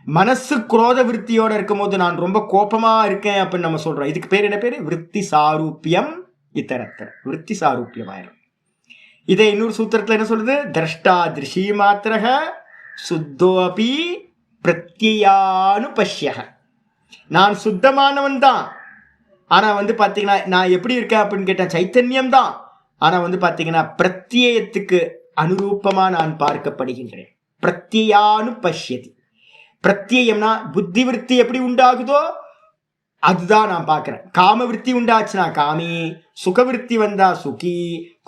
மனசு குரோத விருத்தியோட இருக்கும் போது நான் ரொம்ப கோபமா இருக்கேன் அப்படின்னு நம்ம சொல்றோம். இதுக்கு பேர் என்ன பேரு? விருத்தி சாரூபியம். இத்தரத்தர விருத்தி சாரூபியம் ஆயிரும். இதை இன்னொரு சூத்திரத்துல என்ன சொல்லுது? திரஷ்டா திருஷி மாத்திரக சுத்தோபி பிரத்யானு பஷ்யக. நான் சுத்தமானவன் தான், ஆனா வந்து பாத்தீங்கன்னா நான் எப்படி இருக்கேன் அப்படின்னு கேட்டேன், சைத்தன்யம் தான். ஆனா வந்து பாத்தீங்கன்னா பிரத்யேயத்துக்கு அனுரூபமா நான் பார்க்கப்படுகின்றேன். பிரத்யானு பஷ்யதி. பிரத்யம்னா புத்தி விருத்தி எப்படி உண்டாகுதோ அதுதான் நான் பார்க்கிறேன். காம விருத்தி உண்டாச்சுன்னா காமி, சுக விருத்தி வந்தா சுகி,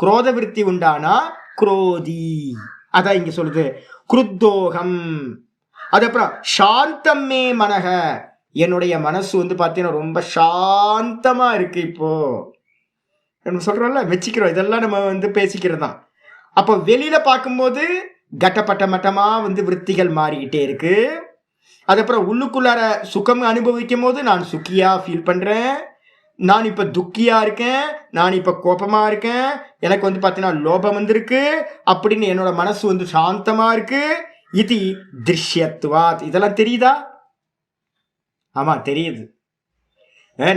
குரோத விருத்தி உண்டானா குரோதி. அதான் இங்க சொல்லுது குருத்தோகம். அதுக்கப்புறம் சாந்தம் மே மனக. என்னுடைய மனசு வந்து பார்த்தீங்கன்னா ரொம்ப சாந்தமா இருக்கு. இப்போ நம்ம சொல்றோம்ல, வச்சுக்கிறோம், இதெல்லாம் நம்ம வந்து பேசிக்கிறது தான். அப்போ வெளியில பார்க்கும்போது கட்டப்பட்ட மட்டமா வந்து விருத்திகள் மாறிக்கிட்டே இருக்கு. அதுக்கப்புறம் உள்ளுக்குள்ளார சுகம் அனுபவிக்கும் போது நான் சுக்கியா ஃபீல் பண்றேன், நான் இப்ப துக்கியா இருக்கேன், நான் இப்ப கோபமா இருக்கேன், எனக்கு வந்து பார்த்தீங்கன்னா லோபம் வந்திருக்கு அப்படின்னு என்னோட மனசு வந்து சாந்தமா இருக்கு. இது திருஷ்யத்துவாத். இதெல்லாம் தெரியுதா? ஆமா தெரியுது.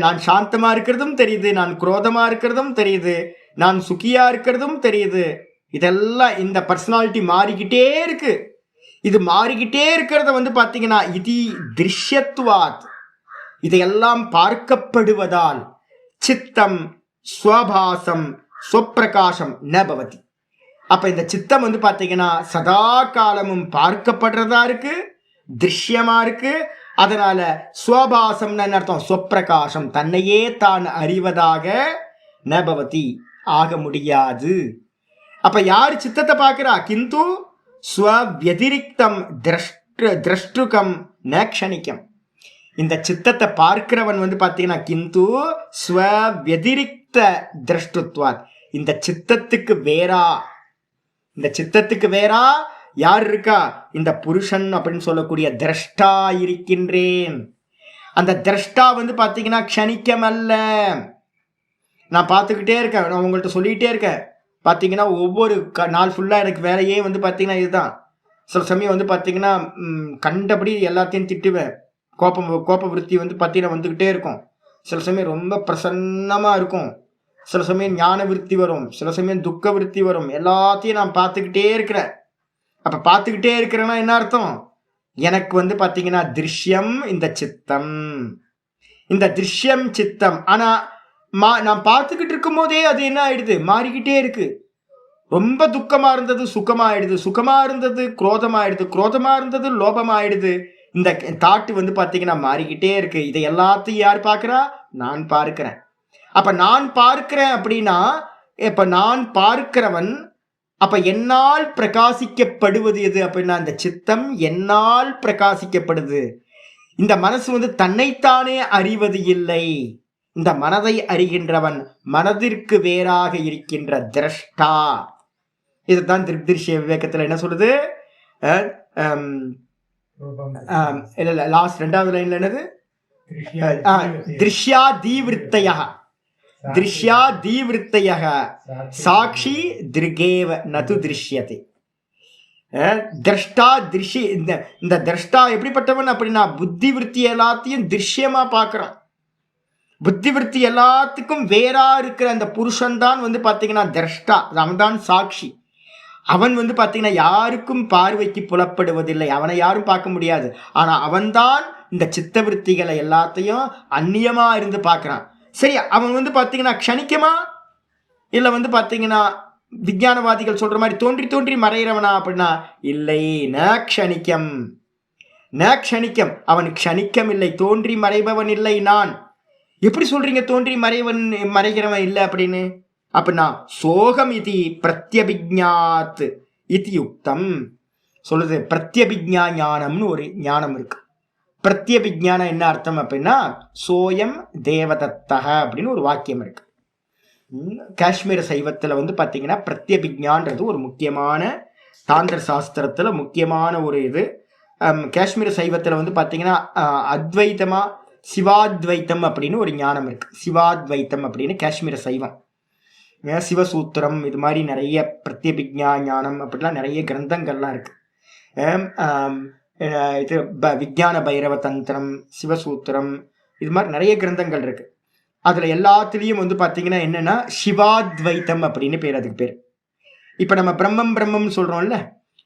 நான் சாந்தமா இருக்கிறதும் தெரியுது, நான் குரோதமா இருக்கிறதும் தெரியுது, நான் சுக்கியா இருக்கிறதும் தெரியுது. இதெல்லாம் இந்த பர்சனாலிட்டி மாறிக்கிட்டே இருக்கு. இது மாறிக்கிட்டே இருக்கிறத வந்து பாத்தீங்கன்னா இது திருஷ்யத்துவாத். இதையெல்லாம் பார்க்கப்படுவதால் சித்தம் ஸ்வபாசம் ஸ்வப்பிரகாசம் ந பவதி. அப்ப இந்த சித்தம் வந்து பாத்தீங்கன்னா சதா காலமும் பார்க்கப்படுறதா இருக்கு, திருஷ்யமா இருக்கு. அதனால ஸ்வபாசம் அர்த்தம் ஸ்வப்பிரகாசம், தன்னையே தான் அறிவதாக ந பவதி ஆக முடியாது. அப்ப யாரு சித்தத்தை பார்க்கிறா? கிந்து ஸ்வவ்யதிரிக்தம் திரஷ்டுகம் ந க்ஷணிக்கம். இந்த சித்தத்தை பார்க்கிறவன் வந்து பார்த்தீங்கன்னா கிந்து ஸ்வவ்யதிரிக்த திரஷ்டுத்வாத். இந்த சித்தத்துக்கு வேறா, இந்த சித்தத்துக்கு வேறா யார் இருக்கா? இந்த புருஷன் அப்படின்னு சொல்லக்கூடிய திரஷ்டா இருக்கின்றேன். அந்த திரஷ்டா வந்து பார்த்தீங்கன்னா க்ஷணிக்கம் அல்ல. நான் பார்த்துக்கிட்டே இருக்கேன், நான் உங்கள்கிட்ட சொல்லிகிட்டே இருக்கேன். பார்த்தீங்கன்னா ஒவ்வொரு நாள் ஃபுல்லாக எனக்கு வேலையே வந்து பார்த்தீங்கன்னா இதுதான். சில சமயம் வந்து பார்த்தீங்கன்னா கண்டபடி எல்லாத்தையும் திட்டுவேன். கோப விருத்தி வந்து பார்த்தீங்கன்னா வந்துக்கிட்டே இருக்கும். சில சமயம் ரொம்ப பிரசன்னமாக இருக்கும், சில சமயம் ஞான விருத்தி வரும், சில சமயம் துக்க விருத்தி வரும். எல்லாத்தையும் நான் பார்த்துக்கிட்டே இருக்கிறேன். அப்போ பார்த்துக்கிட்டே இருக்கிறேன்னா என்ன அர்த்தம்? எனக்கு வந்து பார்த்தீங்கன்னா திருஷ்யம் இந்த சித்தம், இந்த திருஷ்யம் சித்தம். ஆனால் நான் பார்த்துக்கிட்டு இருக்கும் போதே அது என்ன ஆயிடுது? மாறிக்கிட்டே இருக்கு. ரொம்ப துக்கமா இருந்தது சுகமாயிடுது, சுகமா இருந்தது குரோதமாயிடுது, குரோதமா இருந்தது லோபமாயிடுது. இந்த தாட்டு வந்து பார்த்தீங்கன்னா மாறிக்கிட்டே இருக்கு. இதை எல்லாத்தையும் யார் பார்க்கிறா? நான் பார்க்கிறேன். அப்ப நான் பார்க்கிறேன் அப்படின்னா, இப்ப நான் பார்க்கிறவன் அப்ப என்னால் பிரகாசிக்கப்படுவது எது அப்படின்னா அந்த சித்தம் என்னால் பிரகாசிக்கப்படுது. இந்த மனசு வந்து தன்னைத்தானே அறிவது இல்லை. இந்த மனதை அறிகின்றவன் மனதிற்கு வேறாக இருக்கின்ற திரஷ்டா. இதுதான் திருஷ்ய விவேகத்துல என்ன சொல்லுது? லாஸ்ட் 2வது லைன்ல என்னது? திருஷ்யா தீவிருத்தய திருஷ்யா தீவிருத்தய சாட்சி திருகேவ நது திருஷ்யத்தை. திரஷ்டா திருஷ்ய இந்த திரஷ்டா எப்படிப்பட்டவன் அப்படின்னா புத்தி விருத்தி எல்லாத்தையும் திருஷ்யமா பார்க்கறான். புத்தி விருத்தி எல்லாத்துக்கும் வேறா இருக்கிற அந்த புருஷன் தான் வந்து பார்த்தீங்கன்னா திரஷ்டா. அவன் தான் சாட்சி. அவன் வந்து பார்த்தீங்கன்னா யாருக்கும் பார்வைக்கு புலப்படுவதில்லை. அவனை யாரும் பார்க்க முடியாது. ஆனா அவன்தான் இந்த சித்த விருத்திகளை எல்லாத்தையும் அந்நியமா இருந்து பார்க்கறான். சரி, அவன் வந்து பார்த்தீங்கன்னா க்ஷணிக்கமா இல்லை வந்து பார்த்தீங்கன்னா விஞ்ஞானவாதிகள் சொல்ற மாதிரி தோன்றி தோன்றி மறைகிறவனா அப்படின்னா இல்லை. ந க்ஷணிக்கம், ந க்ஷணிக்கம். அவன் க்ஷணிக்கம் இல்லை, தோன்றி மறைபவன் இல்லை. நான் எப்படி சொல்றீங்க தோன்றி மறைகிறவன் இல்லை அப்படின்னு? அப்படின்னா சோகம் இது பிரத்யபிஜ்ஞாத் இது யுக்தம் சொல்லுது. பிரத்யபிஜ்ஞா ஞானம்னு ஒரு ஞானம் இருக்கு. பிரத்யபிஜ்ஞானம் என்ன அர்த்தம் அப்படின்னா சோயம் தேவதத்தக அப்படின்னு ஒரு வாக்கியம் இருக்கு. காஷ்மீர சைவத்துல வந்து பாத்தீங்கன்னா பிரத்யபிஜ்ஞான்றது ஒரு முக்கியமான தாந்திர சாஸ்திரத்துல முக்கியமான ஒரு இது. காஷ்மீர சைவத்துல வந்து பாத்தீங்கன்னா அத்வைத்தமா சிவாத்வைத்தம் அப்படின்னு ஒரு ஞானம் இருக்கு. சிவாத்வைத்தம் அப்படின்னு காஷ்மீர சைவம், சிவசூத்திரம், இது மாதிரி நிறைய பிரத்யபிஜ்ஞா ஞானம் அப்படிலாம் நிறைய கிரந்தங்கள்லாம் இருக்கு. இது விஞ்ஞான பைரவ தந்திரம், சிவசூத்திரம், இது மாதிரி நிறைய கிரந்தங்கள் இருக்கு. அதுல எல்லாத்துலேயும் வந்து பார்த்தீங்கன்னா என்னன்னா சிவாத்வைத்தம் அப்படின்னு பேர். அதுக்கு பேர். இப்போ நம்ம பிரம்மம் பிரம்மம் சொல்றோம்ல,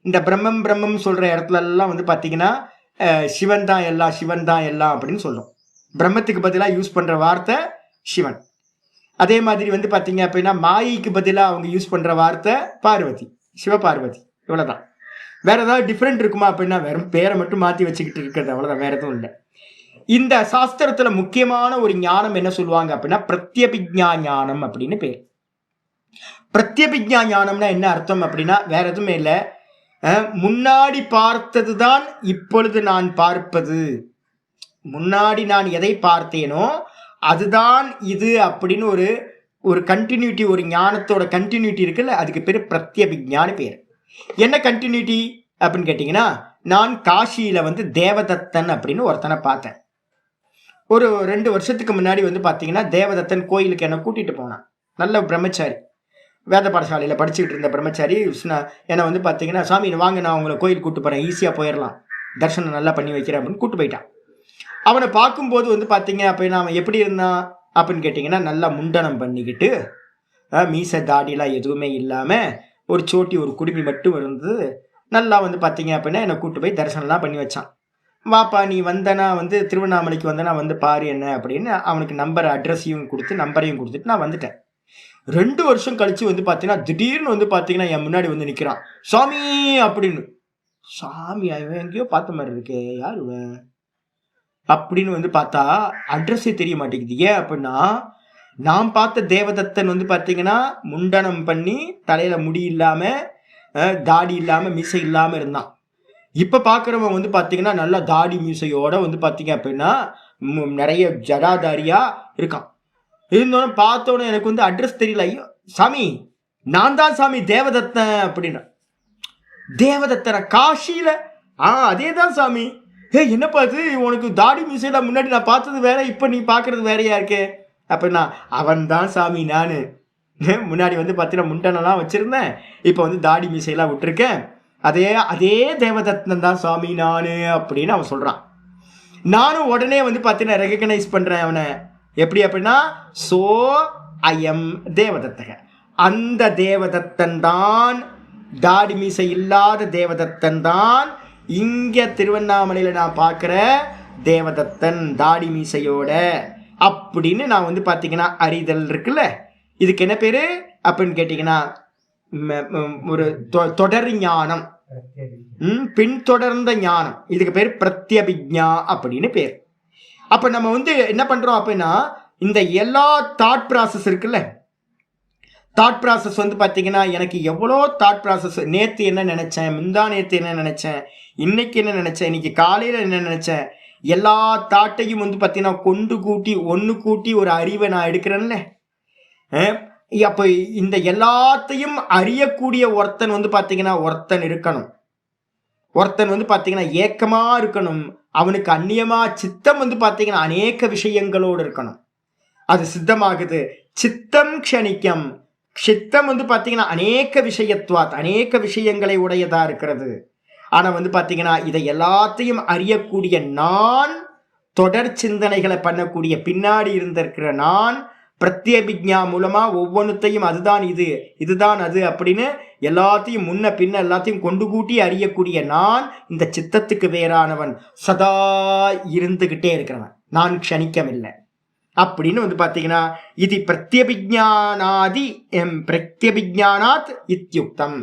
இந்த பிரம்மம் பிரம்மம் சொல்ற இடத்துல எல்லாம் வந்து பார்த்தீங்கன்னா சிவன் தான் எல்லாம், சிவன் தான் எல்லாம் அப்படின்னு சொல்றோம். பிரம்மத்துக்கு பதிலாக யூஸ் பண்ற வார்த்தை சிவன். அதே மாதிரி வந்து பார்த்தீங்க அப்படின்னா மாயைக்கு பதிலாக அவங்க யூஸ் பண்ற வார்த்தை பார்வதி, சிவபார்வதி. இவ்வளவுதான். வேற ஏதாவது டிஃப்ரெண்ட் இருக்குமா அப்படின்னா வெறும் பேரை மட்டும் மாற்றி வச்சுக்கிட்டு இருக்கிறது, அவ்வளோதான், வேற எதுவும் இல்லை. இந்த சாஸ்திரத்துல முக்கியமான ஒரு ஞானம் என்ன சொல்லுவாங்க அப்படின்னா பிரத்யபிஜ்ஞா ஞானம் அப்படின்னு பேர். பிரத்யபிஜ்ஞா ஞானம்னா என்ன அர்த்தம் அப்படின்னா வேற எதுவுமே இல்லை. முன்னாடி பார்த்தது தான் இப்பொழுது நான் பார்ப்பது. முன்னாடி நான் எதை பார்த்தேனோ அதுதான் இது அப்படின்னு ஒரு கண்டினியூட்டி, ஒரு ஞானத்தோட கண்டினியூட்டி இருக்குல்ல, அதுக்கு பேர் பிரத்யபிஜ்ஞான்னு பேர். என்ன கண்டினியூட்டி அப்படின்னு கேட்டிங்கன்னா, நான் காசியில வந்து தேவதத்தன் அப்படின்னு ஒருத்தனை பார்த்தேன். ஒரு 2 வருஷத்துக்கு முன்னாடி வந்து பார்த்தீங்கன்னா தேவதத்தன் கோயிலுக்கு என்னை கூட்டிகிட்டு போனான். நல்ல பிரம்மச்சாரி, வேத பாடசாலையில் படிச்சுக்கிட்டு இருந்த பிரம்மச்சாரி. என்னை வந்து பார்த்தீங்கன்னா சாமி வாங்க நான் உங்களை கோயில் கூப்பிட்டு போகிறேன், ஈஸியாக போயிடலாம், தர்ஷனம் நல்லா பண்ணி வைக்கிறேன் அப்படின்னு கூப்பிட்டு போயிட்டான். அவனை பார்க்கும்போது வந்து பார்த்தீங்க அப்படின்னா அவன் எப்படி இருந்தான் அப்படின்னு கேட்டிங்கன்னா நல்லா முண்டனம் பண்ணிக்கிட்டு மீசை தாடிலாம் எதுவுமே இல்லாமல் ஒரு சோட்டி ஒரு குடுமி மட்டும் இருந்தது. நல்லா வந்து பார்த்தீங்க அப்படின்னா என்னை கூப்பிட்டு போய் தரிசனம்லாம் பண்ணி வச்சான். வாப்பா நீ வந்தனா வந்து திருவண்ணாமலைக்கு வந்தனா வந்து பாரு என்ன அப்படின்னு அவனுக்கு நம்பர் அட்ரஸையும் கொடுத்து நம்பரையும் கொடுத்துட்டு நான் வந்துட்டேன். 2 வருஷம் கழிச்சு வந்து பார்த்தீங்கன்னா திடீர்னு வந்து பார்த்தீங்கன்னா என் முன்னாடி வந்து நிற்கிறான். சாமி அப்படின்னு. சாமி அவன் எங்கேயோ பார்த்த மாதிரி இருக்கே, யார் இவன் அப்படின்னு வந்து பார்த்தா அட்ரஸே தெரிய மாட்டேங்குது. ஏன் அப்படின்னா நான் பார்த்த தேவதத்தன் வந்து பார்த்தீங்கன்னா முண்டனம் பண்ணி தலையில முடி இல்லாம தாடி இல்லாம மீசை இல்லாம இருந்தான். இப்ப பாக்குறவன் வந்து பாத்தீங்கன்னா நல்லா தாடி மீசையோட வந்து பாத்தீங்க அப்படின்னா நிறைய ஜடாதாரியா இருக்கான். இருந்தாலும் பார்த்தோன்னே எனக்கு வந்து அட்ரஸ் தெரியல. ஐயோ சாமி நான் தான் சாமி தேவதத்தன் அப்படின்னா. தேவதத்தன காசியில அதேதான் சாமி. என்னப்பா இது உனக்கு தாடி மீசையெல்லாம் முன்னாடி நான் பார்த்தது வேற, இப்ப நீ பாக்குறது வேறையா இருக்கே அப்படின்னா. அவன் தான் சாமி நானு. முன்னாடி வந்து பார்த்தீங்கன்னா முண்டனெல்லாம் வச்சிருந்தேன், இப்போ வந்து தாடி மீசையெல்லாம் விட்டுருக்கேன். அதே தேவதத்தன் தான் சுவாமி நானு அப்படின்னு அவன் சொல்றான். நானும் உடனே வந்து பார்த்தீங்கன்னா ரெகக்னைஸ் பண்றேன் அவனை. எப்படி அப்படின்னா சோ ஐயம் தேவதத்தக, அந்த தேவதத்தன் தான், தாடி மீசை இல்லாத தேவதத்தன் தான் இங்க திருவண்ணாமலையில நான் பார்க்குற தேவதத்தன் தாடி மீசையோட அப்படின்னு நான் வந்து பார்த்தீங்கன்னா அறிதல் இருக்குல்ல. இதுக்கு என்ன பேரு அப்படின்னு கேட்டீங்கன்னா ஒரு தொடர் ஞானம், பின்தொடர்ந்த ஞானம். இதுக்கு பேர் பிரத்யபிஜ்ஞா அப்படின்னு பேர். அப்ப நம்ம வந்து என்ன பண்றோம் அப்படின்னா இந்த எல்லா தாட் ப்ராசஸ் இருக்குல்ல, தாட் ப்ராசஸ் வந்து பார்த்தீங்கன்னா எனக்கு எவ்வளோ தாட் ப்ராசஸ், நேற்று என்ன நினச்சேன், முந்தா நேற்று என்ன நினச்சேன், இன்னைக்கு என்ன நினச்சேன், இன்னைக்கு காலையில் என்ன நினச்சேன், எல்லா தாட்டையும் வந்து பார்த்தீங்கன்னா கொண்டு கூட்டி ஒன்று கூட்டி ஒரு அறிவை நான் எடுக்கிறேன்ல. அப்போ இந்த எல்லாத்தையும் அறியக்கூடிய ஒருத்தன் வந்து பார்த்தீங்கன்னா ஒருத்தன் இருக்கணும். ஒருத்தன் வந்து பார்த்தீங்கன்னா ஏக்கமாக இருக்கணும். அவனுக்கு அந்நியமா சித்தம் வந்து பார்த்தீங்கன்னா அநேக விஷயங்களோடு இருக்கணும். அது சித்தமாகுது. சித்தம் க்ஷணிக்கம். சித்தம் வந்து பார்த்தீங்கன்னா அநேக விஷயத்துவாத், அநேக விஷயங்களை உடையதா இருக்கிறது. ஆனால் வந்து பார்த்தீங்கன்னா இதை எல்லாத்தையும் அறியக்கூடிய நான், தொடர் சிந்தனைகளை பண்ணக்கூடிய பின்னாடி இருந்திருக்கிற நான், பிரத்யபிக்ஞா மூலமா ஒவ்வொன்றுத்தையும் அதுதான் இது, இதுதான் அது அப்படின்னு எல்லாத்தையும் முன்ன பின்ன எல்லாத்தையும் கொண்டு கூட்டி அறியக்கூடிய நான், இந்த சித்தத்துக்கு வேறானவன், சதா இருந்துகிட்டே இருக்கிறவன், நான் க்ஷணிக்கமில்லை அப்படின்னு வந்து பார்த்தீங்கன்னா இது பிரத்யபிஜானாதி பிரத்யபிஜானாத் இத்யுக்தம்.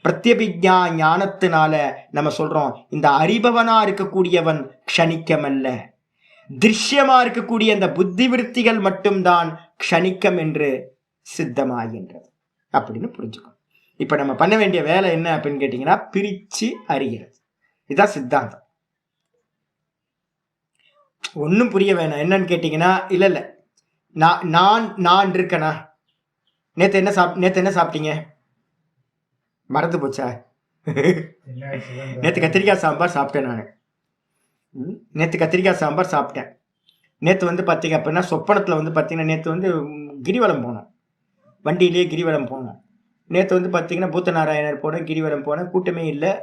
பிரத்யபிஜா ஞானத்தினால நம்ம சொல்றோம் இந்த அறிபவனா இருக்கக்கூடியவன் க்ஷணிக்கமல்ல, திருஷ்யமா இருக்கக்கூடிய அந்த புத்தி விருத்திகள் மட்டும்தான் க்ஷணிக்கம் என்று சித்தமாகின்றது அப்படின்னு புரிஞ்சுக்கணும். இப்ப நம்ம பண்ண வேண்டிய வேலை என்ன அப்படின்னு கேட்டீங்கன்னா பிரிச்சு அறிகிறது. இதுதான் சித்தாந்தம். ஒன்றும் புரிய வேணாம். என்னன்னு கேட்டீங்கன்னா இல்ல நான் இருக்கேனா, நேத்து என்ன சாப்பிட்டீங்க, மறந்து போச்சா? நேற்று கத்திரிக்காய் சாம்பார் சாப்பிட்டேன். நான் நேற்று கத்திரிக்காய் சாம்பார் சாப்பிட்டேன். நேற்று வந்து பார்த்தீங்க அப்படின்னா சொப்பனத்தில் வந்து பார்த்தீங்கன்னா நேற்று வந்து கிரிவலம் போனோம், வண்டியிலேயே கிரிவலம் போனோம். நேற்று வந்து பார்த்தீங்கன்னா பூத்தநாராயணர் போனேன், கிரிவலம் போனேன், கூட்டமே இல்லை.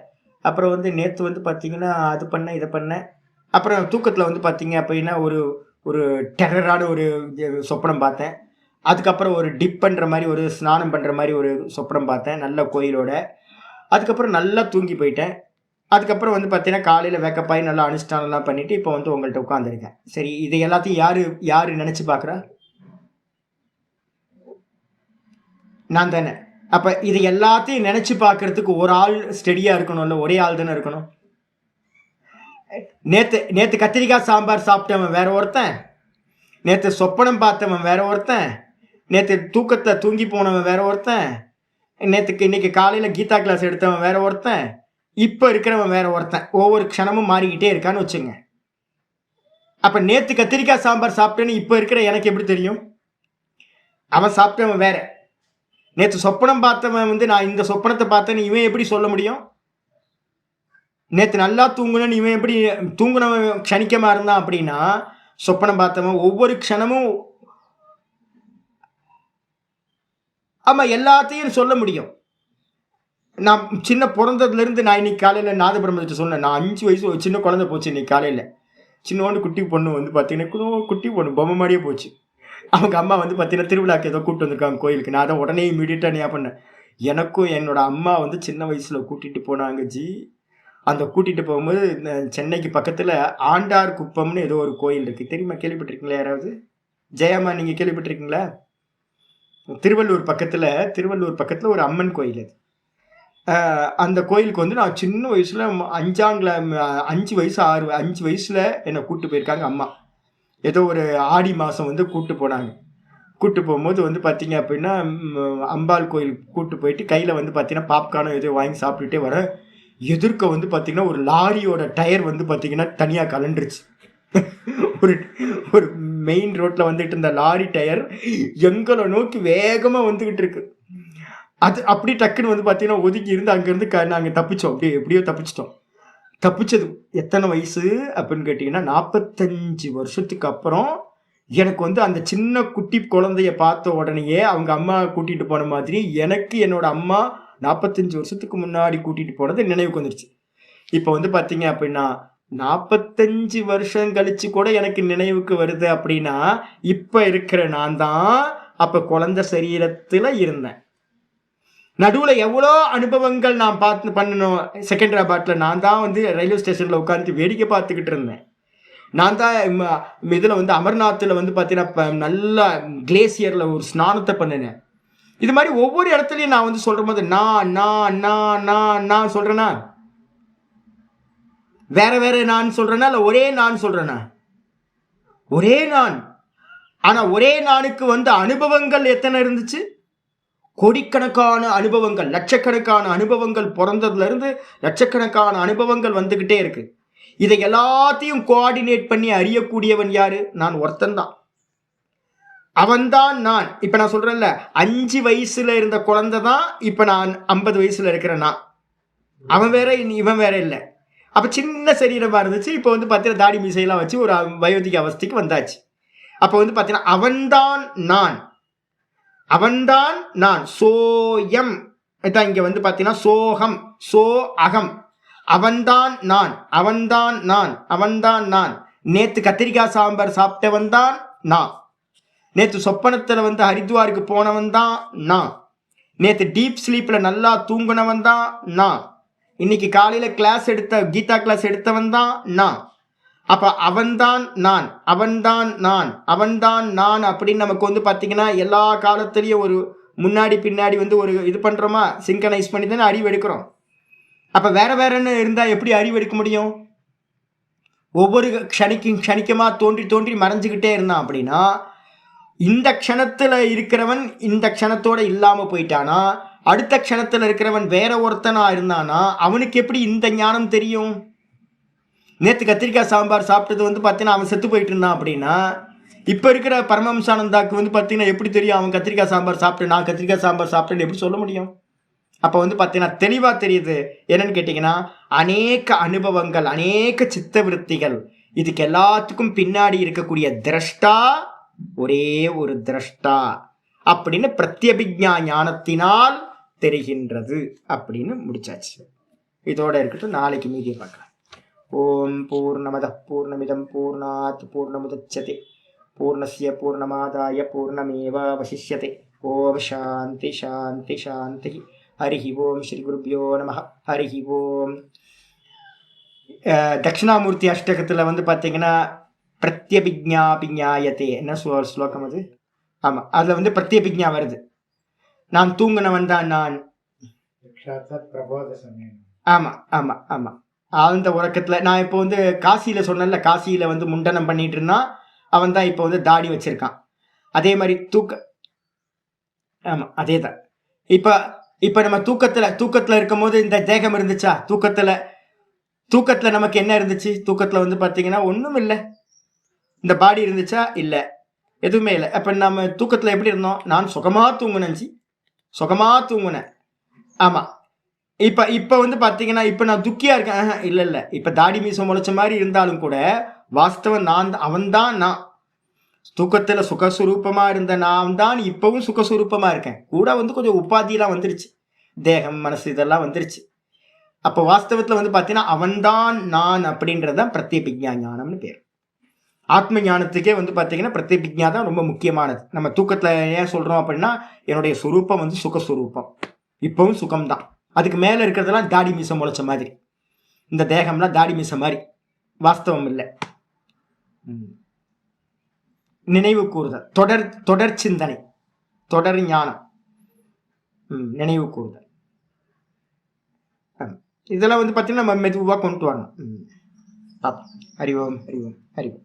அப்புறம் வந்து நேற்று வந்து பார்த்தீங்கன்னா அது பண்ணேன் இதை பண்ணேன். அப்புறம் தூக்கத்தில் வந்து பார்த்தீங்க அப்படின்னா ஒரு ஒரு டெரரான ஒரு சொப்பனம் பார்த்தேன். அதுக்கப்புறம் ஒரு டிப் பண்ணுற மாதிரி, ஒரு ஸ்நானம் பண்ணுற மாதிரி ஒரு சொப்பனம் பார்த்தேன், நல்ல கோயிலோட. அதுக்கப்புறம் நல்லா தூங்கி போயிட்டேன். அதுக்கப்புறம் வந்து பார்த்தீங்கன்னா காலையில் வேக்கப்பாகி நல்லா அனுஷ்டானம்லாம் பண்ணிவிட்டு இப்போ வந்து உங்கள்கிட்ட உட்காந்துருக்கேன். சரி, இது எல்லாத்தையும் யார் நினச்சி பார்க்குறா? நான் தானே. அப்போ இது எல்லாத்தையும் நினச்சி பார்க்கறதுக்கு ஒரு ஆள் ஸ்டெடியாக இருக்கணும்ல, ஒரே ஆள் தானே இருக்கணும். நேற்று கத்திரிக்காய் சாம்பார் சாப்பிட்டவன் வேற ஒருத்தன், நேற்று சொப்பனம் பார்த்தவன் வேற ஒருத்தன், நேற்று தூக்கத்தில் தூங்கி போனவன் வேற ஒருத்தன், இன்னைக்கு காலையில் கீதா கிளாஸ் எடுத்தவன் வேற ஒருத்தன், இப்போ இருக்கிறவன் வேற ஒருத்தன். ஒவ்வொரு க்ஷணமும் மாறிக்கிட்டே இருக்கான்னு வச்சுங்க. அப்போ நேற்று கத்திரிக்காய் சாம்பார் சாப்பிட்டேன்னு இப்போ இருக்கிற எனக்கு எப்படி தெரியும்? அவன் சாப்பிட்டவன் வேற. நேற்று சொப்பனம் பார்த்தவன் வந்து நான் இந்த சொப்பனத்தை பார்த்தேன்னு இவன் எப்படி சொல்ல முடியும்? நேற்று நல்லா தூங்குனன்னு இவன் எப்படி தூங்குனவன் க்ஷணிக்கமாக இருந்தான் அப்படின்னா சொப்பனம் பார்த்தவன் ஒவ்வொரு க்ஷணமும் ஆமாம் எல்லாத்தையும் சொல்ல முடியும். நான் சின்ன பிறந்ததுலேருந்து நான் இன்னைக்கு காலையில் நாதபிரம்மத்தை சொன்னேன். நான் 5 வயசு ஒரு சின்ன குழந்தை போச்சு இன்னைக்கு காலையில். சின்னோண்டு குட்டி பொண்ணு வந்து பார்த்தீங்கன்னா குட்டி பொண்ணு பொம்மை மாதிரியே போச்சு. அவங்க அம்மா வந்து பார்த்தீங்கன்னா திருவிழாக்கு ஏதோ கூப்பிட்டு வந்திருக்காங்க கோயிலுக்கு. நான் அதை உடனே இமீடியட்டாக நான் பண்ணேன். எனக்கும் என்னோட அம்மா வந்து சின்ன வயசில் கூட்டிகிட்டு போனாங்க ஜி. அந்த கூட்டிகிட்டு போகும்போது சென்னைக்கு பக்கத்தில் ஆண்டார் குப்பம்னு ஏதோ ஒரு கோயில் இருக்குது, தெரியுமா? கேள்விப்பட்டிருக்கீங்களா யாராவது? ஜெயம்மா, நீங்கள் கேள்விப்பட்டிருக்கீங்களா? திருவள்ளூர் பக்கத்தில் ஒரு அம்மன் கோயில் அது. அந்த கோயிலுக்கு வந்து நான் சின்ன வயசில் 5 வயசில் என்னை கூப்பிட்டு போயிருக்காங்க அம்மா. ஏதோ ஒரு ஆடி மாதம் வந்து கூப்பிட்டு போனாங்க. கூப்பிட்டு போகும்போது வந்து பார்த்தீங்க அப்படின்னா அம்பாள் கோயில் கூப்பிட்டு போயிட்டு கையில் வந்து பார்த்தீங்கன்னா பாப்கார்னும் ஏதோ வாங்கி சாப்பிட்டுட்டே வரேன். எதிர்க்க வந்து பார்த்தீங்கன்னா ஒரு லாரியோட டயர் வந்து பார்த்தீங்கன்னா தனியாக கலண்டுருச்சு. ஒரு மெயின் ரோட்டில் வந்துட்டு இருந்த லாரி டயர் எங்களை நோக்கி வேகமாக வந்துக்கிட்டு இருக்கு. அது அப்படி டக்குன்னு வந்து பார்த்தீங்கன்னா ஒதுக்கி இருந்து அங்கேருந்து நாங்கள் தப்பிச்சோம். எப்படியோ தப்பிச்சது எத்தனை வயசு அப்படின்னு கேட்டிங்கன்னா 45 வருஷத்துக்கு அப்புறம் எனக்கு வந்து அந்த சின்ன குட்டி குழந்தைய பார்த்த உடனேயே அவங்க அம்மா கூட்டிகிட்டு போன மாதிரி எனக்கு என்னோட அம்மா 45 வருஷத்துக்கு முன்னாடி கூட்டிகிட்டு போனது நினைவுக்கு வந்துருச்சு. இப்போ வந்து பார்த்தீங்க அப்படின்னா 45 வருஷம் கழிச்சு கூட எனக்கு நினைவுக்கு வருது அப்படின்னா இப்போ இருக்கிற நான் தான் அப்போ குழந்தை சரீரத்தில் இருந்தேன். நடுவில் எவ்வளோ அனுபவங்கள் நான் பண்ணணும். செகண்டராபாத்தில் நான் தான் வந்து ரயில்வே ஸ்டேஷனில் உட்காந்து வேடிக்கை பார்த்துக்கிட்டு இருந்தேன். நான் தான் இதில் வந்து அமர்நாத்தில் வந்து பார்த்தீங்கன்னா நல்ல கிளேசியரில் ஒரு ஸ்நானத்தை பண்ணினேன். இது மாதிரி ஒவ்வொரு இடத்துலையும் நான் வந்து சொல்கிற போது நான் சொல்கிறேன்னா வேற நான் சொல்கிறேன்னா இல்லை ஒரே நான் சொல்கிறேன்னா? ஒரே நான். ஆனால் ஒரே நானுக்கு வந்து அனுபவங்கள் எத்தனை இருந்துச்சு? கோடிக்கணக்கான அனுபவங்கள், லட்சக்கணக்கான அனுபவங்கள், பிறந்ததுலேருந்து லட்சக்கணக்கான அனுபவங்கள் வந்துக்கிட்டே இருக்கு. இதை எல்லாத்தையும் கோஆர்டினேட் பண்ணி அறியக்கூடியவன் யாரு? நான் ஒருத்தன்தான். அவன்தான் நான். இப்ப நான் சொல்றேன்ல, 5 வயசுல இருந்த குழந்தை தான் இப்ப நான் 50 வயசுல இருக்கிறேன்னா. அவன் வேற, இவன் வேற இல்லை. அப்ப சின்ன சரீரமா இருந்துச்சு, இப்போ வந்து பார்த்தீங்கன்னா தாடி மீசையெல்லாம் வச்சு ஒரு வயோதிக அவஸ்தைக்கு வந்தாச்சு. அப்போ வந்து பார்த்தீங்கன்னா அவன்தான் நான், அவன்தான் நான். சோயம் இதான் இங்க வந்து பார்த்தீங்கன்னா சோகம், சோ அகம். அவன்தான் நான், அவன்தான் நான், அவன்தான் நான். நேத்து கத்திரிக்காய் சாம்பார் சாப்பிட்டவன் தான் நான். நேத்து சொப்பனத்துல வந்து ஹரித்வாருக்கு போனவன் தான் நான். நேத்து டீப் ஸ்லீப்ல நல்லா தூங்குனவன் தான் நான். இன்னைக்கு காலையில கிளாஸ் எடுத்த கீதா கிளாஸ் எடுத்தவன் தான் நான். அப்ப அவன்தான் நான், அவன்தான் நான், அவன்தான் நான் அப்படின்னு நமக்கு வந்து பார்த்தீங்கன்னா எல்லா காலத்திலையும் ஒரு முன்னாடி பின்னாடி வந்து ஒரு இது பண்றோமா, சிங்கனைஸ் பண்ணி தானே அறிவு எடுக்கிறோம். அப்ப வேற வேறன்னு இருந்தா எப்படி அறிவு எடுக்க முடியும்? ஒவ்வொரு க்ஷணிக்கமா தோன்றி தோன்றி மறைஞ்சுக்கிட்டே இருந்தான் அப்படின்னா, இந்த க்ஷணத்துல இருக்கிறவன் இந்த க்ஷணத்தோட இல்லாம போயிட்டானா, அடுத்த க்ஷணத்துல இருக்கிறவன் வேற ஒருத்தனா இருந்தானா, அவனுக்கு எப்படி இந்த ஞானம் தெரியும்? நேற்று கத்திரிக்காய் சாம்பார் சாப்பிட்டது வந்து பார்த்தீங்கன்னா அவன் செத்து போயிட்டு இருந்தான் அப்படின்னா, இப்போ இருக்கிற பரமஹம்சானந்தாக்கு வந்து பார்த்தீங்கன்னா எப்படி தெரியும் அவன் கத்திரிக்காய் சாம்பார் சாப்பிட்டு நான் கத்திரிக்காய் சாம்பார் சாப்பிட்டேன்னு எப்படி சொல்ல முடியும்? அப்போ வந்து பார்த்தீங்கன்னா தெளிவாக தெரியுது. என்னன்னு கேட்டிங்கன்னா, அநேக அனுபவங்கள், அநேக சித்த விருத்திகள், இதுக்கு எல்லாத்துக்கும் பின்னாடி இருக்கக்கூடிய திரஷ்டா ஒரே ஒரு திரஷ்டா அப்படின்னு பிரத்யபிக்ஞா ஞானத்தினால் தெரிகின்றது அப்படின்னு முடிச்சாச்சு. இதோட இருக்கட்டும், நாளைக்கு மீதியை பார்க்கலாம். ஓம் பூர்ணமத பூர்ணமிதம் பூர்ணாத் பூர்ணமுதச்யதே பூர்ணஸ்ய பூர்ணமாதாய பூர்ணமேவாவசிஷ்யதே. ஓம் சாந்தி சாந்தி சாந்தி. ஹரிஹி ஓம் ஸ்ரீ குருப்யோ நமஹ. ஹரிஹி ஓம். தட்சிணாமூர்த்தி அஷ்டகத்தில் வந்து பார்த்தீங்கன்னா பிரத்யபிக்ஞாபிஞாயத்தே என்ன ஸ்லோகம் அது? ஆமாம், அதில் வந்து பிரத்யபிக்ஞா வருது. நான் தூங்கினவன் தான் நான். ஆமாம் ஆமாம் ஆமாம். ஆழ்ந்த உறக்கத்தில் நான் இப்போ வந்து காசியில் சொன்னேன்ல, காசியில் வந்து முண்டனம் பண்ணிட்டு இருந்தான், அவன் தான் இப்போ வந்து தாடி வச்சிருக்கான். அதே மாதிரி ஆமாம் அதே தான். இப்போ நம்ம தூக்கத்தில் இருக்கும் போது இந்த தேகம் இருந்துச்சா? தூக்கத்தில் நமக்கு என்ன இருந்துச்சு? தூக்கத்தில் வந்து பார்த்தீங்கன்னா ஒன்றும் இல்லை. இந்த பாடி இருந்துச்சா? இல்லை, எதுவுமே இல்லை. அப்போ நம்ம தூக்கத்தில் எப்படி இருந்தோம்? நான் சுகமாக தூங்குனேன். ஆமாம். இப்போ வந்து பார்த்தீங்கன்னா இப்போ நான் துக்கியாக இருக்கேன். இல்லை, இப்போ தாடி மீசம் முளைச்ச மாதிரி இருந்தாலும் கூட வாஸ்தவம் அவன்தான் நான். தூக்கத்தில் சுகஸ்வரூபமாக இருந்த நான் தான் இப்போவும் சுகஸ்வரூபமாக இருக்கேன். கூட வந்து கொஞ்சம் உபாதியெல்லாம் வந்துருச்சு, தேகம் மனசு இதெல்லாம் வந்துருச்சு. அப்போ வாஸ்தவத்தில் வந்து பார்த்தீங்கன்னா அவன்தான் நான் அப்படின்றது தான் பிரத்யபிக்ஞா ஞானம்னு பேர். ஆத்ம ஞானத்துக்கே வந்து பார்த்தீங்கன்னா பிரத்யபிக்ஞா தான் ரொம்ப முக்கியமானது. நம்ம தூக்கத்தில் ஏன் சொல்கிறோம் அப்படின்னா, என்னுடைய சுரூபம் வந்து சுகஸ்வரூபம், இப்போவும் சுகம்தான். அதுக்கு மேலே இருக்கிறதெல்லாம் தாடி மீசம் முளைச்ச மாதிரி, இந்த தேகம்லாம் தாடி மீசம் மாதிரி, வாஸ்தவம் இல்லை. நினைவு கூறுதல், தொடர் சிந்தனை, தொடர் ஞானம், நினைவு கூறுதல், இதெல்லாம் வந்து பார்த்தீங்கன்னா நம்ம மெதுவாக கொண்டு வரணும். ஹரி ஓம் ஹரி ஓம் ஹரி ஓம்.